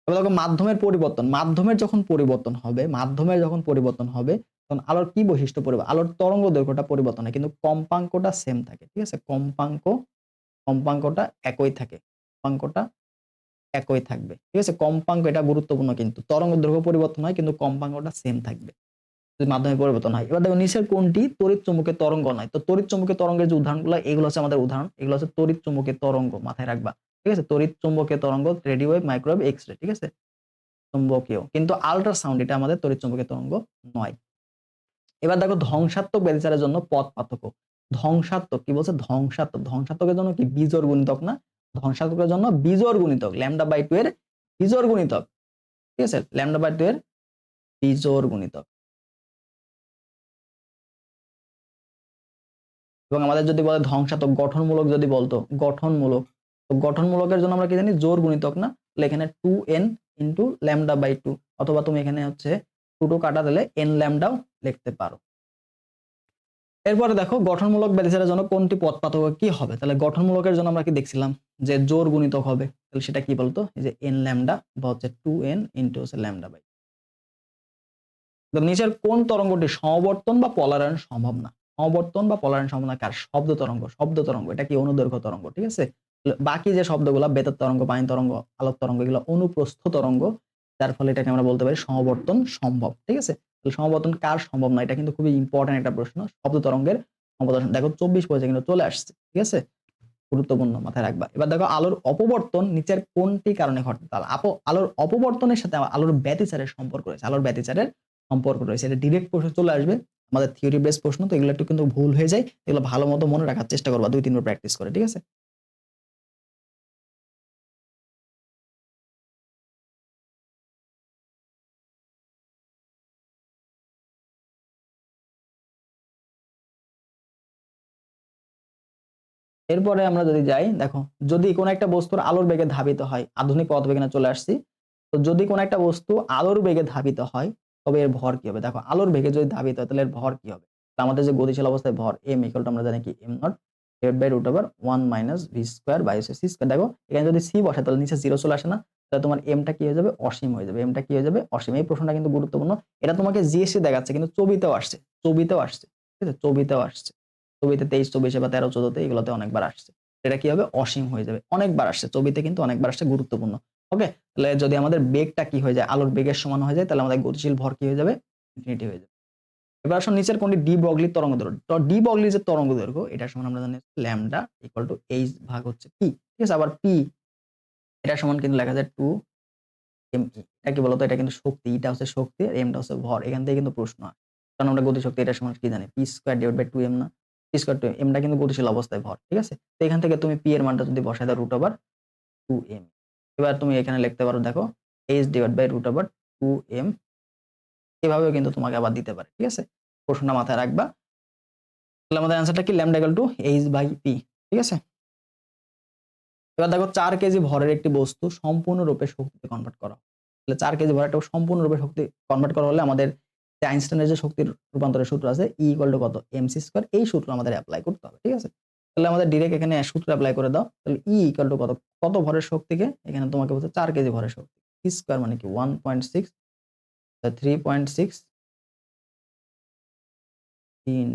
এবার দেখো মাধ্যমের পরিবর্তন। মাধ্যমের যখন পরিবর্তন হবে তখন আলোর কি বৈশিষ্ট্য পরিবর্তন? আলোর তরঙ্গ দৈর্ঘ্যটা পরিবর্তন হয় কিন্তু কম্পাঙ্কটা সেম থাকে, ঠিক আছে? কম্পাঙ্কটা একই থাকে। কম্পাঙ্কটা একই থাকবে, ঠিক আছে? কম্পাঙ্ক এটা গুরুত্বপূর্ণ, কিন্তু তরঙ্গ দৈর্ঘ্য পরিবর্তন হয় কিন্তু কম্পাঙ্কটা সেম থাকবে। মাধ্যমে পরিবর্তন হয়। এবার দেখো নিচের কোনটি তড়িৎ চুম্বকের তরঙ্গ নয়? তো তড়িৎ চুম্বকের তরঙ্গের যে উদাহরণগুলো এগুলো হচ্ছে আমাদের উদাহরণ, এগুলো হচ্ছে তড়িৎ চুম্বকের তরঙ্গ, মাথায় রাখবা। ঠিক আছে, তড়িৎ চুম্বকের তরঙ্গ, radio wave, microwave, X ray. ঠিক আছে, চুম্বকীয়, কিন্তু আল্ট্রাসাউন্ড এটা আমাদের তড়িৎ চুম্বকের তরঙ্গ নয়। এবার দেখো ধ্বংসাত্মক ব্যতিচারের জন্য পথ পার্থক্য। ধ্বংসাত্মক কি বলছে? ধ্বংসাত্মক, ধ্বংসাত্মকের জন্য কি বিজোড় গুণিতক না? ধ্বংসাত্মকের জন্য বিজোড় গুণিতক, λ/2 এর বিজোড় গুণিতক। ঠিক আছে, λ/2 এর বিজোড় গুণিতক। এবং আমাদের যদি বলে ধ্বংসাত্মক, গঠনমূলক যদি বলতো, গঠনমূলক, তো গঠনমূলকের জন্য আমরা কি জানি? জোড় গুণিতক না? তাহলে এখানে 2n ইন্টু λ/2, অথবা তুমি এখানে হচ্ছে 2 কাটা দিলে n ল্যামডাও লিখতে পারো। এরপরে দেখো গঠনমূলক ব্যতিচারের জন্য কোনটি পথ পার্থক্য কি হবে? তাহলে গঠনমূলকের জন্য আমরা কি দেখছিলাম যে জোড় গুণিতক হবে, তাহলে সেটা কি বলতো? এই যে n ল্যামডা বা হচ্ছে 2n ইন্টু হচ্ছে λ/2। তো নিচের কোন তরঙ্গটি সমবর্তন বা পলায়ন সম্ভব না? সমবর্তন বা পলায়ন সম্ভব না কার? শব্দ তরঙ্গ, শব্দ তরঙ্গ, এটা কি অনুদৈর্ঘ্য তরঙ্গ। ঠিক আছে, বাকি যে শব্দগুলো বেতার তরঙ্গ, বায়ু তরঙ্গ, আলোক তরঙ্গ, এগুলো অনুপ্রস্থ তরঙ্গ, যার ফলে এটাকে আমরা বলতে পারি সমবর্তন সম্ভব। ঠিক আছে, তাহলে সমবর্তন কার সম্ভব না? এটা কিন্তু খুবই ইম্পর্টেন্ট একটা প্রশ্ন। শব্দ তরঙ্গের সমবর্তন, দেখো 24 পয়সা কিন্তু চলে আসছে। ঠিক আছে, গুরুত্বপূর্ণ, মাথায় রাখবা। এবার দেখো আলোর অপবর্তন নিচের কোনটি কারণে ঘটে? তাহলে আলোর অপবর্তনের সাথে আলোর ব্যতিচারের সম্পর্ক রয়েছে, আলোর ব্যতিচারের সম্পর্ক রয়েছে। এটা ডিরেক্ট প্রশ্ন চলে আসবে, আমাদের থিওরি বেস প্রশ্ন, তো এগুলো একটু কিন্তু ভুল হয়ে যায়, এগুলো ভালো মতো মনে রাখার চেষ্টা করবা 2-3 বার প্র্যাকটিস করে। ঠিক আছে, এরপরে আমরা যদি যাই, দেখো যদি কোনো একটা বস্তুর আলোর বেগে ধাবিত হয়, আধুনিক পদার্থবিজ্ঞানে চলে আসছি, তো যদি কোনো একটা বস্তু আলোর বেগে ধাবিত হয় তবে এর ভর কি হবে? দেখো আলোর বেগে যদি ধাবিত হয় তাহলে এর ভর কি হবে? তো আমাদের যে গতিশীল অবস্থায় ভর m ইকুয়াল টু আমরা জানি কি m naught divide by root over 1 minus v square by c square. দেখো এখানে যদি c বসে তাহলে নিচে 0 চলে আসে না? তাহলে তোমার m টা কি হয়ে যাবে? অসীম হয়ে যাবে। m টা কি হয়ে যাবে? অসীম। এই প্রশ্নটা কিন্তু গুরুত্বপূর্ণ, এটা তোমাকে জিএসসি দেখাচ্ছে কিন্তু ছবিতেও আসছে, ছবিতেও আসছে। ঠিক আছে, ছবিতেও আসছে, ছবিতে 23, 24 বা 13, 14 এগুলোতে অনেকবার আসছে। এটা কি হবে? অসীম হয়ে যাবে। অনেকবার আসছে ছবিতে, কিন্তু অনেকবার আসছে, গুরুত্বপূর্ণ। ওকে, তাহলে যদি আমাদের বেগটা কি হয়ে যায়? আলোর বেগের সমান হয়ে যায়, তাহলে আমাদের গতিশীল ভর কি হয়ে যাবে? ইনফিনিটি হয়ে যাবে। এবার আসুন নিচের কোনটি ডি ব্রগলির তরঙ্গ দৈর্ঘ্য। তো ডি ব্রগলির যে তরঙ্গ দৈর্ঘ্য এটার সমান আমরা জানি ল্যামডা ইকুয়াল টু এইচ ভাগ হচ্ছে পি। ঠিক আছে, আবার পি এটা সমান কিন্তু লেখা যায় 2 এম ই। এটা কি বলতো? এটা কিন্তু শক্তি, এটা হচ্ছে শক্তি আর এমটা হচ্ছে ভর। এখান থেকে কিন্তু প্রশ্ন হয়, কারণ আমরা গতিশক্তি এটা সমান কি জানি? P square divide by 2m না? পি স্কয়ার 2m, এমটা কিন্তু গতিশীল অবস্থায় ভর। ঠিক আছে, তো এখান থেকে তুমি পি এর মানটা যদি বসায় দাও রুট ওভার 2m, এবার তুমি এখানে লিখতে পারো দেখো h divide by root over 2m, এভাবেও কিন্তু তোমাকে আবার দিতে পারে। ঠিক আছে, প্রশ্নটা মাথায় রাখবা। তাহলে আমাদের অ্যান্সারটা কি? Lambda equal to h by p। ঠিক আছে, এবার দেখো 4 কেজি ভরের একটি বস্তু সম্পূর্ণরূপে শক্তিতে কনভার্ট করা হয়। তাহলে 4 কেজি ভরের একটা সম্পূর্ণরূপে শক্তি কনভার্ট করা হলে আমাদের যে আইনস্টাইনের যে শক্তির রূপান্তরের সূত্র আছে E ইকুয়াল টু কত? mc স্কয়ার, এই সূত্র আমাদের এপ্লাই করতে হবে। ঠিক আছে, তাহলে আমাদের ডিরেক্ট এখানে সূত্র এপ্লাই করে দাও। তাহলে E ইকুয়াল টু কত? কত ভরের শক্তিকে এখানে তোমাকে বলছে 4 কেজি ভরের শক্তি। E স্কয়ার মানে কি 1.6, 3.6 3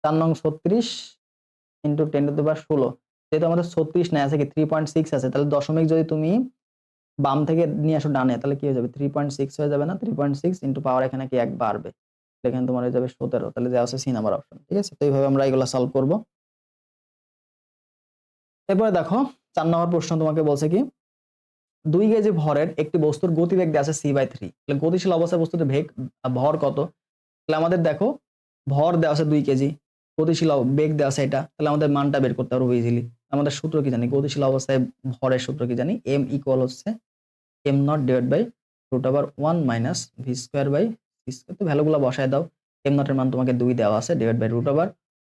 4 নং 36 ইন্টু 10 টু দি পাওয়ার 16। যেহেতু আমাদের 36 নাই, আছে কি 3.6 আছে, তাহলে দশমিক যদি তুমি বাম থেকে নিয়ে আসো ডানে, তাহলে কি হয়ে যাবে? 3.6 হয়ে যাবে না? 3.6 ইন্টু পাওয়ার এখানে কি 1 বাড়বে, এখানে তোমার হয়ে যাবে 17। তাহলে দেওয়া আছে সি নাম্বার অপশন। ঠিক আছে, তো এইভাবে আমরা এগুলো সলভ করব। এরপরে দেখো 4 নম্বর প্রশ্ন তোমাকে বলছে কি 2 কেজি ভরের একটি বস্তুর গতিবেগ দেওয়া আছে c/3। তাহলে গতিশীল অবস্থায় বস্তুতে ভর কত? তাহলে আমাদের দেখো ভর দেওয়া আছে 2 কেজি, গতিশীল বেগ দেওয়া আছে এটা, তাহলে আমাদের মানটা বের করতে পারবো ইজিলি। আমাদের সূত্র কি জানি? গতিশীল অবস্থায় ভরের সূত্র কি জানি? m ইকুয়াল হচ্ছে m naught divide by root over 1 minus v square by c square. তো ভ্যালুগুলো বসায় দাও। m নট এর মান তোমাকে 2 দেওয়া আছে, divide by root over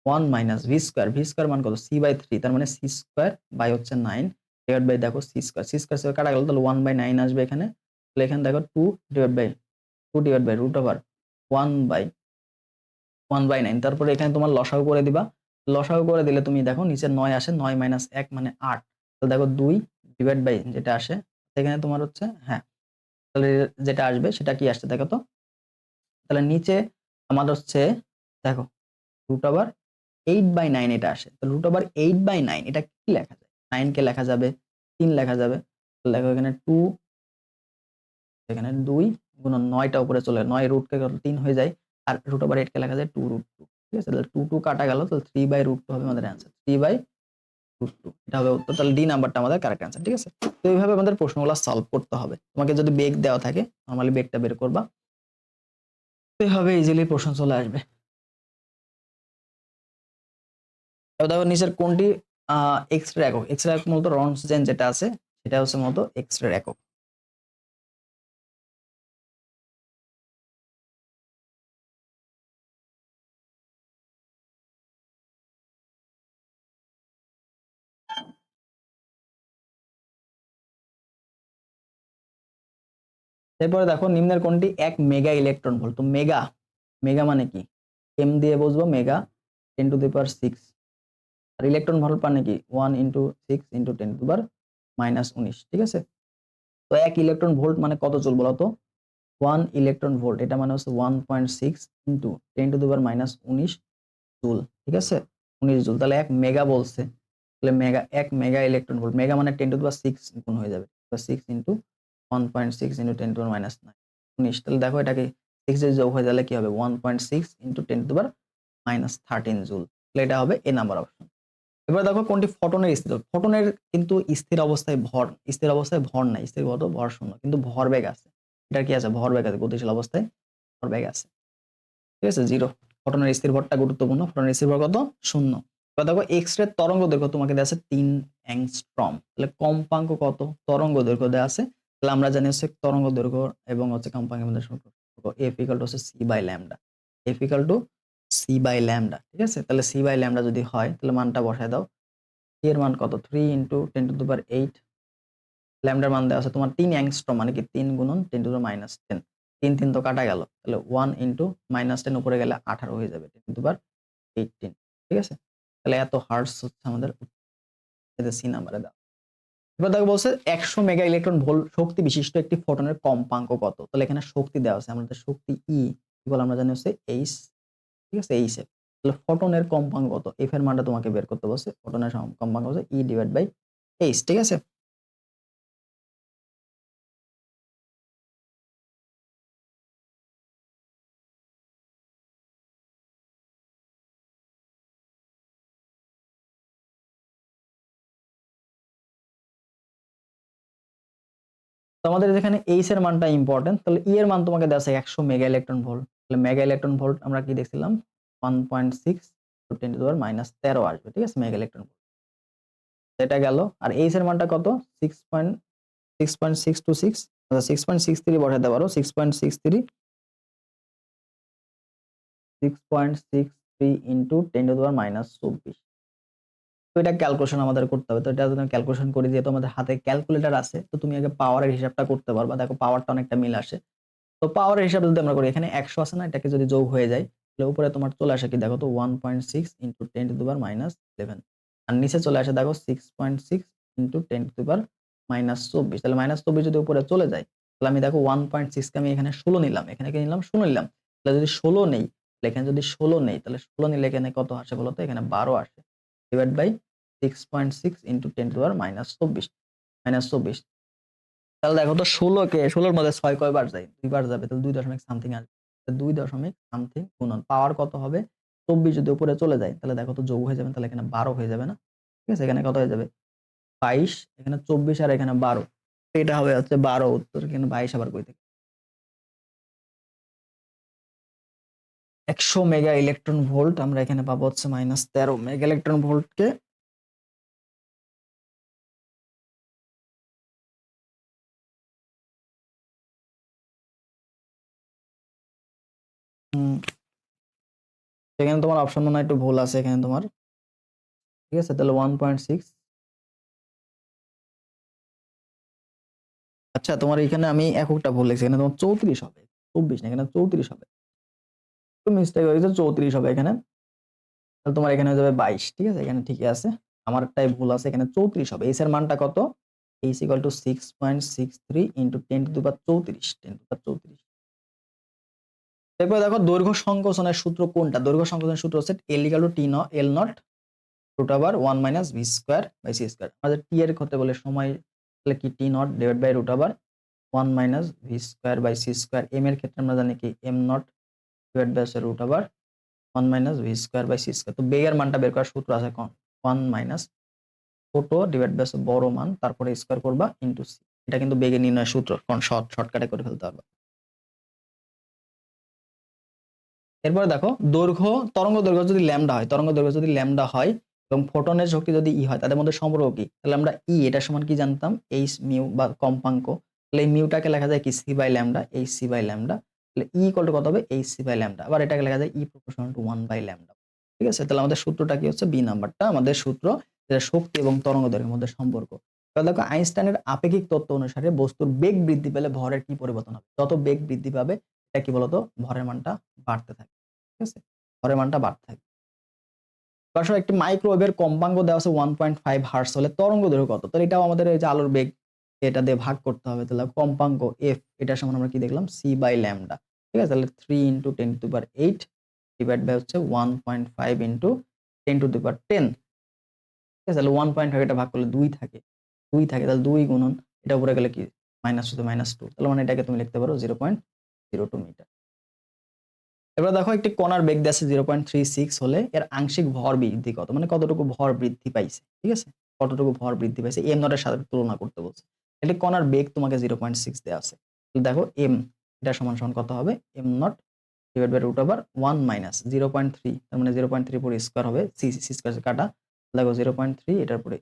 1 minus v square, v square মান কত? c/3, তার মানে সি স্কয়ার বাই হচ্ছে 9 ডিভাইড বাই দেখো সি স্কয়ার, সি স্কয়ার কাটা গেল, তাহলে 1/9 আসবে এখানে। তাহলে এখানে দেখো 2 ডিভাইড বাই রুট ওভার 1/9, তারপরে এখানে তোমার লসাগু করে দিবা। লসাগু করে দিলে তুমি দেখো নিচে 9 আসে, 9 মাইনাস 1 মানে 8। তো দেখো 2 ডিভাইড বাই যেটা আসে এখানে তোমার হচ্ছে, হ্যাঁ তাহলে যেটা আসবে সেটা কি আসছে দেখো তো। তাহলে নিচে আমাদের হচ্ছে দেখো √8/9 এটা আসে। তো √8/9 এটা কি লেখা যায়? 9 কে লেখা যাবে 3 লেখা যাবে। দেখো এখানে 2, এখানে 2 গুণন 9টা উপরে চলে 9 রুট কে 3 হয়ে যায়, আর √8 কে লেখা যায় 2√2। ঠিক আছে, তাহলে 2 কাটা গেল, তাহলে 3/√2 হবে আমাদের অ্যান্সার। 3/√2 এটা হবে উত্তর। তাহলে ডি নাম্বারটা আমাদের কারেক্ট অ্যান্সার। ঠিক আছে, তো এইভাবে আমাদের প্রশ্নগুলো সলভ করতে হবে। তোমাকে যদি বেগ দেওয়া থাকে নরমালি বেগটা বের করবা, তো এইভাবে ইজিলি প্রশ্ন চলে আসবে। এবার দেখো নিচের কোনটি এক্স রে একক। এক্স রে একক মূলত রন্টজেন যেটা আছে সেটা হচ্ছে মূলত এক্স রে একক। এরপরে দেখো নিম্নের কোনটি 1 মেগা ইলেকট্রন ভোল্ট। তো মেগা, মেগা মানে কি? এম দিয়ে বুঝবো, মেগা 10⁻6। আর ইলেকট্রন ভোল্ট মানে কি? 1 × 6 × 10⁻−19। ঠিক আছে, তো 1 ইলেকট্রন ভোল্ট মানে কত জুল বলো তো? 1 ইলেকট্রন ভোল্ট এটা মানে হচ্ছে 1.6 × 10⁻−19 জুল। ঠিক আছে, 19 জুল। তাহলে 1 মেগা বলছে, তাহলে mega 1 mega electron volt, mega মানে 10⁻6 গুণ হয়ে যাবে, 6 × 1.6 × 10⁻−19। তাহলে দেখো এটাকে 6 এর যোগ হয়ে গেলে কি হবে? 1.6 × 10⁻−13 জুল। তাহলে এটা হবে এ নাম্বার অপশন। এবার দেখো কোনটি ফটনের স্থির। ফটনের কিন্তু স্থির অবস্থায় ভর, স্থির অবস্থায় ভর নাই, স্থিরগত ভর শূন্য, কিন্তু ভরবেগ আছে। এটা কি আছে? ভরবেগ আছে, গতিশীল অবস্থায় ভরবেগ আছে। ঠিক আছে, 0। ফটনের স্থির ভরটা গুরুত্বপূর্ণ, ফটনের স্থির ভর কত? 0। এবার দেখো এক্স রে তরঙ্গ দৈর্ঘ্য তোমাকে দেওয়া আছে 3 অ্যাংস্ট্রম। তাহলে কম্পাঙ্ক কত? তরঙ্গ দৈর্ঘ্য দেওয়া আছে। তাহলে আমরা জানি হচ্ছে তরঙ্গ দৈর্ঘ্য এবং হচ্ছে কম্পাঙ্কের মধ্যে সম্পর্ক এফ ইকুয়াল টু হচ্ছে c by lambda. F equal to c by lambda. ঠিক আছে, তাহলে সি বাই ল্যামডা যদি হয় তাহলে মানটা বসায় দাও। এর মান কত? 3 × 10⁻8। ল্যামডার মান দেওয়া আছে তোমার 3 অ্যাংস্ট্রম, মানে কি 3 × 10⁻10। 3 3 তো কাটা গেল, তাহলে 1 × -10 উপরে গেলে 18 হয়ে যাবে, 10⁻18। ঠিক আছে, তাহলে এত হার্টজ হচ্ছে আমাদের সি নাম্বারে দাও। এবার দেখো বলছে 100 মেগা ইলেকট্রন ভোল্ট শক্তি বিশিষ্ট একটি ফোটনের কম্পাঙ্ক কত। তাহলে এখানে শক্তি দেওয়া আছে, আমাদের শক্তি ই ইকুয়াল আমরা জানি হচ্ছে এইচ। ঠিক আছে, এইচ এফ। তাহলে ফোটনের কম্পাঙ্ক কত? এফ এর মানটা তোমাকে বের করতে বলছে। ফোটনের কম্পাঙ্ক হচ্ছে ই/এইচ। ঠিক আছে, তো আমাদের যেখানে এইচ এর মানটা ইম্পর্টেন্ট, তাহলে ই এর মান তোমাকে দেওয়া আছে 100 মেগা ইলেকট্রন ভোল্ট। তাহলে মেগা ইলেকট্রন ভোল্ট আমরা কি দেখছিলাম? 1.6 × 10⁻13 আসবে। ঠিক আছে, মেগা ইলেকট্রন ভোল্ট এটা গেল। আর এইচ এর মানটা কত? 6.626, আচ্ছা 6.63 বসাতে পারো। 6.63 × 10⁻24। তো এটা ক্যালকুলেশন আমাদের করতে হবে। তো এটা যদি ক্যালকুলেশন করি, যেহেতু আমাদের হাতে ক্যালকুলেটর আছে, তো তুমি আগে পাওয়ারের হিসাবটা করতে পারবা। দেখো পাওয়ারটা অনেকটা মিল আসে। তো পাওয়ারের হিসাব যদি আমরা করি, এখানে 100 আছে না, এটাকে যদি যোগ হয়ে যায় তাহলে উপরে তোমার চলে আসে কি দেখো তো 1.6 × 10⁻11। আর নিচে চলে আসে দেখো 6.6 × 10⁻24। তাহলে -24 যদি উপরে চলে যায়, তাহলে আমি দেখো 1.6 কে আমি এখানে 16 নিলাম, এখানে কি নিলাম? 16 নিলাম। তাহলে যদি 16 নেই, তাহলে এখানে যদি 16 নেই, তাহলে 16 নিলে এখানে কত আসে বলো তো? এখানে 12 আসে। Divide by 6.6 × 10⁻24। তাহলে দেখো তো 16 কে 16 এর মধ্যে 6 কয়বার যায়? 2 বার যাবে, তাহলে 2 দশমিক সামথিং আসবে। 2 দশমিক সামথিং গুণন পাওয়ার কত হবে? 24 যদি উপরে চলে যায় তাহলে দেখো তো যোগ হয়ে যাবে, তাহলে এখানে 12 হয়ে যাবে না? ঠিক আছে, এখানে কত হয়ে যাবে? 22, এখানে 24 আর এখানে 12। এটা হবে হচ্ছে 12 উত্তর। এখানে 22 আবার কই থেকে? 100 মেগা ইলেকট্রন ভোল্ট আমরা এখানে পাবো হচ্ছে -13 মেগা ইলেকট্রন ভোল্টকে এখানে তোমার অপশন মনে হয় একটু ভুল আছে এখানে তোমার। ঠিক আছে, তাহলে 1.6। আচ্ছা, তোমার এখানে আমি এককটা ভুল লিখছি, এখানে তোমার 34 হবে, 24 না, এখানে 34 হবে। একটু মিস্টেক হয়েছে, 34 হবে এখানে। তাহলে তোমার এখানে হয়ে যাবে 22। ঠিক আছে, এখানে ঠিকই আছে, আমারটাই ভুল আছে, এখানে 34 হবে। এস এর মানটা কত? H equal to 6.63 into 10⁻34 10⁻34। এরপর দেখো দৈর্ঘ্য সংকোচনের সূত্র কোনটা? দৈর্ঘ্য সংকোচনের সূত্র হচ্ছে L equal to T L naught root over 1 minus V square by C square. আমাদের টি এর ক্ষেত্রে বলে সময় তাহলে কি T naught divide by root over 1 minus V square by C square. M এর ক্ষেত্রে আমরা জানি কি M naught divide by root over 1 minus V square by C square. তো বেগের মানটা বের করার সূত্র আছে কোন 1 মাইনাস ছোট ডিভাইড বাই বড় মান তারপরে স্কোয়ার করবা ইনটু সি। এটা কিন্তু বেগের নির্ণয় সূত্র, কোন শর্টকাটে করে ফেলতে পারবা। এরপরে দেখো দৈর্ঘ্য তরঙ্গ দৈর্ঘ্য যদি ল্যামডা হয়, তরঙ্গ দৈর্ঘ্য যদি ল্যামডা হয় এবং ফোটনের শক্তি যদি ই হয়, তাদের মধ্যে সম্পর্ক কি? তাহলে আমরা ই এটা সমান কি জানতাম? এইচ মিউ বা কম্পাঙ্ক। তাহলে এই মিউটাকে লেখা যায় কি c by lambda, h c by lambda. তাহলে ই ইকুয়াল টু কত হবে? H c by lambda. আবার এটাকে লেখা যায় e proportional to 1 by lambda. ঠিক আছে, তাহলে আমাদের সূত্রটা কি হচ্ছে? বি নাম্বারটা আমাদের সূত্র, যেটা শক্তি এবং তরঙ্গ দৈর্ঘ্যের মধ্যে সম্পর্ক। এবার দেখো আইনস্টাইনের আপেক্ষিক তত্ত্ব অনুসারে বস্তুর বেগ বৃদ্ধি পেলে ভরের কি পরিবর্তন হবে? যত বেগ বৃদ্ধি পাবে এটা কি বলতো? ভরের মানটা বাড়তে থাকে। ঠিক আছে, ভরের মানটা বাড়তে থাকে। আসলে একটি মাইক্রোওয়েভের কম্পাঙ্ক দেওয়া আছে 1.5 হার্টজ হলে তরঙ্গ দৈর্ঘ্য কত? তাহলে এটাও আমাদের এই যে আলোর বেগ এটা দিয়ে ভাগ করতে হবে। তাহলে কম্পাঙ্ক এফ এটা সমান আমরা কি দেখলাম? C by lambda. ঠিক আছে, তাহলে 3 ইনটু 10⁸ ডিভাইড বাই হচ্ছে 1.5 ইনটু 10⁻10। ঠিক আছে, তাহলে 1.5 এটা ভাগ করলে 2 থাকে, 2 থাকে, তাহলে 2 গুণন এটা উপরে গেলে কি -2 তাহলে মানে এটাকে তুমি লিখতে পারো 0.02 মিটার। এবার দেখো একটি কণার বেগ দেওয়া আছে 0.36 হলে এর আংশিক ভর বৃদ্ধি কত? মানে কতটুকু ভর বৃদ্ধি পাইছে। ঠিক আছে, কতটুকু ভর বৃদ্ধি পাইছে এম নটের সাথে তুলনা করতে বলছে। একটি কণার বেগ তোমাকে 0.6 দেওয়া আছে। দেখো এম এটা সমান সমান কত হবে? M naught divide by root over 1 minus 0.3, তার মানে 0.3 পুরো স্কয়ার হবে, সি সি স্কয়ার কাটা। দেখো 0.3 এটার পরে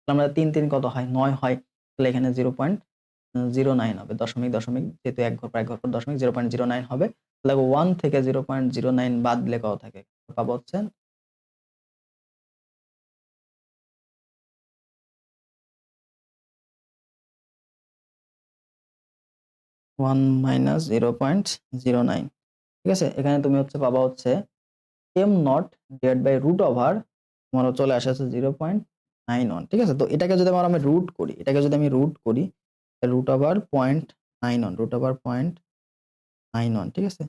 আমরা 3 3 কত হয়? 9 হয়। তাহলে এখানে 0.09 হবে, দশমিক দশমিক যেহেতু এক ঘর প্রায় ঘর পর দশমিক 0.09 হবে। দেখো 1 থেকে 0.09 বাদ দিলে কত থাকে? পাবো হচ্ছে 1 মাইনাস 0.09। ঠিক আছে, এখানে তুমি হচ্ছে পাবা হচ্ছে m naught divide by root over তোমার চলে আসে হচ্ছে 0.91। ঠিক আছে, তো এটাকে যদি আমি রুট করি, এটাকে যদি আমি রুট করি রুট ওভার 0.91, রুট ওভার 0.91। ঠিক আছে,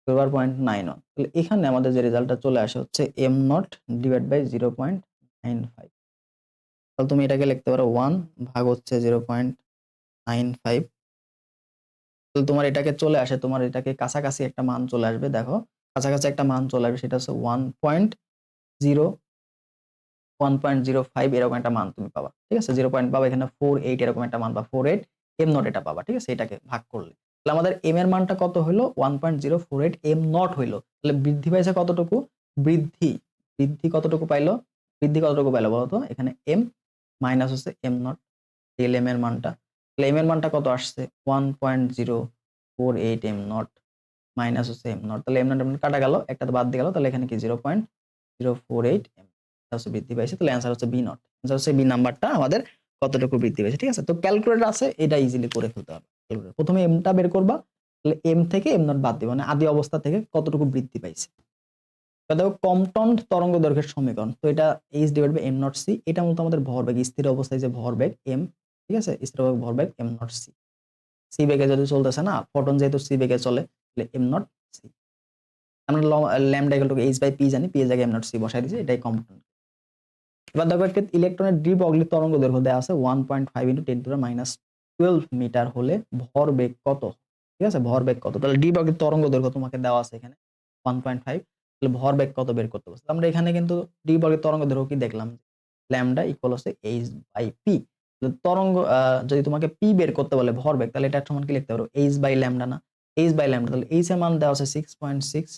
রুট ওভার 0.91। তাহলে এখানে আমাদের যে রেজাল্টটা চলে আসে হচ্ছে এম নট ডিভাইড বাই 0.95। তাহলে তুমি এটাকে লিখতে পারো 1 ভাগ হচ্ছে 0.95। তাহলে তোমার এটাকে চলে আসে, তোমার এটাকে কাছাকাছি একটা মান চলে আসবে। দেখো কাছাকাছি একটা মান চলে আসবে, সেটা হচ্ছে 1.05 এরকম একটা মান তুমি পাবা। ঠিক আছে, 0 পয়েন্ট পাবা এখানে 48 এরকম একটা মান বা 48 এম নট এটা পাবা। ঠিক আছে, এটাকে ভাগ করলে তাহলে আমাদের এম এর মানটা কত হলো? 1.048 এম নট হইলো। তাহলে বৃদ্ধি পাইছে কতটুকু? বৃদ্ধি বৃদ্ধি কতটুকু পাইলো? বৃদ্ধি কতটুকু পাইলো বলতো? এখানে এম মাইনাস হচ্ছে এম নট, এল এম এর মানটা। তাহলে এম এর মানটা কত আসছে? 1.048 এম নট মাইনাস হচ্ছে এম নট। তাহলে এম নট কাটা গেল, একটা তো বাদ দিয়ে গেল, তাহলে এখানে কি 0.048 এম হচ্ছে বৃদ্ধি পাইছে। তাহলে অ্যান্সার হচ্ছে বি নট। অ্যান্সার হচ্ছে বি নাম্বারটা আমাদের কতটুকু বৃদ্ধি পাইছে। ঠিক আছে, তো ক্যালকুলেটর আছে, এটা ইজিলি করে ফেলতে হবে। প্রথমে এমটা বের করবা, তাহলে এম থেকে এম নট বাদ দিবা, মানে আদি অবস্থা থেকে কতটুকু বৃদ্ধি পাইছে। দেখো কম্পটন তরঙ্গ দৈর্ঘ্যের সমীকরণ, তো এটা h divide by m naught c. এটা মূলত আমাদের ভরবেগ, স্থির অবস্থায় যে ভরবেগ এম। ঠিক আছে, স্থির ভরবেগ এম নট সি। সি বেগে যদি চলতেছে না, ফোটন যেহেতু সি বেগে চলে, তাহলে এম নট সি। আমরা lambda equal to h by p জানি, পি এর জায়গায় এম নট সি বসাই দিয়েছি, এটাই কম্পটন। এবার দেখো একটা ইলেকট্রনের ডি ব্রগলি তরঙ্গ দৈর্ঘ্য দেওয়া আছে 1.5 ইনটু 10⁻12 মিটার হলে ভরবেগ কত? ঠিক আছে, ভরবেগ কত? তাহলে ডি ব্রগলি তরঙ্গ দৈর্ঘ্য তোমাকে দেওয়া আছে এখানে 1.5, তাহলে ভরবেগ কত বের করতে বলছে। আমরা এখানে কিন্তু ডি ব্রগলি তরঙ্গ দৈর্ঘ্য কি দেখলাম? ল্যামডা ইকুয়াল হচ্ছে এইচ বাই পি। তরঙ্গ যদি তোমাকে পি বের করতে বলে ভরবেগ, তাহলে এটা সমান কি লিখতে পারো? এইচ বাই ল্যামডা না, এইচ বাই ল্যামডা। তাহলে এইচ এর মান দেওয়া আছে 6.6,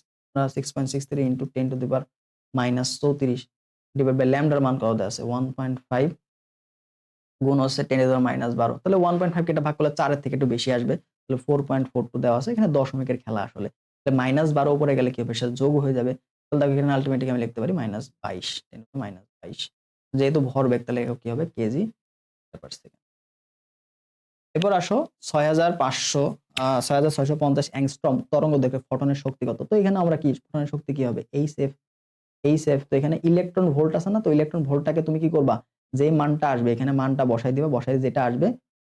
6.63 ইনটু 10⁻34 ডিভাইড বাই ল্যামডার মান কত দেওয়া আছে? 1.5 গুণ হচ্ছে 10⁻12। তাহলে 1.5 কে এটা ভাগ করলে 4 এর থেকে একটু বেশি আসবে, তাহলে 4.42 দেওয়া আছে। এখানে দশমিকের খেলা আসলে, তাহলে -12 উপরে গেলে কি হবে? সেটা যোগ হয়ে যাবে। তাহলে দেখো এখানে আলটিমেটলি আমি লিখতে পারি -22, 10⁻22। যেহেতু ভরবেগ, তাহলে কি হবে? KG per second. এরপর আসো 6650 অ্যাংস্ট্রম তরঙ্গ দৈর্ঘ্যে ফটনের শক্তি কত? তো এখানে আমরা কি ফটনের শক্তি কি হবে? H F. তো এখানে ইলেকট্রন ভোল্ট আছে না, তো ইলেকট্রন ভোল্টটাকে তুমি কি করবা? যে মানটা আসবে এখানে মানটা বসাই দিবা, বসাই যেটা আসবে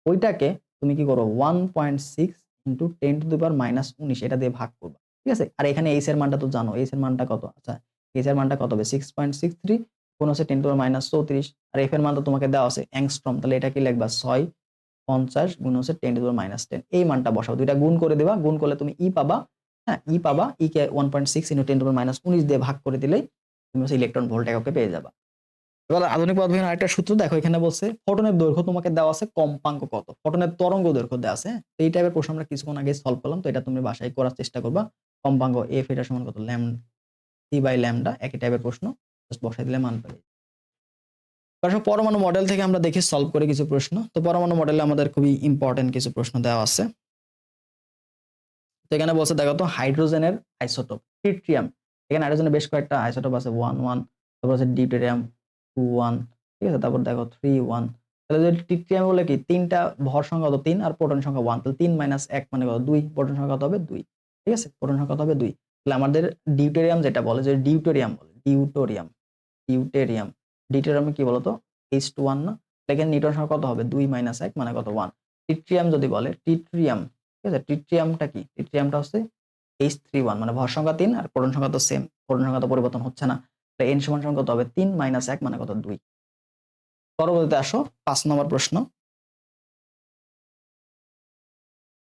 ওইটাকে তুমি কি করো 1.6 ইন্টু 10⁻⁻19 এটা দিয়ে ভাগ করবা, ঠিক আছে। আর এখানে এইচ এর মানটা তো জানো, এইচ এর মানটা কত, আচ্ছা এইচ এর মানটা কত হবে 6.63 কোন হচ্ছে 10⁻34 আর এফ এর মান তো তোমাকে দেওয়া আছে অ্যাংস্ট্রম, তাহলে এটা কি লিখবা 650 গুণ হচ্ছে 10⁻10 এই মানটা বসাও, দুইটা গুণ করে দেবা, গুণ করলে তুমি ই পাবা। হ্যাঁ ই পাবা, ই কে 1.6 ইন্টু 10⁻19 দিয়ে ভাগ করে দিলেই তুমি হচ্ছে ইলেকট্রন ভোল্ট এককে পেয়ে যাবা। এবার আধুনিক পদার্থবিজ্ঞানের আরেকটা সূত্র দেখো, এখানে বলছে ফোটনের দৈর্ঘ্য তোমাকে দেওয়া আছে কম্পাঙ্ক কত, ফোটনের তরঙ্গ দৈর্ঘ্য দেওয়া আছে। এই টাইপের প্রশ্ন আমরা কিছুক্ষণ আগে সলভ করলাম, তো এটা তুমি বাসায় করার চেষ্টা করবা। কম্পাঙ্ক এফ এটা সমান কত, সি বাই ল্যামডা, একই টাইপের প্রশ্ন, জাস্ট বসাই দিলে মান পেয়ে। পরমাণু মডেল থেকে আমরা দেখি সলভ করে কিছু প্রশ্ন। তো পরমাণু মডেলে আমাদের খুবই ইম্পর্টেন্ট কিছু প্রশ্ন দেওয়া আছে। তো এখানে বলছে দেখো তো হাইড্রোজেনের আইসোটোপ ট্রিটিয়াম, এখানে হাইড্রোজেনের বেশ কয়েকটা আইসোটোপ আছে 1 1, তারপর আছে ডিউটেরিয়াম 2 1, ঠিক আছে, তারপর দেখো 3 1। তাহলে যদি ট্রিটিয়াম বলে কি তিনটা ভর সংখ্যা কত 3 আর প্রোটন সংখ্যা 1, তাহলে 3 - 1 মানে কত 2, প্রোটন সংখ্যা কত হবে 2, ঠিক আছে, প্রোটন সংখ্যা কত হবে 2। তাহলে আমাদের ডিউটেরিয়াম যেটা বলে, যে ডিউটেরিয়াম বলে ডিউটোরিয়াম ডিউটেরিয়াম ডিউটেরিয়ামে কি বলতো H2 1 না, এখানে নিউটন সংখ্যা কত হবে 2 - 1 মানে কত 1। ট্রিটিয়াম যদি বলে ট্রিটিয়াম, ঠিক আছে, ট্রিটিয়ামটা কি, ট্রিটিয়ামটা হচ্ছে H31 মানে ভর সংখ্যা 3 আর প্রোটন সংখ্যা তো সেম, প্রোটন সংখ্যা তো পরিবর্তন হচ্ছে না, তাহলে n সমান কত হবে 3 - 1 মানে কত 2। পরবর্তীতে আসো 5 নম্বর প্রশ্ন।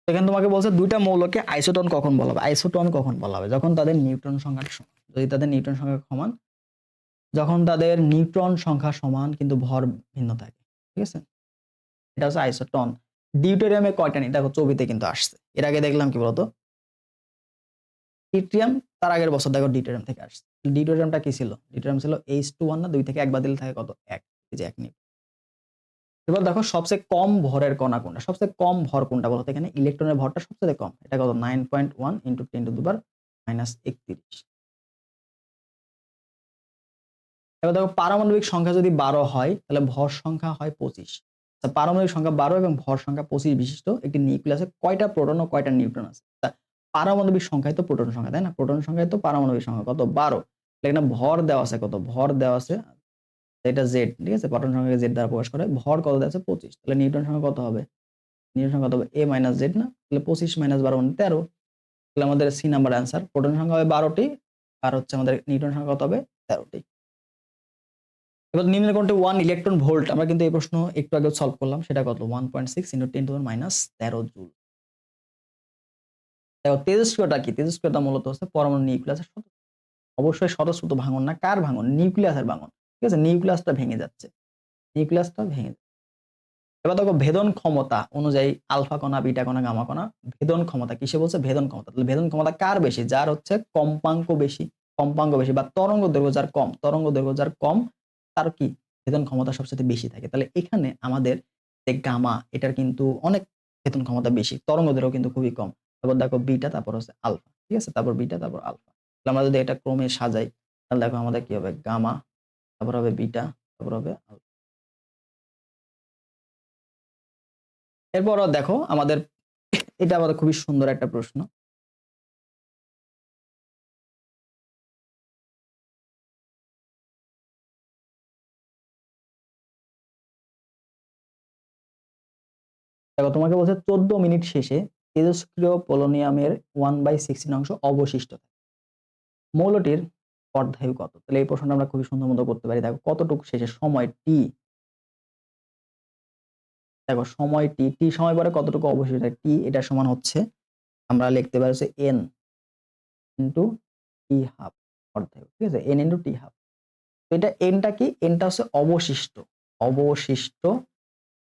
এখানে তোমাকে বলছে দুইটা মৌলকে আইসোটোন কখন বলা হবে, আইসোটোন কখন বলা হবে, যখন তাদের নিউট্রন সংখ্যা সমান, যদি তাদের নিউট্রন সংখ্যা সমান, যখন তাদের নিউট্রন সংখ্যা সমান কিন্তু ভর ভিন্ন থাকে, ঠিক আছে, এটা হচ্ছে আইসোটোন। ডিউটেরিয়ামে কয়টা নেই দেখো ছবিতে কিন্তু আসছে, এর আগে দেখলাম কি বলতো ট্রিটিয়াম, তার আগের বছর দেখো ডিউটেরিয়াম থেকে আসছে। ডিউটেরিয়ামটা কি ছিল, ডিউটেরিয়াম ছিল H2 1 না, 2 থেকে 1 বাদ দিলে থাকে কত 1, এই যে 1 নিউটন। এবার দেখো সবচেয়ে কম ভরের কণা কোনটা, সবচেয়ে কম ভর কোনটা বলতো, এখানে ইলেকট্রনের ভরটা সবচেয়ে কম, এটা কত 9.1 ইন্টু 10⁻⁻31। এবার দেখো পারমাণবিক সংখ্যা যদি 12 হয় তাহলে ভর সংখ্যা হয় 25। পারমাণবিক সংখ্যা 12 এবং ভর সংখ্যা 25 বিশিষ্ট একটি নিউক্লিয়াসে কয়টা প্রোটন ও কয়টা নিউট্রন আছে। পারমাণবিক সংখ্যায় তো প্রোটন সংখ্যা, তাই না, প্রোটন সংখ্যায় তো পারমাণবিক সংখ্যা কত 12, এখানে ভর দেওয়া আছে কত, ভর দেওয়া আছে এটা জেড, ঠিক আছে, প্রোটন সংখ্যাকে জেড দ্বারা প্রকাশ করে, ভর কত দেওয়া আছে 25, তাহলে নিউটন সংখ্যা কত হবে, নিউটন সংখ্যা কত হবে a - z না, তাহলে 25 - 12 মানে 13, তাহলে আমাদের সি নাম্বার অ্যান্সার, প্রোটন সংখ্যা হবে 12টি আর হচ্ছে আমাদের নিউটন সংখ্যা কত হবে 13টি। এবার নিম্নের কোনটি 1 ইলেকট্রন ভোল্ট, আমরা কিন্তু এই প্রশ্ন একটু আগে সলভ করলাম, সেটা কত 1.6 ইন্টু 10⁻13 জুল। দেখো তেজস্ক্রিয়তা কি, তেজস্ক্রিয়তা মূলত হচ্ছে পরমাণু নিউক্লিয়াসের অবশ্যই স্বতঃস্ফূর্ত ভাঙন না, কার ভাঙন, নিউক্লিয়াসের ভাঙন, ঠিক আছে, নিউক্লিয়াসটা ভেঙে যাচ্ছে, নিউক্লিয়াসটা ভেঙে যাচ্ছে। এবার দেখো ভেদন ক্ষমতা অনুযায়ী আলফা কণা বিটা কণা গামা কণা ভেদন ক্ষমতা কিসে বলছে, ভেদন ক্ষমতা, তাহলে ভেদন ক্ষমতা কার বেশি, যার হচ্ছে কম্পাঙ্ক বেশি, কম্পাঙ্ক বেশি বা তরঙ্গ দৈর্ঘ্য যার কম, তরঙ্গ দৈর্ঘ্য যার কম তার কি ভেদন ক্ষমতা সবচেয়ে বেশি থাকে। তাহলে এখানে আমাদের যে গামা এটার কিন্তু অনেক ভেদন ক্ষমতা বেশি, তরঙ্গ দৈর্ঘ্য কিন্তু খুবই কম। তারপর দেখো বিটা, তারপর হচ্ছে আলফা, ঠিক আছে, তারপর বিটা, তারপর আলফা। তাহলে আমরা যদি এটা ক্রমে সাজাই তাহলে দেখো আমাদের কি হবে গামা, তারপর হবে বিটা, তারপর হবে আলফা। এরপর দেখো আমাদের এটা আমাদের খুবই সুন্দর একটা প্রশ্ন। দেখো তোমাকে বলছে 14 মিনিট শেষে তেজস্ক্রিয় পোলোনিয়ামের 1/16 অংশ অবশিষ্ট থাকে। মৌলটির অর্ধায়ু কত, তাহলে এই প্রশ্নটা আমরা খুবই সুন্দর মতো করতে পারি। দেখো কতটুকু শেষে সময় টি, দেখো সময় টি, টি সময় পরে কতটুকু অবশিষ্ট থাকে, টি এটা সমান হচ্ছে আমরা লিখতে পারি হচ্ছে এন ইন্টু টি হাফ, অর্ধায়ু, ঠিক আছে, এন ইন্টু টি হাফ। এটা এনটা কি, এনটা হচ্ছে অবশিষ্ট, অবশিষ্ট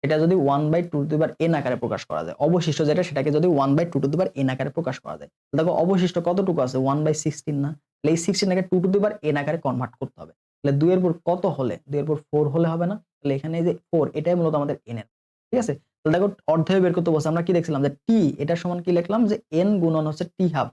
এটা যদি 1/2n আকারে প্রকাশ করা যায়, অবশিষ্ট যেটা সেটাকে যদি 1/2n আকারে প্রকাশ করা যায়, দেখো অবশিষ্ট কতটুকু আছে 1/16 না, তাহলে এই 16 কে 2n আকারে কনভার্ট করতে হবে, তাহলে 2 এর পর কত হলে, 2 এর পর 4 হলে হবে না, তাহলে এখানে এই যে 4 এটাই মূলত আমাদের n এর, ঠিক আছে। তাহলে দেখো অর্ধায়ু বের করতে বলছে, আমরা কি দেখছিলাম যে t এটা সমান কি লিখলাম যে n গুণন হচ্ছে t হাফ,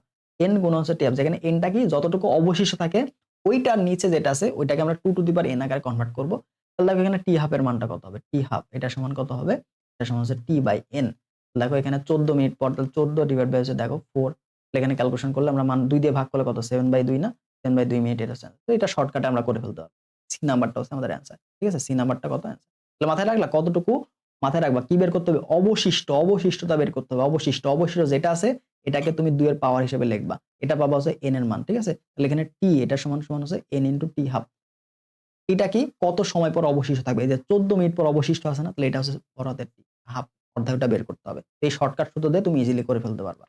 n গুণন হচ্ছে t হাফ, যেখানে nটা কি যতটুকু অবশিষ্ট থাকে ওইটার নিচে যেটা আছে ওইটাকে আমরা 2n আকারে কনভার্ট করব। তাহলে দেখো এখানে টি হাফের মানটা কত হবে, টি হাফ এটা সমান কত হবে, এটা সমান হচ্ছে টি বাই এন। দেখো এখানে 14 মিনিট পর, তাহলে 14 ডিভাইড বাই হচ্ছে দেখো 4, এখানে ক্যালকুলেশন করলে আমরা মান 2 দিয়ে ভাগ করলে কত 7/2 না, 7/2 মিনিট এটা, তো এটা শর্টকাটে আমরা করে ফেলতে পারবো। সি নাম্বারটা হচ্ছে আমাদের অ্যান্সার। ঠিক আছে, সি নাম্বারটা কত অ্যান্সার। তাহলে মাথায় রাখলা কতটুকু, মাথায় রাখবা কি বের করতে হবে, অবশিষ্টতা বের করতে হবে। অবশিষ্ট যেটা আছে এটাকে তুমি 2 এর পাওয়ার হিসেবে লিখবা, এটা পাবা হচ্ছে n এর মান। ঠিক আছে, তাহলে এখানে টি এটা সমান সমান হচ্ছে n ইনটু টি হাফ। এটা কি কত সময় পর অবশিষ্ট থাকবে, এই যে 14 মিনিট পর অবশিষ্ট আছে না, তাহলে এটা হচ্ছে বড়দের হাফ, অর্ধায়টা বের করতে হবে। এই শর্টকাট সূত্র দিয়ে তুমি ইজিলি করে ফেলতে পারবা।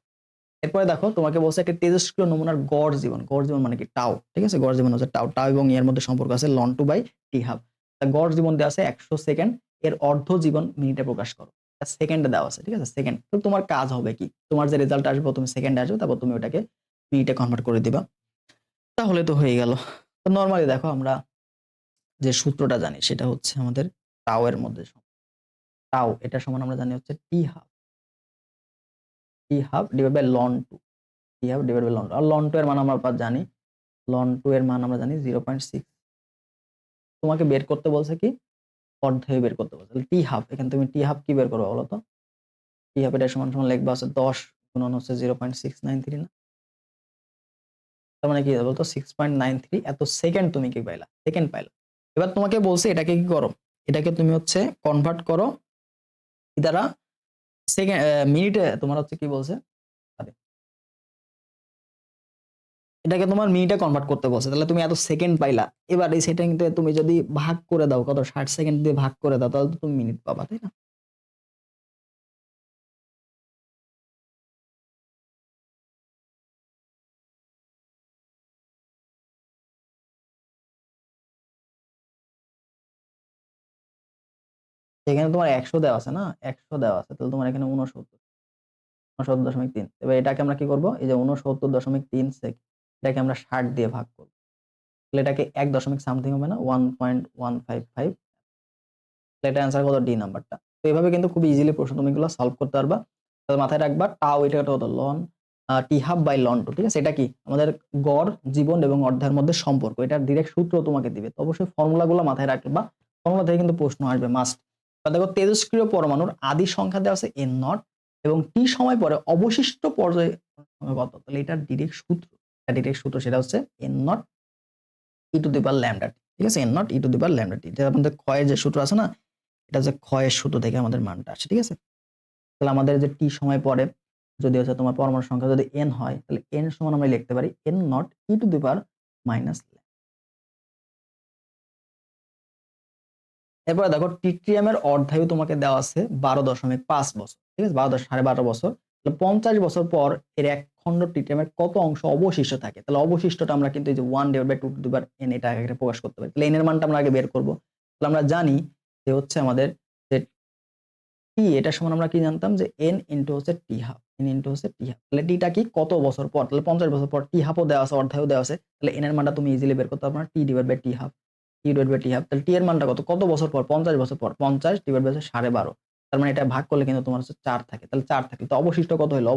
এরপরে দেখো তোমাকে বলছে একটা তেজস্ক্রিয় নমুনার গড় জীবন মানে কি টাও। ঠিক আছে, গড় জীবন হচ্ছে টাও, এবং এর মধ্যে সম্পর্ক আছে ln 2 বাই টি হাফ। গড় জীবন দেওয়া আছে 100 সেকেন্ড, এর অর্ধ জীবন মিনিটে প্রকাশ করো, সেকেন্ডে দেওয়া আছে। ঠিক আছে, সেকেন্ড। তো তোমার কাজ হবে কি, তোমার যে রেজাল্ট আসবে তুমি সেকেন্ডে আসবে, তারপর তুমি ওটাকে মিনিটে কনভার্ট করে দিবা, তাহলে তো হয়ে গেল। তো নরমালি দেখো আমরা যে সূত্রটা জানি সেটা হচ্ছে আমাদের টাও এর মধ্যে টাও এটা সমান আমরা জানি হচ্ছে T half divide by ln 2, T half divide by ln 2। আর ln 2 এর মান আমরা জানি, ln 2 এর মান আমরা জানি 0.6। তোমাকে বের করতে বলছে কি, অর্ধেয় বের করতে বলছে। তাহলে টি হাফ, এখানে তুমি টি হাফ কি বের করবে বলো তো? টি হাফ এটা সমান সমান লিখবা হচ্ছে 10 গুণন হচ্ছে 0.693 না, তার মানে কি বলতো 6.93। এত সেকেন্ড তুমি কি পাইলা, সেকেন্ড পাইলা। এবার তোমাকে বলছে এটাকে কি করো, এটাকে তুমি হচ্ছে কনভার্ট করো কি দ্বারা, সেকেন্ড মিনিটে। তোমার হচ্ছে কি বলছে, এটাকে তোমার মিনিটে কনভার্ট করতে বলছে, তাহলে তুমি এত সেকেন্ড পাইলা। এবার এই সেকেন্ডে তুমি যদি ভাগ করে দাও, কত 60 সেকেন্ড দিয়ে ভাগ করে দাও, তাহলে তো তুমি মিনিট পাবা, তাই না? সেখানে তোমার 100 দেওয়া আছে না, 100 দেওয়া আছে, তাহলে তোমার এখানে 69.3। এবার এটাকে আমরা কি করব, এই যে 69.3 সেকেন্ড, এটাকে আমরা 60 দিয়ে ভাগ করব, তাহলে এটাকে 1 দশমিক সামথিং হবে না, 1.155। এটা অ্যান্সার কত, ডি নাম্বারটা। তো এইভাবে কিন্তু খুব ইজিলি প্রশ্ন তুমি এগুলো সলভ করতে পারবা। তো মাথায় রাখবা টাও এটা কত, লন টি হাফ বাই ln 2। ঠিক আছে, এটা কি আমাদের গড় জীবন এবং অর্ধের মধ্যে সম্পর্ক, এটার ডিরেক্ট সূত্র তোমাকে দিবে। তো অবশ্যই ফর্মুলাগুলো মাথায় রাখবা, ফর্মুলা থেকে কিন্তু প্রশ্ন আসবে মাস্ট। দেখো তেজস্ক্রিয় পরমাণুর আদি সংখ্যা দেওয়া আছে n নট, এবং টি সময় পরে অবশিষ্ট পর্যায়ে কত, তাহলে এটার ডিরেক্ট সূত্র, সেটা হচ্ছে n naught E to the power lambda T. ঠিক আছে, n naught E to the power lambda T, যেটা আমাদের ক্ষয়ের যে সূত্র আছে না, এটা হচ্ছে ক্ষয়ের সূত্র থেকে আমাদের মানটা আসে। ঠিক আছে, তাহলে আমাদের যে টি সময় পরে যদি হচ্ছে তোমার পরমাণু সংখ্যা যদি n হয়, তাহলে n সমান আমরা লিখতে পারি n naught E to the power minus. এরপরে দেখো ট্রিটিয়ামের অর্ধায়ু তোমাকে দেওয়া আছে 12.5 বছর। ঠিক আছে, 12.5 বছর। তাহলে 50 বছর পর এর এক খণ্ড ট্রিটিয়ামের কত অংশ অবশিষ্ট থাকে? তাহলে অবশিষ্টটা আমরা কিন্তু এই যে 1 divide by 2 to the power n এটা আগে প্রকাশ করতে পারি। তাহলে n এর মানটা আমরা আগে বের করব। তাহলে আমরা জানি যে হচ্ছে আমাদের যে টি এটা সমান আমরা কি জানতাম যে n ইনটু হচ্ছে টি হাফ, n ইনটু হচ্ছে টি হাফ। তাহলে টিটা কি কত বছর পর, তাহলে 50 বছর পর। টি হাফও দেওয়া আছে, অর্ধায়ও দেওয়া আছে, তাহলে n এর মানটা তুমি ইজিলি বের করতে পারবে, T divide by T half, T divide by T half. তাহলে টি এর মানটা কত, কত বছর পর, 50 বছর পর, 50 ডিভাইড বাই 12.5। তার মানে এটা ভাগ করলে কিন্তু তোমার হচ্ছে 4 থাকে, তাহলে 4 থাকে। তো অবশিষ্ট কত হলো,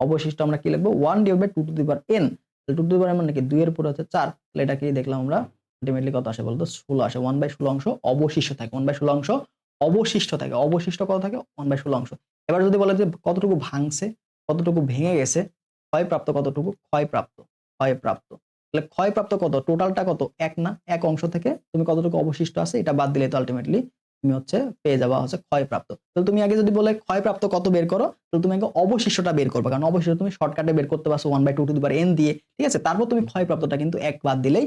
অবশিষ্ট আমরা কি লিখবো, 1 divide by 2 to the power n। তাহলে 2 টু দি পাওয়ার মানে কি 2 এর উপরে হচ্ছে 4, তাহলে এটা কি দেখলাম আমরা, আলটিমেটলি কত আসে বলতো, 16 আসে। 1/16 অংশ অবশিষ্ট থাকে, 1/16 অংশ অবশিষ্ট থাকে। অবশিষ্ট কত থাকে, 1/16 অংশ। এবার যদি বলে যে কতটুকু ভাঙছে, কতটুকু ভেঙে গেছে, ক্ষয়প্রাপ্ত কতটুকু, ক্ষয়প্রাপ্ত। তাহলে ক্ষয়প্রাপ্ত কত, টোটালটা কত, 1 না, 1 অংশ থেকে তুমি কতটুকু অবশিষ্ট আছে এটা বাদ দিলে তো আলটিমেটলি তুমি হচ্ছে পেয়ে যাবা হচ্ছে ক্ষয়প্রাপ্ত। তাহলে তুমি আগে যদি বলে ক্ষয়প্রাপ্ত কত বের করো, তাহলে তুমি আগে অবশিষ্টটা বের করবে, কারণ অবশিষ্ট তুমি শর্টকাটে বের করতে পারছো 1/2 টু দি পাওয়ার n দিয়ে। ঠিক আছে, তারপর তুমি ক্ষয়প্রাপ্তটা কিন্তু 1 বাদ দিলেই,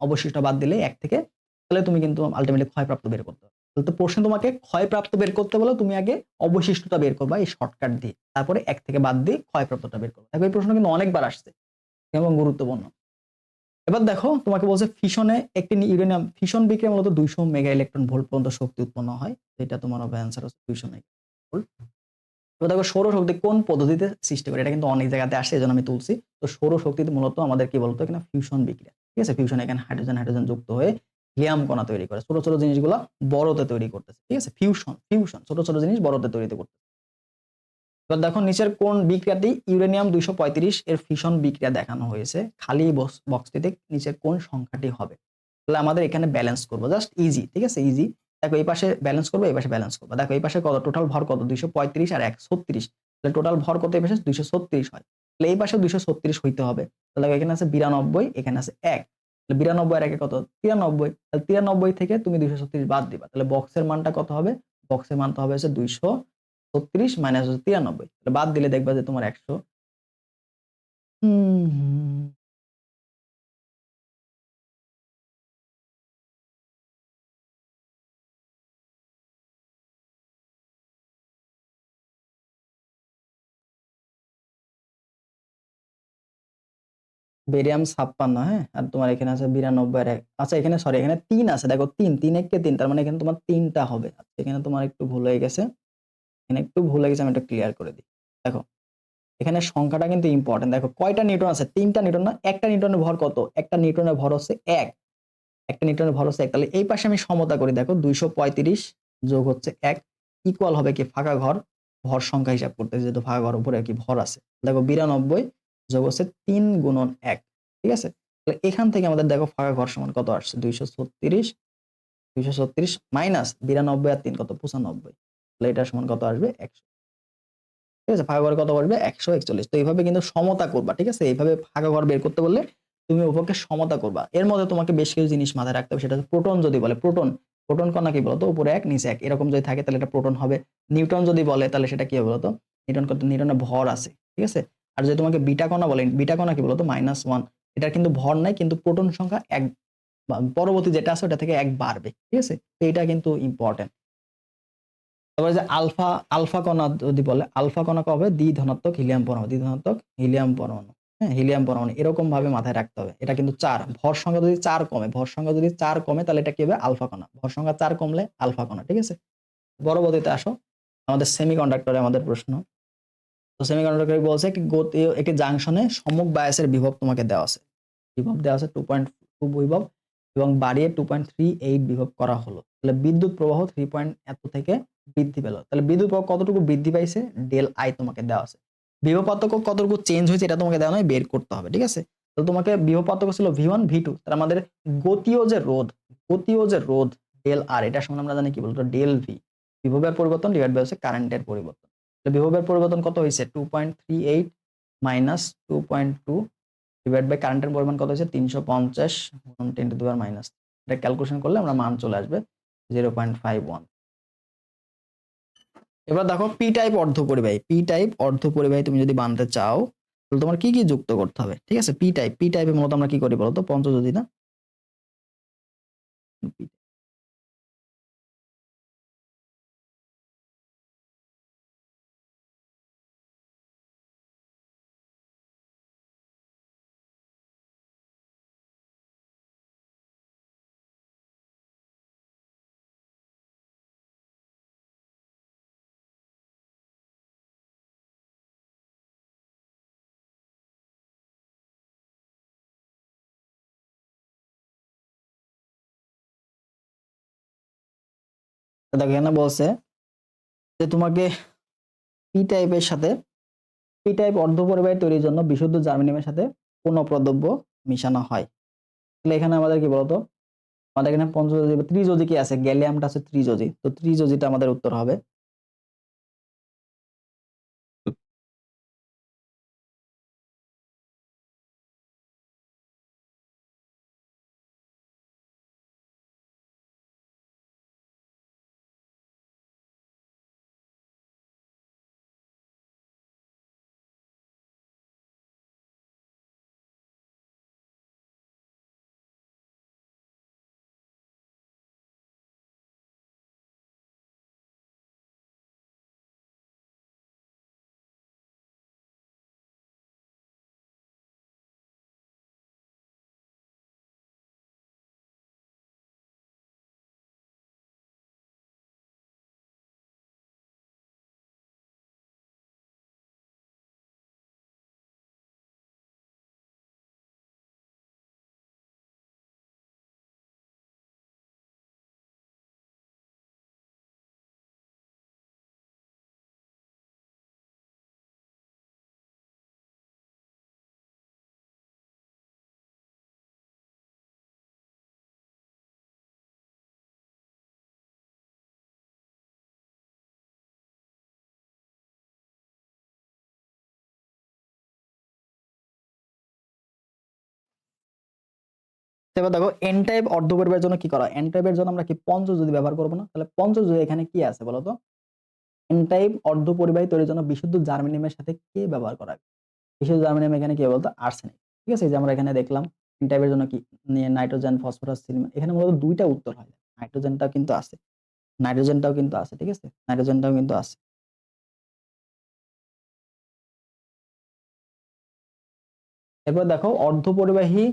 অবশিষ্ট বাদ দিলেই 1 থেকে, তাহলে তুমি কিন্তু আলটিমেটলি ক্ষয়প্রাপ্ত বের করতে পারবে। তো প্রশ্নে তোমাকে ক্ষয়প্রাপ্ত বের করতে বলো, তুমি আগে অবশিষ্টটা বের করবা এই শর্টকাট দিয়ে, তারপরে 1 থেকে বাদ দিয়ে ক্ষয়প্রাপ্তটা বের করবা। দেখো এই প্রশ্ন কিন্তু অনেকবার আসছে এবং গুরুত্বপূর্ণ। এবার দেখো তোমাকে বলছে ফিশনে একটি ইউরেনিয়াম ফিশন বিক্রিয়া মূলত 200 মেগা ইলেকট্রন ভোল্ট পর্যন্ত শক্তি উৎপন্ন হয়। এটা তোমার হবে অ্যান্সার হচ্ছে 200 মেগা ভোল্ট। এবার দেখো সৌরশক্তি কোন পদ্ধতিতে সৃষ্টি করে, এটা কিন্তু অনেক জায়গাতে আসে, এজন্য আমি তুলছি। তো সৌরশক্তিতে মূলত আমাদের কি বলতো, এখানে ফিউশন বিক্রিয়া। ঠিক আছে, ফিউশন, এখানে হাইড্রোজেন যুক্ত হয়ে হিলিয়াম কণা তৈরি করে, ছোট ছোট জিনিসগুলো বড়তে তৈরি করতেছে। ঠিক আছে, ফিউশন ছোট ছোট জিনিস বড়তে তৈরি করতেছে। এবার দেখো নিচের কোন বিক্রিয়াটি ইউরেনিয়াম 235 এর ফিশন বিক্রিয়া দেখানো হয়েছে, খালি বক্সটিতে নিচের কোন সংখ্যাটি হবে? তাহলে আমাদের এখানে ব্যালেন্স করবো, জাস্ট ইজি। ঠিক আছে, ইজি। দেখো এই পাশে ব্যালেন্স করবো, এই পাশে ব্যালেন্স করবো। দেখো এই পাশে কত, টোটাল ভর কত, 235 আর 136। তাহলে টোটাল ভর কত, এই পাশে 236 হয়, তাহলে এই পাশে 236 হইতে হবে। তাহলে এখানে আছে 92, এখানে আছে 1, 92 আর একে কত 93, তাহলে 93 থেকে তুমি 236 বাদ দিবা, তাহলে বক্সের মানটা কত হবে? বক্সের মানটা হবে হচ্ছে 236 মাইনাস 93, তাহলে বাদ দিলে দেখবা যে তোমার 100। বেরিয়াম 56, হ্যাঁ, আর তোমার এখানে আছে 92 আর আচ্ছা এখানে সরি এখানে 3 আছে, দেখো 3 3 1 কে 3, তার মানে এখানে তোমার 3টা হবে। আচ্ছা এখানে তোমার একটু ভুল হয়ে গেছে, এখানে একটু ভুল হয়ে গেছে, আমি এটা ক্লিয়ার করে দিই। দেখো এখানে সংখ্যাটা কিন্তু ইম্পর্টেন্ট, দেখো কয়টা নিউটন আছে? 3টা নিউটন না? একটা নিউটনের ভর কত? একটা নিউটনের ভর হচ্ছে 1, একটা নিউটনের ভর হচ্ছে 1, তাহলে এই পাশে আমি সমতা করি, দেখো 235 যোগ হচ্ছে 1 ইকুয়াল হবে কি ফাঁকা ঘর, ভর সংখ্যা হিসাব করতে, যেহেতু ফাঁকা ঘর উপরে কি ভর আছে। দেখো 92 যোগ হচ্ছে 3 গুণন 1, ঠিক আছে? তাহলে এখান থেকে আমাদের দেখো ফাঁকা ঘর সমান কত আসছে? 236 মাইনাস 92 আর 3 কত? 95, তাহলে এটা সমান কত আসবে? 100, ঠিক আছে? ফাঁকা ঘর কত আসবে? 141। তো এইভাবে কিন্তু সমতা করবা, ঠিক আছে? এইভাবে ফাঁকা ঘর বের করতে বললে তুমি উভয়কে সমতা করবা। এর মধ্যে তোমাকে বেশ কিছু জিনিস মাথায় রাখতে হবে, সেটা হচ্ছে প্রোটন যদি বলে, প্রোটন প্রোটন কণা কি বলতো? উপরে 1 নিচে 1 এরকম যদি থাকে তাহলে এটা প্রোটন হবে। নিউটন যদি বলে তাহলে সেটা কি হবে বলতো? নিউটন কত? নিউটনের ভর আছে, ঠিক আছে? আর যদি তোমাকে বিটা কণা বলে, বিটা কণা কি বলতো? -1, এটা কিন্তু ভর নাই, কিন্তু প্রোটন সংখ্যা 1, পরবর্তী যেটা আছে ওটা থেকে 1 বাড়বে, ঠিক আছে? তো এটা কিন্তু ইম্পর্টেন্ট। তারপরে যে আলফা, আলফা কণা যদি বলে, আলফা কণা কবে? দ্বিধনাত্মক হিলিয়াম পরমাণু, দ্বিধনাত্মক হিলিয়াম পরমাণু, হ্যাঁ, হিলিয়াম পরমাণু এরকম ভাবে মাথায় রাখতে হবে। এটা কিন্তু 4, ভর সংখ্যা যদি 4 কমে, ভর সংখ্যা যদি 4 কমে তাহলে এটা কি হবে? আলফা কণা। ভর সংখ্যা 4 কমলে আলফা কণা, ঠিক আছে? পরবর্তীতে আসো আমাদের সেমিকন্ডাক্টরে আমাদের প্রশ্ন। তো সেমিকন্ডাক্টরে বলছে কি গতি একটি জাংশনে সম্মুখ বায়াসের বিভব তোমাকে দেওয়া আছে। বিভব দেওয়া আছে 2.2 বিভব এবং বাড়িয়ে 2.38 বিভব করা হলো। তাহলে বিদ্যুৎ প্রবাহ 3 পয়েন্ট এত থেকে বৃদ্ধি পেল। তাহলে বিদ্যুৎ প্রবাহ কতটুকু বৃদ্ধি পাইছে? ডেল আই তোমাকে দেওয়া আছে। বিভব পার্থক্য কতটুকু চেঞ্জ হয়েছে এটা তোমাকে দেওয়া নয়, বের করতে হবে, ঠিক আছে? তো তোমাকে বিভব পার্থক্য ছিল V1 V2, তার আমাদের গতীয় যে রোধ, গতীয় যে রোধ ডেল আর, এটা সমান আমরা জানি কি বলতো? ডেল ভি, বিভবের পরিবর্তন ডিভাইড বাই হচ্ছে কারেন্টের পরিবর্তন। বিভবের পরিবর্তন কত হয়েছে? 2.38 মাইনাস 2.2 ডিভাইড বাই কারেন্টের পরিমাণ কত হয়েছে? 350 10 টু দি পাওয়ার মাইনাস, এটা ক্যালকুলেশন করলে আমরা মান চলে আসবে 0.51। এবার দেখো পি টাইপ অর্ধপরিবাহী, পি টাইপ অর্ধপরিবাহী তুমি যদি বানাতে চাও তাহলে তোমার কি কি যুক্ত করতে হবে, ঠিক আছে? পি টাইপ, পি টাইপে মূলত আমরা কি করি বলতো? পঞ্চযোজী না? তো দেখো এখানে বলছে যে তোমাকে পি টাইপের সাথে, পি টাইপ অর্ধপরিবাহী তৈরির জন্য বিশুদ্ধ জার্মেনিয়ামের সাথে কোন পদার্থ মিশানো হয়? তাহলে এখানে আমাদের কি বলতো? আমাদের এখানে পঞ্চযোজী বা ত্রিযোজী কি আছে? গ্যালিয়ামটা আছে ত্রিযোজী, তো ত্রিযোজীটা আমাদের উত্তর হবে। এবার দেখো এন টাইপ অর্ধপরিবাহের জন্য কি করা হয়? এন টাইপের জন্য আমরা কি পঞ্চযোজী ব্যবহার করবো না? তাহলে পঞ্চযোজী এখানে কি আছে বলতো? এন টাইপ অর্ধপরিবাহী তৈরির জন্য বিশুদ্ধ জার্মেনিয়ামের সাথে কি ব্যবহার করা হয়? বিশুদ্ধ জার্মেনিয়াম এখানে কি বলতো? আর্সেনিক। ঠিক আছে, এই যে আমরা এখানে দেখলাম এন টাইপের জন্য কি নাইট্রোজেন, ফসফরাস, সিলিকন। এখানে মূলত দুইটা উত্তর হয়। নাইট্রোজেনটাও কিন্তু আছে, নাইট্রোজেনটাও কিন্তু আছে। ঠিক আছে, নাইট্রোজেনটাও কিন্তু আছে। এরপর দেখো অর্ধপরিবাহী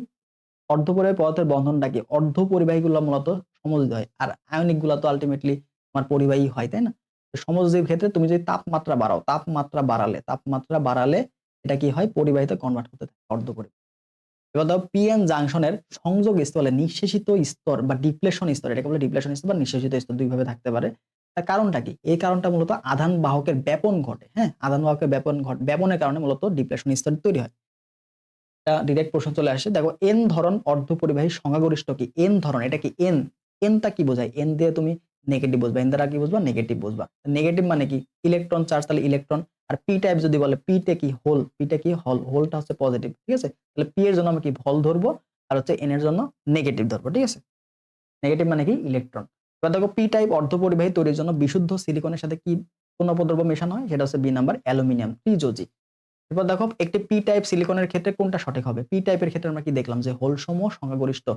পদার্থের বন্ধনটা কি? অর্ধপরিবাহীগুলো মূলত সমযোজী হয়, আর আয়নিক গুলো তো আলটিমেটলি তোমার পরিবাহী হয়, তাই না? সমযোজীর ক্ষেত্রে তুমি যদি তাপমাত্রা বাড়ালে এটা কি হয়? পরিবাহিতে কনভার্ট হতে থাকে অর্ধপরিবাহী। এবার ধরো পিএন জাংশনের সংযোগ স্থলে নিঃশেষিত স্তর বা ডিপ্লেশন স্তর, এটাকে বলে ডিপ্লেশন স্তর বা নিঃশেষিত স্তর, দুই ভাবে থাকতে পারে। তার কারণটা কি? এই কারণটা মূলত আধান বাহকের ব্যাপন ঘটে। হ্যাঁ, আধান বাহকের ব্যাপনের কারণে মূলত ডিপ্লেশন স্তর তৈরি হয়। ডিরেক্ট প্রশ্ন চলে আসে, দেখো এন ধরন অর্ধপরিবাহী সংখ্যাগরিষ্ঠ কি? এন ধরন, এটা কি এন? এনটা কি বোঝায়? এন দিয়ে তুমি নেগেটিভ বুঝবা, এন দ্বারা কি বুঝবা? নেগেটিভ বুঝবা। নেগেটিভ মানে কি? ইলেকট্রন চার্জ, তাহলে ইলেকট্রন। আর পি টাইপ যদি বলে, পিতে কি? হোল। পিটা কি? হোল। হোলটা হচ্ছে পজিটিভ। ঠিক আছে, তাহলে পি এর জন্য আমরা কি ভল ধরবো, আর হচ্ছে এন এর জন্য নেগেটিভ ধরবো। ঠিক আছে, নেগেটিভ মানে কি? ইলেকট্রন। এবার দেখো পি টাইপ অর্ধপরিবাহী তৈরির জন্য বিশুদ্ধ সিলিকনের সাথে কি কোন উপদ্রব্য মেশানো হয়? সেটা হচ্ছে বি নাম্বার, অ্যালুমিনিয়াম ত্রিযোজী। এরপর দেখো একটি পি টাইপ সিলিকনের ক্ষেত্রে কোনটা সঠিক হবে? পি টাইপের ক্ষেত্রে আমরা কি দেখলাম? যে হোল সমূহ সংখ্যাগরিষ্ঠ,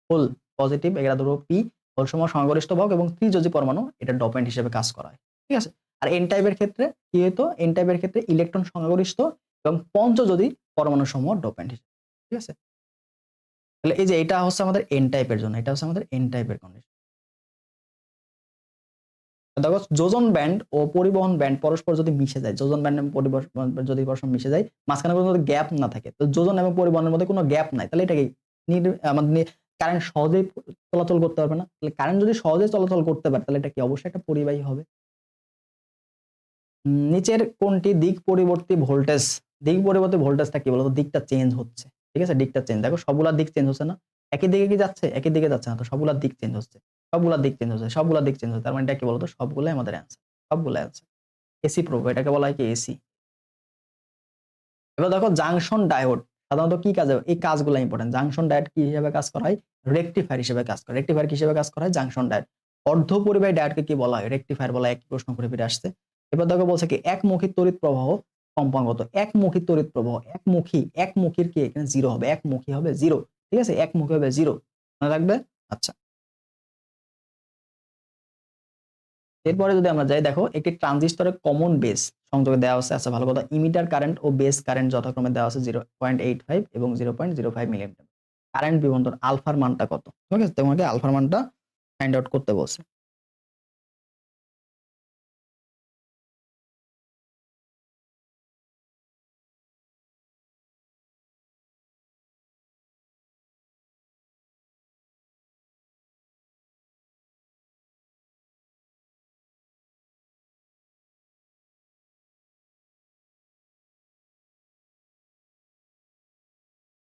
হোল পজিটিভ, এরা ধরো পি, হোল সমূহ সংখ্যাগরিষ্ঠ ভাগ এবং ত্রিযোজী পরমাণু, এটা ডোপেন্ট হিসেবে কাজ করা হয়। ঠিক আছে, আর এন টাইপের ক্ষেত্রে কি হতো? এন টাইপের ক্ষেত্রে ইলেকট্রন সংখ্যাগরিষ্ঠ এবং পঞ্চযোজী পরমাণু সমূহ ডোপেন্ট হিসেবে। ঠিক আছে, তাহলে এই যে এটা হচ্ছে আমাদের এন টাইপের জন্য, এটা হচ্ছে আমাদের এন টাইপের কন্ডিশন। দেখো যোজন ব্যান্ড ও পরিবহন ব্যান্ড পরস্পর যদি মিশে যায়, যোজন ব্যান্ড এবং পরিবহন যদি পরস্পর মিশে যায়, মাঝখানে কোনো গ্যাপ না থাকে, তো যোজন এবং পরিবহনের মধ্যে কোনো গ্যাপ নাই, তাহলে এটা কি? আমাদের কারেন্ট সহজেই চলাচল করতে পারবে না। তাহলে কারেন্ট যদি সহজে চলাচল করতে পারে, তাহলে এটা কি? অবশ্যই একটা পরিবাহী হবে। নিচের কোনটি দিক পরিবর্তী ভোল্টেজ? দিক পরিবর্তী ভোল্টেজটা কি বলতো? দিকটা চেঞ্জ হচ্ছে। ঠিক আছে, দিকটা চেঞ্জ। দেখো সবগুলার দিক চেঞ্জ হচ্ছে না, একই দিকে কি যাচ্ছে? একই দিকে যাচ্ছে না, তো সবগুলার দিক চেঞ্জ হচ্ছে, সবগুলার দিক চেঞ্জ হচ্ছে, সবগুলার দিক চেঞ্জ হচ্ছে। তার মানে এটা কি বলতো? সবগুলাই আমাদের অ্যান্সার, সবগুলো অ্যান্সার। এসি প্রোব, এটাকে বলা হয় কি? এসি। এবার দেখো জাংশন ডায়োড সাধারণত কি কাজে? এই কাজগুলো ইম্পর্টেন্ট। জাংশন ডায়োড কি হিসেবে কাজ করা হয়? রেকটিফায়ার হিসেবে কাজ করে। রেকটিফায়ার কি হিসেবে কাজ করা হয়? Junction diode. অর্ধপরিবাহী ডায়োডকে কি বলা হয়? রেকটিফায়ার বলা হয়। একই প্রশ্ন ঘুরে ফিরে আসছে। এবার দেখো বলছে কি একমুখী তড়িৎ প্রবাহ কম্পাঙ্ক কত? একমুখী তড়িৎ প্রবাহ, একমুখীর কি এখানে জিরো হবে? একমুখী হবে জিরো। ঠিক আছে, একমুখী হবে জিরো, মনে রাখবে। আচ্ছা, এরপরে যদি আমরা যাই, দেখো একটি ট্রানজিস্টরের কমন বেস সংযোগে দেওয়া আছে। আচ্ছা, ভালো কথা। ইমিটার কারেন্ট ও বেস কারেন্ট যথাক্রমে দেওয়া আছে 0.85 এবং 0.05 মিলিমিটার। কারেন্ট বিবন্ধন আলফার মানটা কত? ঠিক আছে, তোমাকে আলফার মানটা ফাইন্ড আউট করতে বলছে।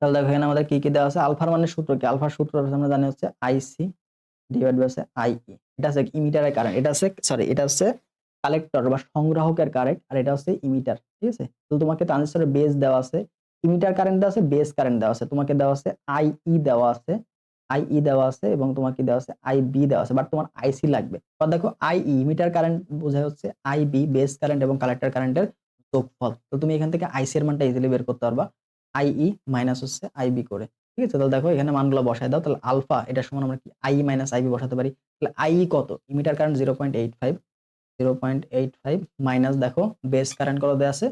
তাহলে দেখো এখানে আমাদের কি কি দেওয়া আছে? আলফার মানের সূত্র কি? আলফার সূত্র আমরা জানি হচ্ছে আইসি ডিভাইড বাই আইই। এটা হচ্ছে ইমিটারের কারেন্ট, এটা হচ্ছে সরি, এটা হচ্ছে কালেক্টর বা সংগ্রাহকের কারেন্ট, আর এটা হচ্ছে ইমিটার। ঠিক আছে, তো তোমাকে ট্রানজিস্টরের বেস দেওয়া আছে, ইমিটার কারেন্ট দেওয়া আছে, বেস কারেন্ট দেওয়া আছে, তোমাকে দেওয়া আছে আইই দেওয়া আছে, আইই দেওয়া আছে এবং তোমাকে দেওয়া আছে আইবি দেওয়া আছে, বাট তোমার আইসি লাগবে। এবার দেখো আইই ইমিটার কারেন্ট বোঝায় হচ্ছে আইবি বেস কারেন্ট এবং কালেক্টর কারেন্টের যোগফল। তো তুমি এখান থেকে আইসি এর মানটা ইজিলি বের করতে পারবা, আইই মাইনাস হচ্ছে আইবি করে। ঠিক আছে, তাহলে দেখো এখানে মানগুলো বসায় দাও। তাহলে আলফা এটা সমান আমরা কি আই মাইনাস আইবি বসাতে পারি। তাহলে আই কত? ইমিটার কারেন্ট 0.85, 0.85 মাইনাস দেখো বেস কারেন্ট কত দেওয়া আছে?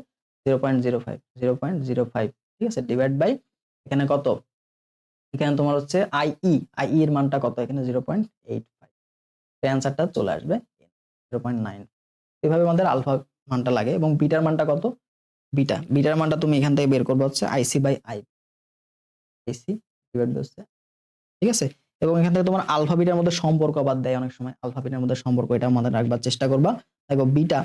0.05, 0.05। ঠিক আছে, ডিভাইড বাই এখানে কত? এখানে তোমার হচ্ছে আইই এর মানটা কত? এখানে 0.85। এই অ্যান্সারটা চলে আসবে 0.9। এভাবে আমাদের আলফা মানটা লাগে। এবং বিটার মানটা কত? বিটার মানটা তুমি এখান থেকে বের করবে হচ্ছে IC by I, IC divide by হচ্ছে। ঠিক আছে, এবং এখান থেকে তোমার আলফা বিটার মধ্যে সম্পর্ক বাদ দেয় অনেক সময়, আলফা বিটার মধ্যে সম্পর্ক, এটা আমাদের রাখবার চেষ্টা করবা। দেখো বিটা,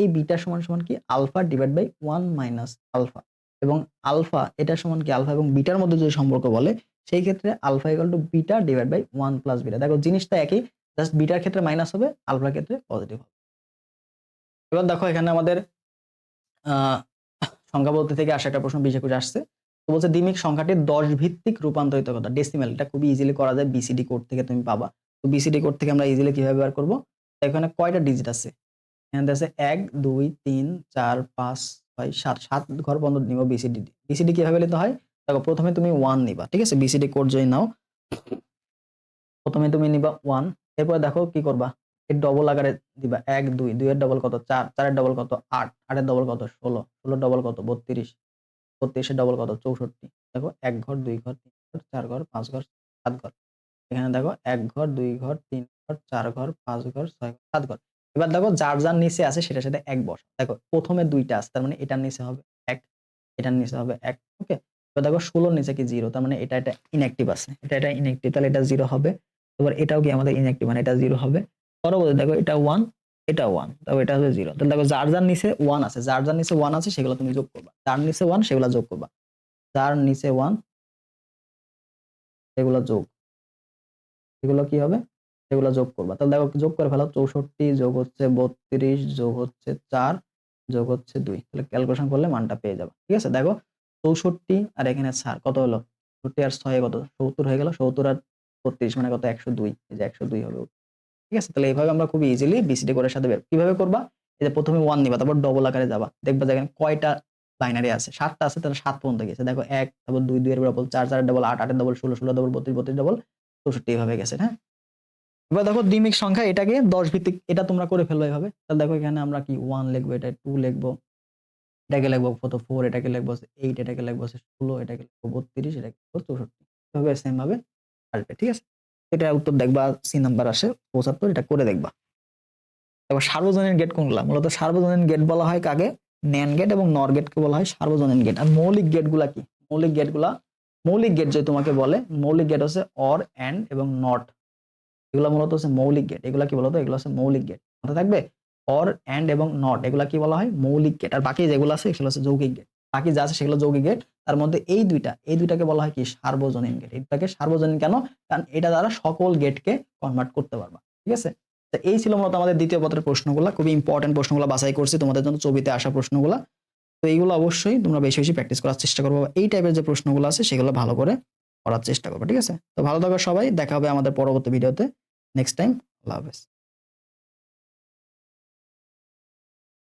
এই বিটা সমান সমান কি? Alpha divide by 1 minus alpha. এবং আলফা এটা সমান কি? আলফা এবং বিটার মধ্যে যদি সম্পর্ক বলে, সেই ক্ষেত্রে alpha equal to beta divide by 1 plus beta. দেখো জিনিসটা একই, জাস্ট বিটার ক্ষেত্রে মাইনাস হবে, আলফার ক্ষেত্রে পজিটিভ হবে। এবার দেখো এখানে আমাদের আহ সংখ্যা পদ্ধতি থেকে আসা একটা প্রশ্ন 20 একুশে আসছে। তো বলছে দ্বিমিক সংখ্যাটির 10 ভিত্তিক রূপান্তরিত কথা ডেসিমাল, এটা খুবই ইজিলি করা যায়, বিসিডি কোড থেকে তুমি পাবা। তো বিসিডি কোড থেকে আমরা ইজিলি কিভাবে বের করব, এখানে কয়টা ডিজিট আছে, এখানে আছে 1 2 3 4 5 6 7, 7 ঘর পর্যন্ত নিব বিসিডি। বিসিডি কিভাবে নিতে হয়, দেখো প্রথমে তুমি 1 নিবা, ঠিক আছে, বিসিডি কোড যদি নাও প্রথমে তুমি নিবা 1, এরপর দেখো কি করবা, এর ডবল আকারে দিবা 1 2, 2 এর ডবল কত 4, 4 এর ডবল কত 8, 8 এর ডবল কত 16, 16 এর ডবল কত 32, 32 এর ডবল কত 64। দেখো 1 ঘর 2 ঘর 3 ঘর 4 ঘর 5 ঘর 7 ঘর, এখানে দেখো 1 ঘর 2 ঘর 3 ঘর 4 ঘর 5 ঘর 6 ঘর 7 ঘর। এবার দেখো যার যার নিচে আছে সেটার সাথে 1 বসাও। দেখো প্রথমে 2টা আছে, তার মানে এটার নিচে হবে 1, এটার নিচে হবে 1, ওকে। এবার দেখো 16 এর নিচে কি 0, তার মানে এটা ইনঅ্যাকটিভ আছে, এটা ইনঅ্যাকটিভ, তাহলে এটা 0 হবে। এবার এটাও কি আমাদের ইনঅ্যাকটিভ, মানে এটা 0 হবে। পরবর্তী দেখো এটা 1, এটা 1, তারপর এটা হবে 0। তাহলে দেখো যার যার নিচে 1 আছে, যার যার নিচে 1 আছে সেগুলো তুমি যোগ করবা, যার নিচে 1 সেগুলো যোগ করবা, যার নিচে 1 সেগুলো যোগ, এগুলো কি হবে, এগুলো যোগ করবা। তাহলে দেখো যোগ করে ফেলো, 64 যোগ হচ্ছে 32 যোগ হচ্ছে 4 যোগ হচ্ছে 2, তাহলে ক্যালকুলেশন করলে মানটা পেয়ে যাবে, ঠিক আছে। দেখো 64 আর এখানে 4 কত হলো, 64 আর 6 কত 70 হয়ে গেল, 70 আর 32 মানে কত 102, এই যে 102 হবে, ঠিক আছে। তাহলে এইভাবে আমরা খুবই ইজিলি বিসিডি কোডের সাথে বের কিভাবে করবা, এই যে প্রথমে 1 নিবা, তারপর ডবল আকারে যাবা, দেখবা যে এখানে কয়টা বাইনারি আছে, 7টা আছে, তাহলে 7 পর্যন্ত গেছে। দেখো 1, তারপর 2, 2 এর ডবল 4, 4 এর ডবল 8, 8 এর ডবল 16, 16 এর ডবল 32, 32 ডবল 64, এইভাবে গেছে, হ্যাঁ। এবার দেখো দ্বিমিক সংখ্যা এটাকে 10 ভিত্তিক, এটা তোমরা করে ফেলবে এভাবে। তাহলে দেখো এখানে আমরা কি 1 লিখবো, এটা 2 লিখবো, এটাকে লিখবো কত 4, এটাকে লিখবো 8, এটাকে লিখবো 16, এটাকে লিখবো 32, এটাকে লিখবো 64, এভাবে সেম ভাবে আসবে, ঠিক আছে। এটা উত্তর দেখবা সি নাম্বার আসে 75, এটা করে দেখবা। এবার সার্বজনীন গেট কোনগুলা, মূলত সার্বজনীন গেট বলা হয় কাকে, ন্যান্ড গেট এবং নর গেটকে বলা হয় সার্বজনীন গেট। আর মৌলিক গেটগুলা কি, মৌলিক গেটগুলা, মৌলিক গেট যে তোমাকে বলে, মৌলিক গেট হচ্ছে অর, এন্ড এবং নট, এগুলো মূলত হচ্ছে মৌলিক গেট। এগুলা কি বলতো, এগুলো হচ্ছে মৌলিক গেট, মাথায় থাকবে। অর, এন্ড এবং নট এগুলা কি বলা হয়, মৌলিক গেট। আর বাকি যেগুলো আছে সেগুলো হচ্ছে যৌগিক গেট, বাকি যা আছে সেগুলো যৌগিক গেট। তার মধ্যে এই দুইটাকে বলা হয় কি সার্বজনীন গেট। এটাকে সার্বজনীন কেন, কারণ এটা দ্বারা সকল গেটকে কনভার্ট করতে পারবা, ঠিক আছে। তো এই ছিল মূলত আমাদের দ্বিতীয় পত্রের প্রশ্নগুলো, খুবই ইম্পর্টেন্ট প্রশ্নগুলো বাছাই করছি তোমাদের জন্য, ছবিতে আসা প্রশ্নগুলো। তো এইগুলো অবশ্যই তোমরা বেশি বেশি প্র্যাকটিস করার চেষ্টা করবো, এই টাইপের যে প্রশ্নগুলো আছে সেগুলো ভালো করে করার চেষ্টা করবো, ঠিক আছে। তো ভালো থাকো সবাই, দেখা হবে আমাদের পরবর্তী ভিডিওতে নেক্সট টাইম। আল্লাহ হাফেজ।